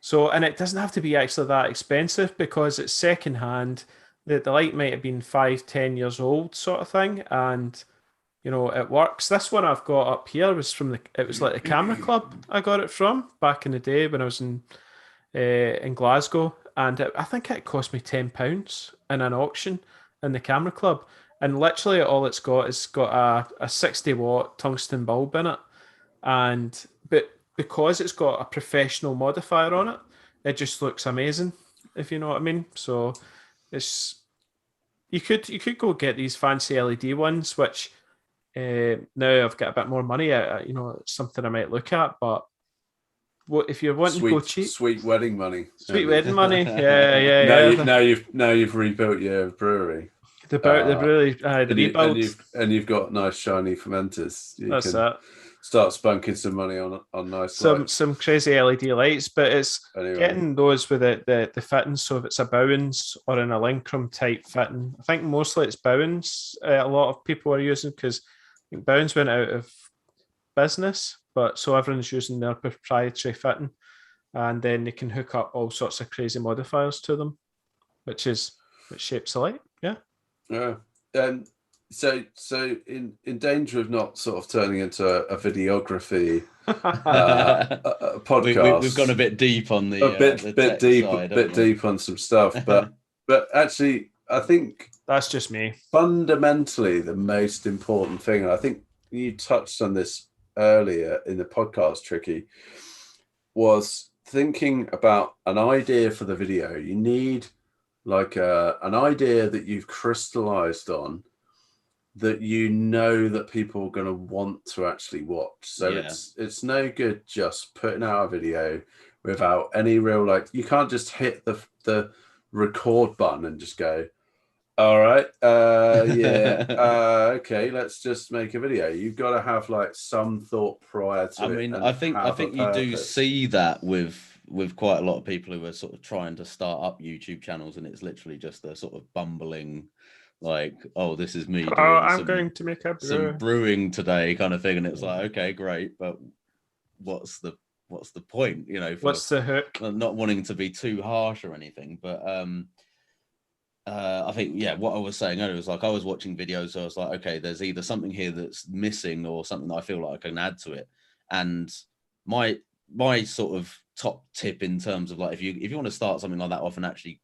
So, and it doesn't have to be actually that expensive because it's second hand. The light might have been 5-10 years old, sort of thing, and you know it works. This one I've got up here was it was like the Camera Club I got it from back in the day when I was in Glasgow, and I think it cost me £10 in an auction in the Camera Club. And literally all it's got is got a 60-watt tungsten bulb in it. But because it's got a professional modifier on it, it just looks amazing, if you know what I mean. So you could go get these fancy LED ones, which now I've got a bit more money, it's something I might look at, but what if you're wanting to go cheap? Sweet wedding money. Sweet wedding money. Yeah. Now you've rebuilt your brewery. The rebuild. And you've got nice shiny fermenters. That's it. Start spunking some money on nice lights. Some crazy LED lights, but it's getting those with the fittings. So if it's a Bowens or an Electrum type fitting, I think mostly it's Bowens. A lot of people are using, because I think Bowens went out of business, but so everyone's using their proprietary fitting, and then they can hook up all sorts of crazy modifiers to them, which shapes the light. Yeah. So in danger of not sort of turning into a videography a podcast. We've gone a bit deep on the bit deep on some stuff, but actually I think that's just me. Fundamentally, the most important thing, and I think you touched on this earlier in the podcast, Tricky, was thinking about an idea for the video. You need like an idea that you've crystallized on, that you know that people are going to want to actually watch. So it's no good just putting out a video without any real, you can't just hit the record button and just go, all right, okay, let's just make a video. You've got to have some thought prior to it. I mean, I think you do see that with quite a lot of people who are sort of trying to start up YouTube channels, and it's literally just a sort of bumbling like, oh, this is me Oh, doing I'm going to make a some brew. brewing today kind of thing. And it's like, okay, great. But what's the point, you know, for What's the hook? not wanting to be too harsh or anything. But I think, yeah, what I was saying earlier was like, I was watching videos, so I was like, okay, there's either something here that's missing or something that I feel like I can add to it. And my sort of top tip in terms of like, if you want to start something like that off and actually,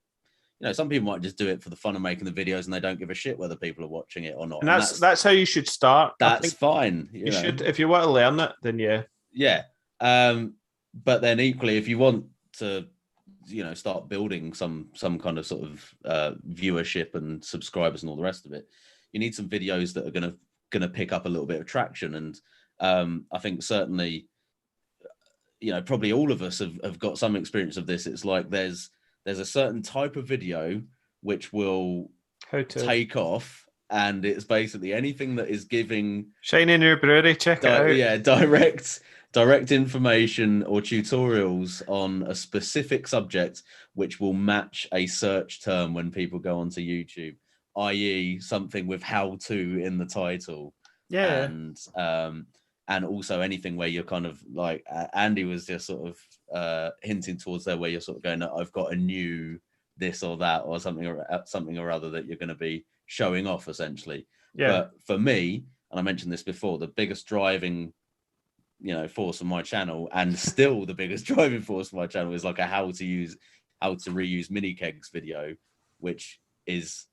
you know, some people might just do it for the fun of making the videos and they don't give a shit whether people are watching it or not. And that's how you should start. That's fine. You should, if you want to learn it, then yeah. Yeah. But then equally, if you want to, you know, start building some kind of sort of viewership and subscribers and all the rest of it, you need some videos that are gonna pick up a little bit of traction. And I think certainly, you know, probably all of us have got some experience of this. It's like there's a certain type of video which will take off, and it's basically anything that is giving shiny new brewery, check it out. Yeah, direct information or tutorials on a specific subject which will match a search term when people go onto YouTube, i.e. something with how to in the title. Yeah. And also anything where you're kind of like Andy was just sort of hinting towards there, where you're sort of going, I've got a new this or that or something or other that you're going to be showing off essentially. Yeah. But for me, and I mentioned this before, the biggest driving, you know, force of my channel, and still the biggest driving force of my channel, is like a how to reuse mini kegs video, which is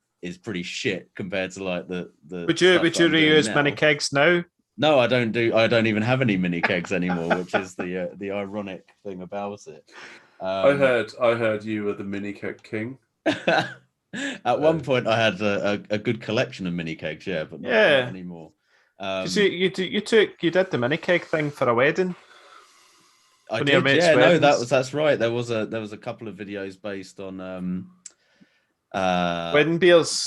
pretty shit compared to like the would you reuse mini kegs now? No, I don't even have any mini kegs anymore, which is the ironic thing about it. I heard you were the mini keg king. At one point I had a good collection of mini kegs, yeah, but not anymore. You did the mini keg thing for a wedding. I did, yeah. No, that's right. There was a couple of videos based on wedding beers.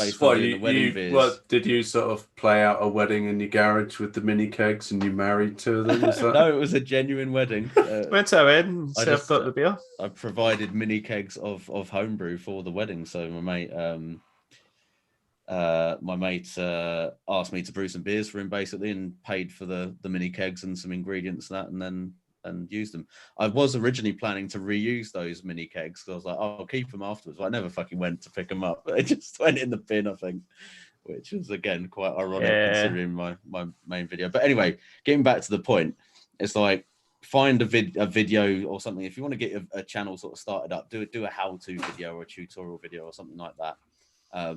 What did you sort of play out a wedding in your garage with the mini kegs and you married to them? No, it was a genuine wedding. Went to a wedding, served up the beer. I provided mini kegs of homebrew for the wedding. So my mate asked me to brew some beers for him basically, and paid for the mini kegs and some ingredients and that, and used them. I was originally planning to reuse those mini kegs because I was like, I'll keep them afterwards, but I never fucking went to pick them up. They just went in the bin, I think, which was again quite ironic considering my main video. But anyway, getting back to the point, it's like, find a video or something. If you want to get a channel sort of started up, do a how-to video or a tutorial video or something like that.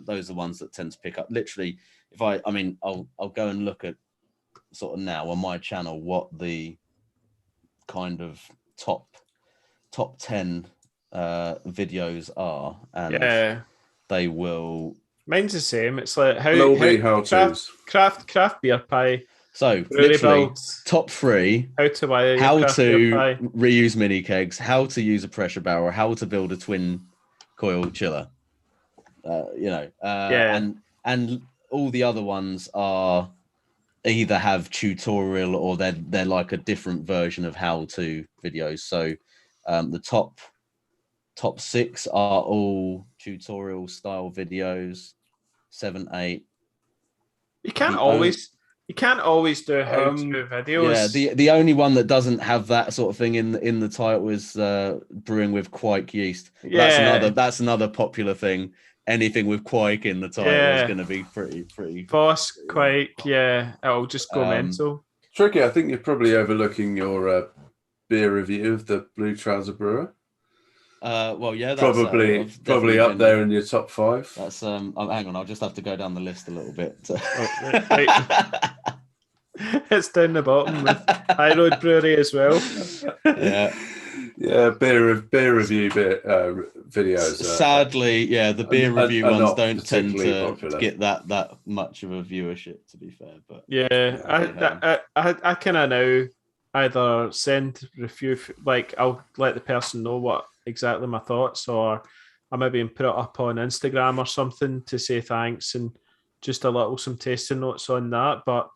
Those are the ones that tend to pick up. Literally, I'll go and look at sort of now on my channel what the kind of top 10 videos are, and they will. Mine's the same. It's like craft beer pie. So literally top 3: how to reuse mini kegs, how to use a pressure barrel, how to build a twin coil chiller. And all the other ones are either have tutorial or they're like a different version of how to videos. So the top 6 are all tutorial style videos. 7, 8. You can't always do how to videos. Yeah, the only one that doesn't have that sort of thing in the title is brewing with quike yeast. Yeah, that's another popular thing. Anything with quike in the title is going to be pretty. Boss quake, it'll just go mental. Tricky. I think you're probably overlooking your beer review of the Blue Trouser Brewer. Well, yeah, that's probably up there in your top 5. That's hang on, I'll just have to go down the list a little bit. It's down the bottom with High Road Brewery as well. Yeah, beer review videos. Sadly, the beer review ones don't tend to get that much of a viewership, to be fair. But I kind of now either send review, like I'll let the person know what exactly my thoughts, or I maybe put it up on Instagram or something to say thanks and just some tasting notes on that. But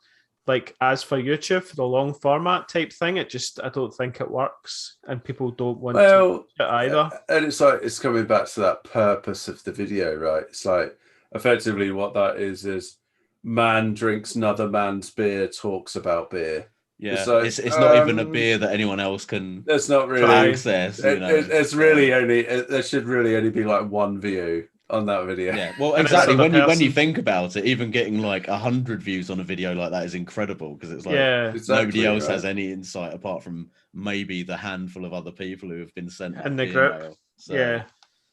like, as for YouTube, for the long format type thing, I don't think it works, and people don't want to watch it either. And it's like, it's coming back to that purpose of the video, right? It's like, effectively what that is man drinks another man's beer, talks about beer. Yeah, like, it's not even a beer that anyone else can. That's not really access. It's really only. There should really only be like one view on that video. Yeah, well, exactly. When you think about it, even getting like 100 views on a video like that is incredible, because it's like nobody else has any insight apart from maybe the handful of other people who have been sent that in the group. Mail.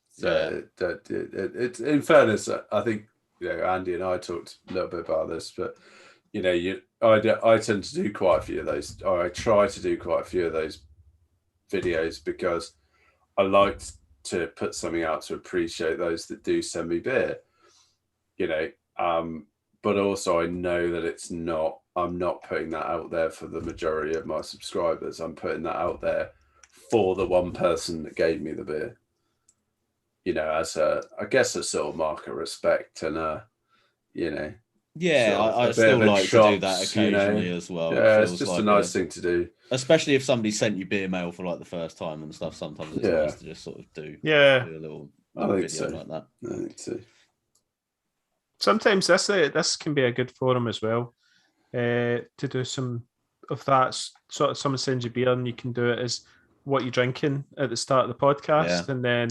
So it's in fairness, I think Andy and I talked a little bit about this, but I tend to do quite a few of those, or I try to do quite a few of those videos, because I like to put something out to appreciate those that do send me beer, but also I know that I'm not putting that out there for the majority of my subscribers. I'm putting that out there for the one person that gave me the beer, as I guess a sort of mark of respect, and yeah, I still like to do that occasionally as well. Yeah, it's just like a nice thing to do. Especially if somebody sent you beer mail for like the first time and stuff. Sometimes it's nice to just sort of do a little video like that. I think so. Sometimes this can be a good forum as well, to do some of that sort of. Someone sends you beer and you can do it as what you're drinking at the start of the podcast, and then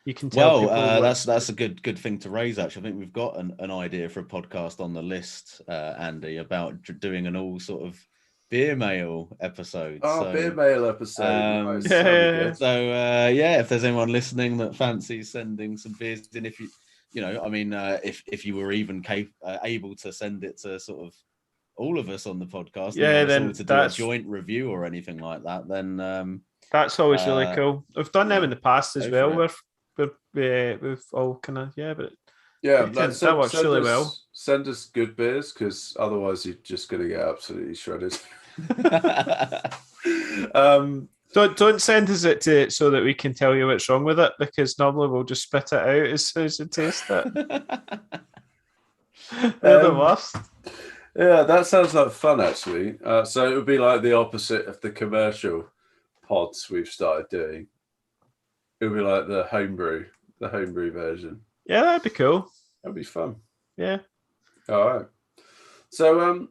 you can tell people. That's a good thing to raise. Actually, I think we've got an idea for a podcast on the list, Andy, about doing an all sort of beer mail episode. Beer mail episode. So if there's anyone listening that fancies sending some beers in, if if you were even able to send it to sort of all of us on the podcast, then to do a joint review or anything like that, then that's always really cool. We've done them in the past as well. We've all kind of that works really well. Send us good beers, because otherwise you're just going to get absolutely shredded. Don't send us it so that we can tell you what's wrong with it, because normally we'll just spit it out as soon as we taste it. They're the worst. Yeah, that sounds like fun, actually. So it would be like the opposite of the commercial pods we've started doing. It would be like the homebrew version. Yeah, that'd be cool. That'd be fun. Yeah. All right. So,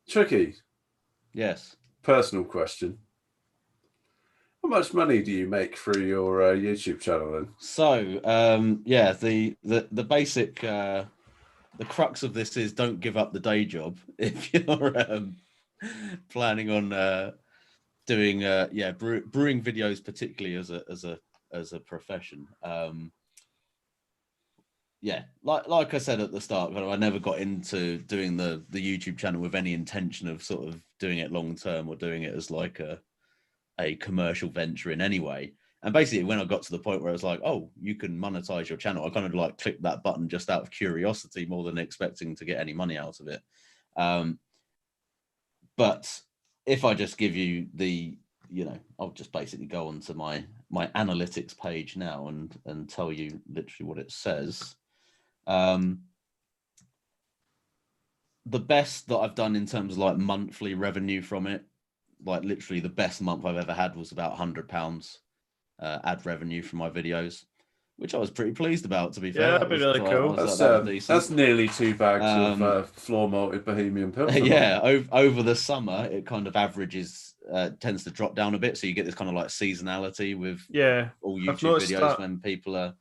Tricky. Yes. Personal question. How much money do you make through your YouTube channel then? So, the basic, the crux of this is don't give up the day job if you're planning on doing brewing videos, particularly as a profession. Like I said at the start, I never got into doing the YouTube channel with any intention of sort of doing it long term or doing it as like a commercial venture in any way. And basically, when I got to the point where I was like, oh, you can monetize your channel, I kind of like clicked that button just out of curiosity more than expecting to get any money out of it. But if I just give you I'll just basically go onto my analytics page now and tell you literally what it says. The best that I've done in terms of like monthly revenue from it, like literally the best month I've ever had was about £100 ad revenue from my videos, which I was pretty pleased about, to be fair. Yeah, that'd be really cool. That's nearly 2 bags of floor malted Bohemian Pilsner. Yeah, over the summer, it kind of averages, tends to drop down a bit. So you get this kind of like seasonality with all YouTube videos when people are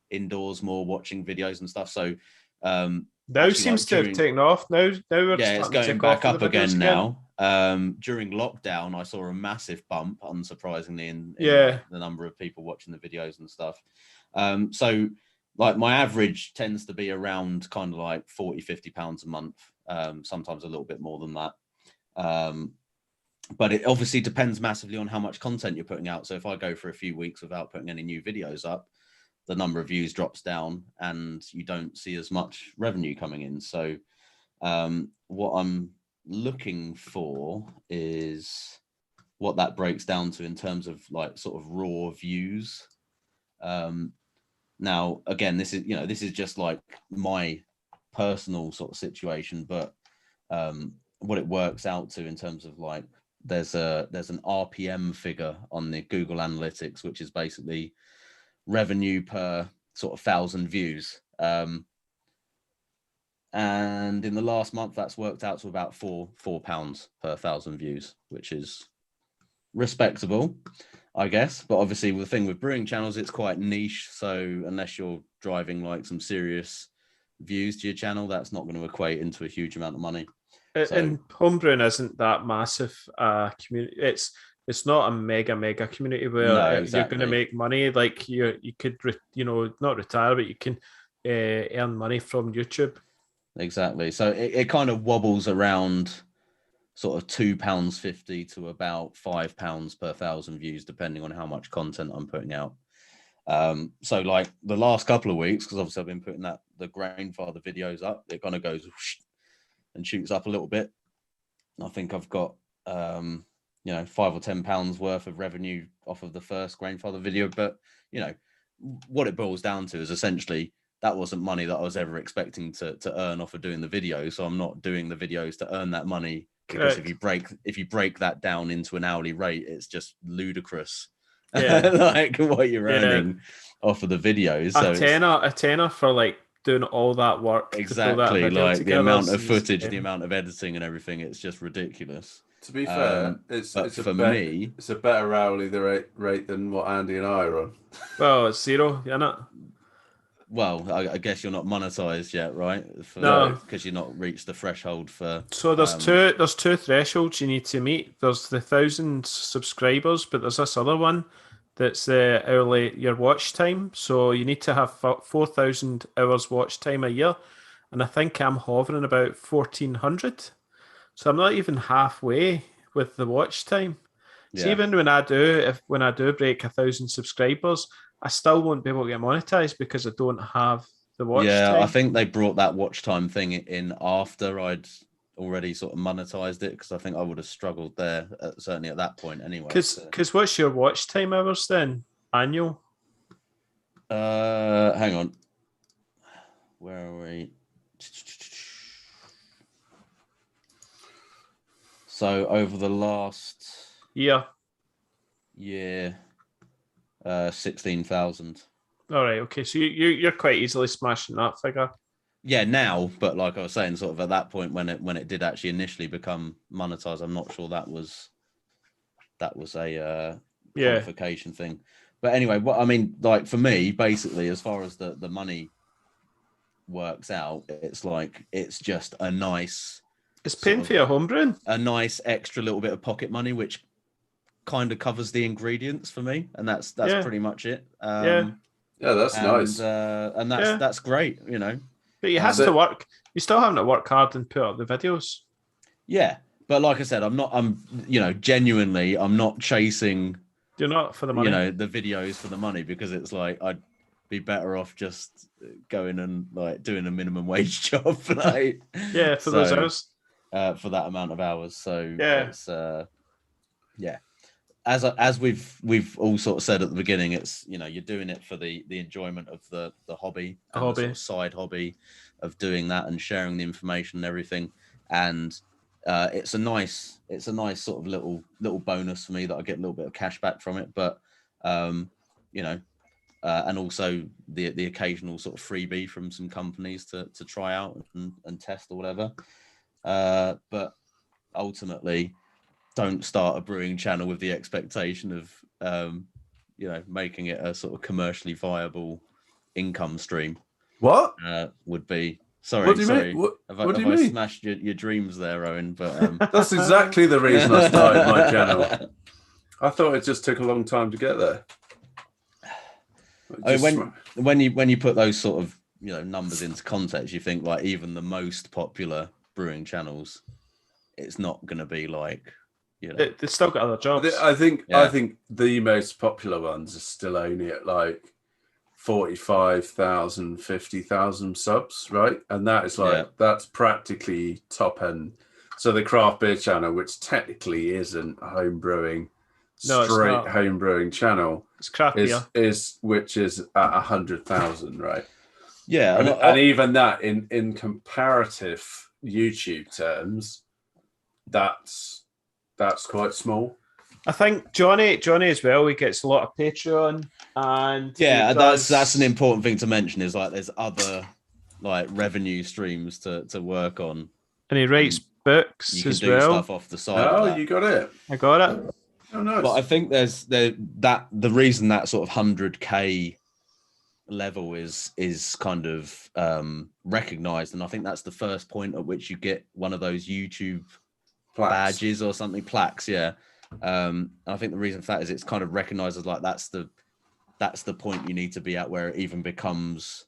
indoors more watching videos and stuff. So now seems to have taken off. Now it's going back up again now. During lockdown, I saw a massive bump, unsurprisingly, in the number of people watching the videos and stuff. So like my average tends to be around kind of like £40-50 a month, sometimes a little bit more than that. But it obviously depends massively on how much content you're putting out. So if I go for a few weeks without putting any new videos up, the number of views drops down and you don't see as much revenue coming in. So what I'm looking for is what that breaks down to in terms of like sort of raw views. Now, again, this is just like my personal sort of situation, but what it works out to in terms of like, there's an RPM figure on the Google Analytics, which is basically revenue per sort of 1,000 views. And in the last month, that's worked out to about £4 per 1,000 views, which is respectable, I guess. But obviously, the thing with brewing channels, it's quite niche. So unless you're driving like some serious views to your channel, that's not going to equate into a huge amount of money. And homebrewing isn't that massive community. It's not a mega community where you're going to make money. Like you could, not retire, but you can earn money from YouTube. Exactly. So it kind of wobbles around sort of £2.50 to about £5 per 1,000 views, depending on how much content I'm putting out. So like the last couple of weeks, because obviously I've been putting the Grainfather videos up, it kind of goes and shoots up a little bit. I think I've got £5 or £10 worth of revenue off of the first Grainfather video, but what it boils down to is essentially that wasn't money that I was ever expecting to earn off of doing the video. So I'm not doing the videos to earn that money, because if you break that down into an hourly rate, it's just ludicrous. Yeah. Like what you're earning off of the videos. So a tenner for like doing all that work. Exactly, like the amount of footage, the amount of editing and everything, it's just ridiculous. To be fair, it's a better hourly rate than what Andy and I are on. Well, it's zero, isn't it? Well, I guess you're not monetized yet, right? No, because you've not reached the threshold for. So there's two thresholds you need to meet. There's the 1,000 subscribers, but there's this other one that's the your watch time. So you need to have 4,000 hours watch time a year, and I think I'm hovering about 1,400. So I'm not even halfway with the watch time. So even when I do break 1,000 subscribers, I still won't be able to get monetized because I don't have the watch time. Yeah, I think they brought that watch time thing in after I'd already sort of monetized it, because I think I would have struggled there, certainly at that point anyway. Because what's your watch time hours then? Annual? Hang on. Where are we? So over the last year, 16,000. All right, okay. So you're quite easily smashing that figure. Yeah, now, but like I was saying, sort of at that point when it did actually initially become monetized, I'm not sure that was a qualification thing. But anyway, what I mean, like for me, basically, as far as the money works out, it's like it's just a nice. It's paying for your homebrewing. A nice extra little bit of pocket money, which kind of covers the ingredients for me, and that's pretty much it. That's nice, and that's great, But you have to work. You still having to work hard and put up the videos. Yeah, but like I said, I'm genuinely, I'm not chasing. You're not for the money. The videos for the money, because it's like I'd be better off just going and like doing a minimum wage job, like for those hours. For that amount of hours. So it's as we've all sort of said at the beginning, it's you're doing it for the enjoyment of the hobby, the sort of side hobby of doing that and sharing the information and everything. And it's a nice sort of little bonus for me that I get a little bit of cash back from it. But and also the occasional sort of freebie from some companies to try out and test or whatever. But ultimately, don't start a brewing channel with the expectation of making it a sort of commercially viable income stream. What would be sorry? What do you mean? What do you mean? Smashed your dreams there, Owen? But that's exactly the reason I started my channel. I thought it just took a long time to get there. When you put those sort of numbers into context, you think like even the most popular brewing channels, it's not going to be like they've still got other jobs. I think the most popular ones are still only at like 45,000, 50,000 subs, right? And that is that's practically top end. So the craft beer channel, which technically isn't a home brewing, straight home brewing channel, it's craft beer, which is at 100,000, right? Yeah, and even that in comparative YouTube terms, that's quite small. I think Johnny as well, he gets a lot of Patreon, and that's an important thing to mention, is like there's other like revenue streams to work on. And he writes books you can as do well. Stuff off the side. Oh, of that. you got it. I got it. Oh, nice. But I think the reason that sort of 100K level is kind of recognized, and I think that's the first point at which you get one of those YouTube badges or something, plaques. Yeah. I think the reason for that is it's kind of recognized as like that's the point you need to be at where it even becomes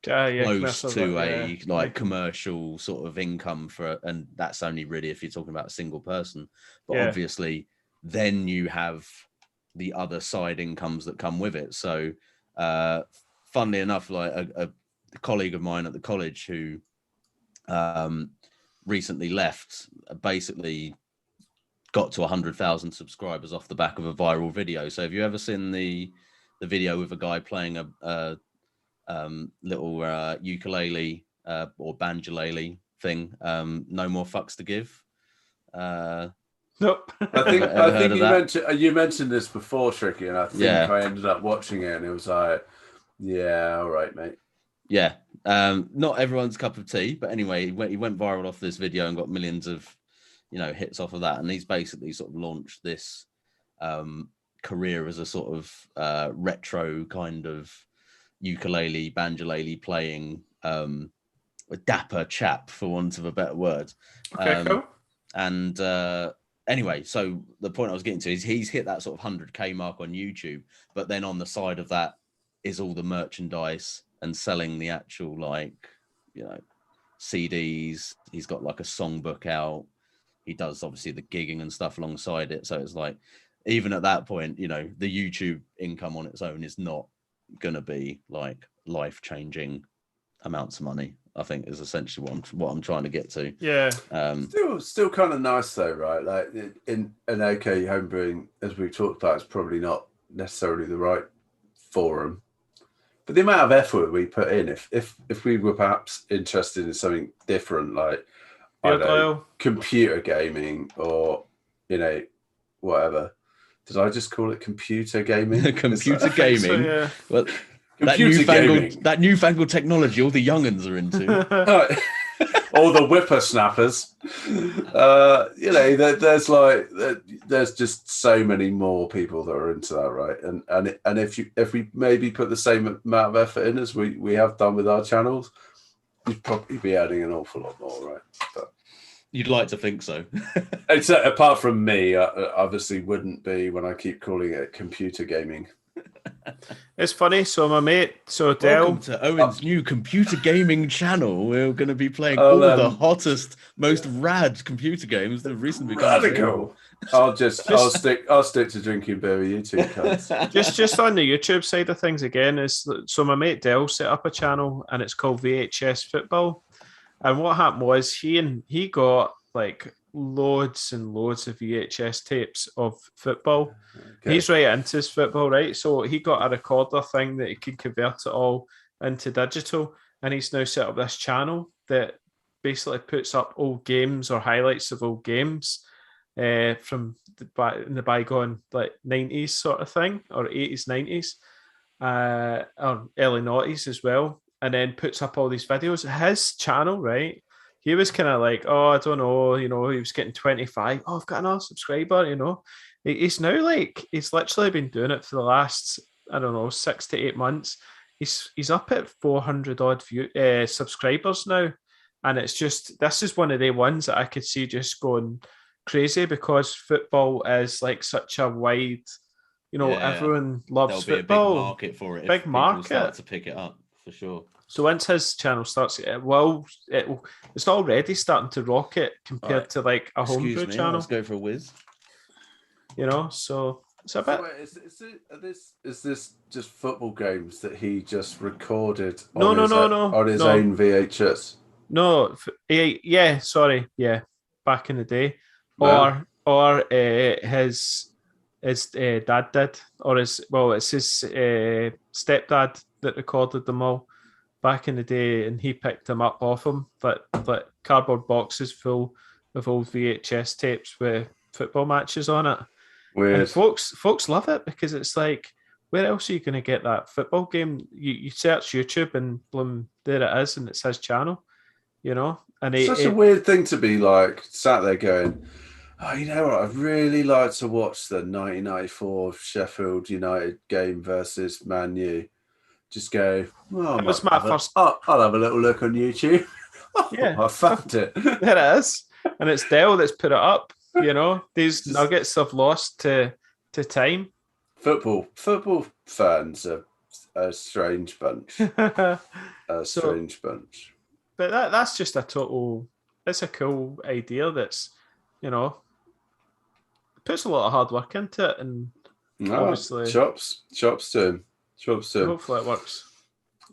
close to a commercial sort of income and that's only really if you're talking about a single person. But obviously then you have the other side incomes that come with it. So funnily enough, like a colleague of mine at the college who recently left basically got to 100,000 subscribers off the back of a viral video. So have you ever seen the video with a guy playing a little ukulele or banjolele thing? No More Fucks to Give. Nope. I think you mentioned this before, Tricky, and I think I ended up watching it, and it was like, yeah, all right, mate. Yeah, not everyone's cup of tea, but anyway, he went viral off this video and got millions of hits off of that, and he's basically sort of launched this career as a sort of retro kind of ukulele banjolele playing a dapper chap, for want of a better word. Okay, cool. And anyway, so the point I was getting to is he's hit that sort of 100K mark on YouTube, but then on the side of that is all the merchandise and selling the actual CDs. He's got like a songbook out. He does obviously the gigging and stuff alongside it. So it's like, even at that point, the YouTube income on its own is not going to be like life-changing amounts of money, I think is essentially what I'm trying to get to. Yeah. Still kind of nice though, right? Like in an OK homebrewing, as we've talked about, it's probably not necessarily the right forum. But the amount of effort we put in, if we were perhaps interested in something different, like computer gaming or whatever. Did I just call it computer gaming? Computer gaming. So, yeah. Well, that newfangled technology all the young'uns are into. All the whippersnappers. There's just so many more people that are into that, right? And if we maybe put the same amount of effort in as we have done with our channels, you'd probably be adding an awful lot more, right? But you'd like to think so. Except apart from me, I obviously wouldn't be when I keep calling it computer gaming. It's funny. So my mate, welcome to Owen's new computer gaming channel. We're going to be playing all the hottest, most rad computer games that have recently become radical. I'll stick to drinking beer with you two cunts. just on the YouTube side of things again is so my mate Dell set up a channel and it's called VHS Football. And what happened was he got like loads and loads of VHS tapes of football. Okay. He's right into his football, right? So he got a recorder thing that he could convert it all into digital. And he's now set up this channel that basically puts up old games or highlights of old games from the bygone like 90s sort of thing, or 80s, 90s, or early 90s as well. And then puts up all these videos. His channel, right? He was kind of like, oh, I don't know, he was getting 25. Oh, I've got another subscriber, He's now he's literally been doing it for the last, 6 to 8 months. He's up at 400 odd subscribers now. And it's just, this is one of the ones that I could see just going crazy because football is like such a wide, everyone loves football. Big market for it. Big market. Start to pick it up. For sure. So once his channel starts, it's already starting to rocket compared to like a homebrew channel. Let's go for a whiz. So it's a bit. Is this just football games that he just recorded? No. On his own VHS. No, back in the day, or his dad did, or it's his stepdad that recorded them all back in the day, and he picked them up off him, but cardboard boxes full of old VHS tapes with football matches on it. Weird. And folks love it because it's like, where else are you going to get that football game? You search YouTube and boom, there it is, and it's his channel, you know. And Such a weird thing to be like sat there going, oh, you know what? I'd really like to watch the 1994 Sheffield United game versus Man U. Just go, well, was my first. I'll have a little look on YouTube. Yeah, I found it. There it is, and it's Dell that's put it up. You know, these nuggets have lost to time. Football fans are a strange bunch. Strange bunch. But that's just it's a cool idea that's, you know, puts a lot of hard work into it, and obviously chops to him. Hopefully it works.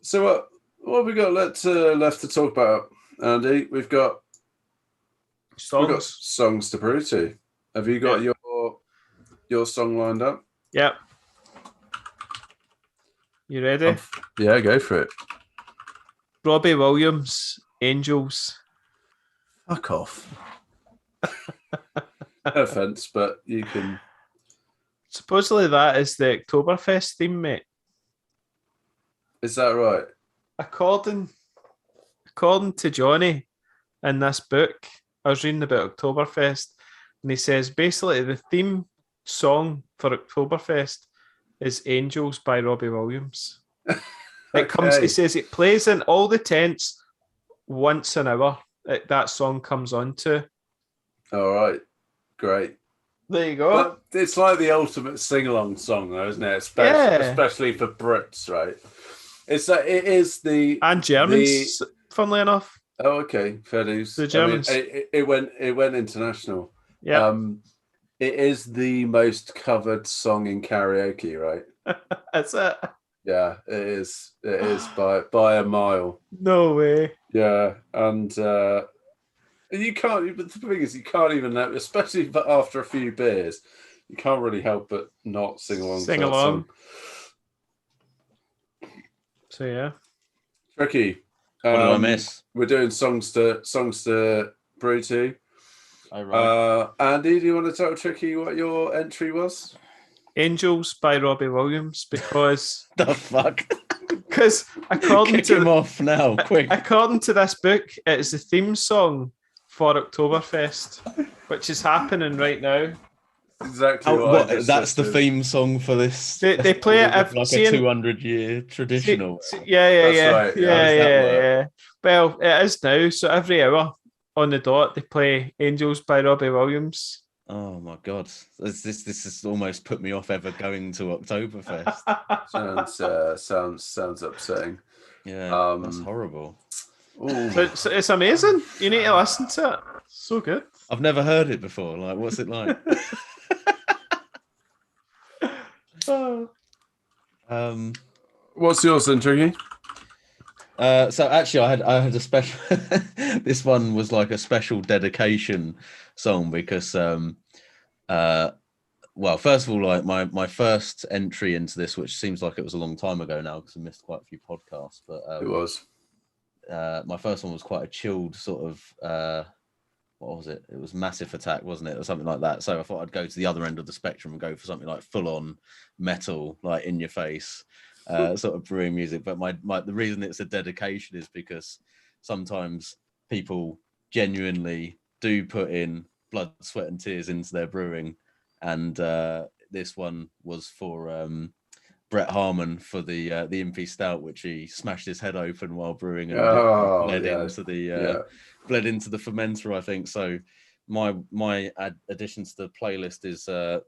So what have we got left to talk about, Andy? We've got songs to brew to. Have you got your song lined up? Yep. You ready? Yeah, go for it. Robbie Williams, Angels. Fuck off. No offense, but you can. Supposedly that is the Oktoberfest theme, mate. Is that right? According to Johnny in this book, I was reading about Oktoberfest, and he says basically the theme song for Oktoberfest is Angels by Robbie Williams. It comes. He says it plays in all the tents once an hour. That song comes on to. All right, great. There you go. But it's like the ultimate sing-along song, though, isn't it? Especially for Brits, right? It is the and Germans, funnily enough. Oh, okay, fair dues. The Germans. I mean, it went international. Yeah. It is the most covered song in karaoke, right? That's it. Yeah, it is. It is by a mile. No way. Yeah, and you can't. But the thing is, you can't even, especially after a few beers, you can't really help but not sing along. Sing along. So yeah, Tricky. What did I miss? We're doing songs to brew to. Oh, right. Andy, do you want to tell Tricky what your entry was? Angels by Robbie Williams, because the fuck. Because according Kick him off now, quick. According to this book, it is the theme song for Oktoberfest, which is happening right now. Exactly. That's the theme song for this. They play it like a 200-year traditional. Yeah. Well, it is now. So every hour on the dot, they play "Angels" by Robbie Williams. Oh my god, this has almost put me off ever going to Oktoberfest. sounds upsetting. Yeah, that's horrible. So it's amazing. You need to listen to it. So good. I've never heard it before. Like, what's it like? What's yours then, Tricky? So actually, I had a special. This one was like a special dedication song because, well, first of all, like my first entry into this, which seems like it was a long time ago now because I missed quite a few podcasts, but it was. My first one was quite a chilled sort of. What was it? It was Massive Attack, wasn't it, or something like that? So I thought I'd go to the other end of the spectrum and go for something like full-on metal, like in your face. Sort of brewing music, but the reason it's a dedication is because sometimes people genuinely do put in blood, sweat, and tears into their brewing, and this one was for Brett Harmon for the Impy Stout, which he smashed his head open while brewing and bled into the fermenter, I think. So my addition to the playlist is the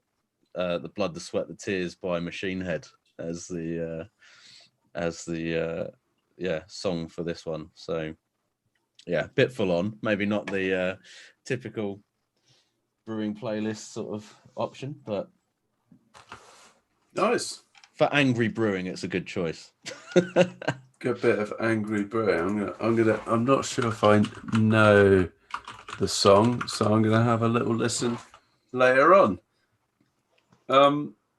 Blood, the Sweat, the Tears by Machine Head as the song for this one. So yeah, bit full on, maybe not the typical brewing playlist sort of option, but nice for angry brewing. It's a good choice. Good bit of angry brewing. I'm not sure if I know the song, so I'm gonna have a little listen later on.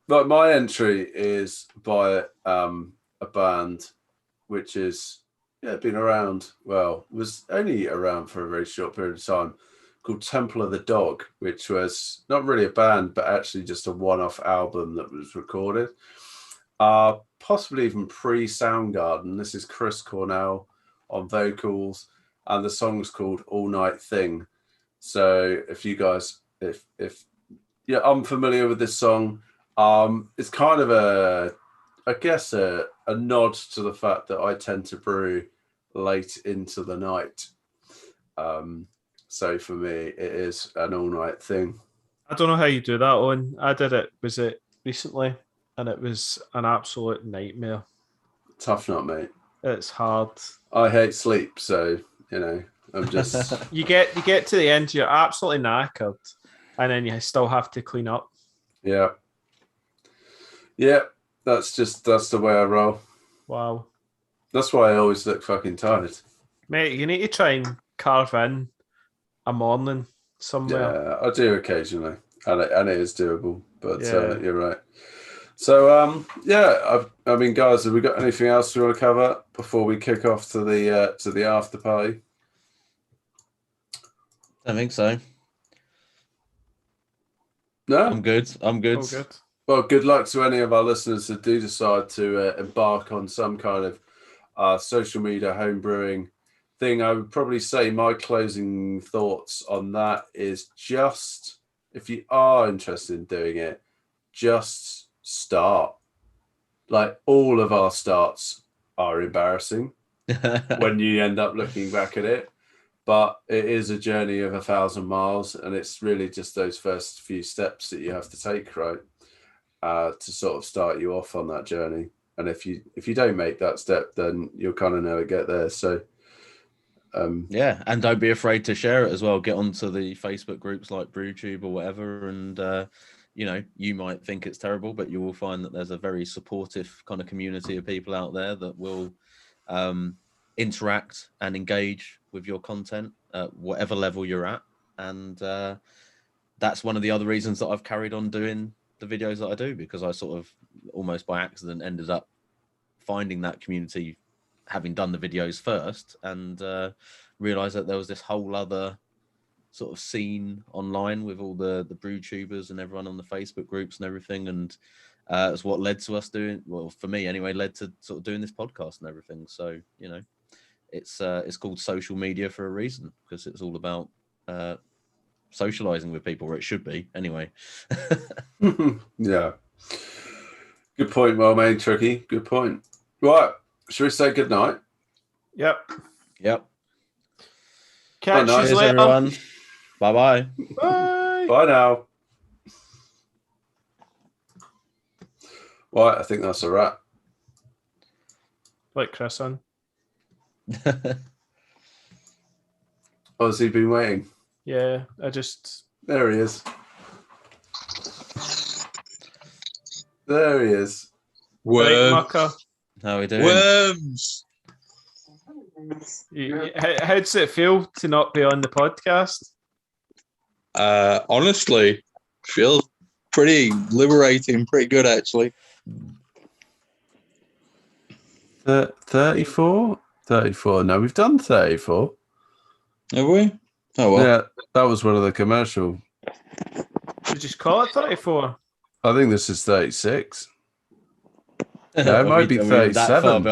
But my entry is by a band which is been around, was only around for a very short period of time, called Temple of the Dog, which was not really a band but actually just a one-off album that was recorded. Possibly even pre-Soundgarden. This is Chris Cornell on vocals, and the song's called All Night Thing. So if you guys, if you're unfamiliar with this song, it's kind of a nod to the fact that I tend to brew late into the night. So for me, it is an all-night thing. I don't know how you do that, Owen. I did it, was it recently? And it was an absolute nightmare. Tough nut, mate. It's hard. I hate sleep, so, I'm just... You get to the end, you're absolutely knackered, and then you still have to clean up. Yeah. Yeah, that's the way I roll. Wow. That's why I always look fucking tired. Mate, you need to try and carve in a morning somewhere. Yeah, I do occasionally, and it is doable, but you're right. So, I mean, guys, have we got anything else we want to cover before we kick off to the after party? I think so. No? I'm good. All good. Well, good luck to any of our listeners that do decide to embark on some kind of social media home brewing thing. I would probably say my closing thoughts on that is just, if you are interested in doing it, just start. Like, all of our starts are embarrassing when you end up looking back at it, but it is a journey of 1,000 miles, and it's really just those first few steps that you have to take, right, to sort of start you off on that journey. And if you don't make that step, then you'll kind of never get there. So yeah, and don't be afraid to share it as well. Get onto the Facebook groups like BrewTube or whatever, and you might think it's terrible, but you will find that there's a very supportive kind of community of people out there that will interact and engage with your content at whatever level you're at. And that's one of the other reasons that I've carried on doing the videos that I do, because I sort of almost by accident ended up finding that community having done the videos first, and realized that there was this whole other sort of scene online with all the brew tubers and everyone on the Facebook groups and everything. And it's what led to us doing, well, for me anyway, led to sort of doing this podcast and everything. So, it's called social media for a reason, because it's all about socializing with people, or it should be anyway. Yeah. Good point, well made, Tricky. Good point. Right. Should we say good night? Yep. Catch you later, everyone. Bye-bye. Bye. Bye now. Right, I think that's a wrap. Like Chris on. Oh, has he been waiting? Yeah, There he is. There he is. Worms. How are we doing? Worms. How does it feel to not be on the podcast? Honestly, feels pretty liberating, pretty good actually. 34? 34. No, we've done 34. Have we? Oh well. Yeah, that was one of the commercial. You just call it 34. I think this is 36. Yeah, it might be 37.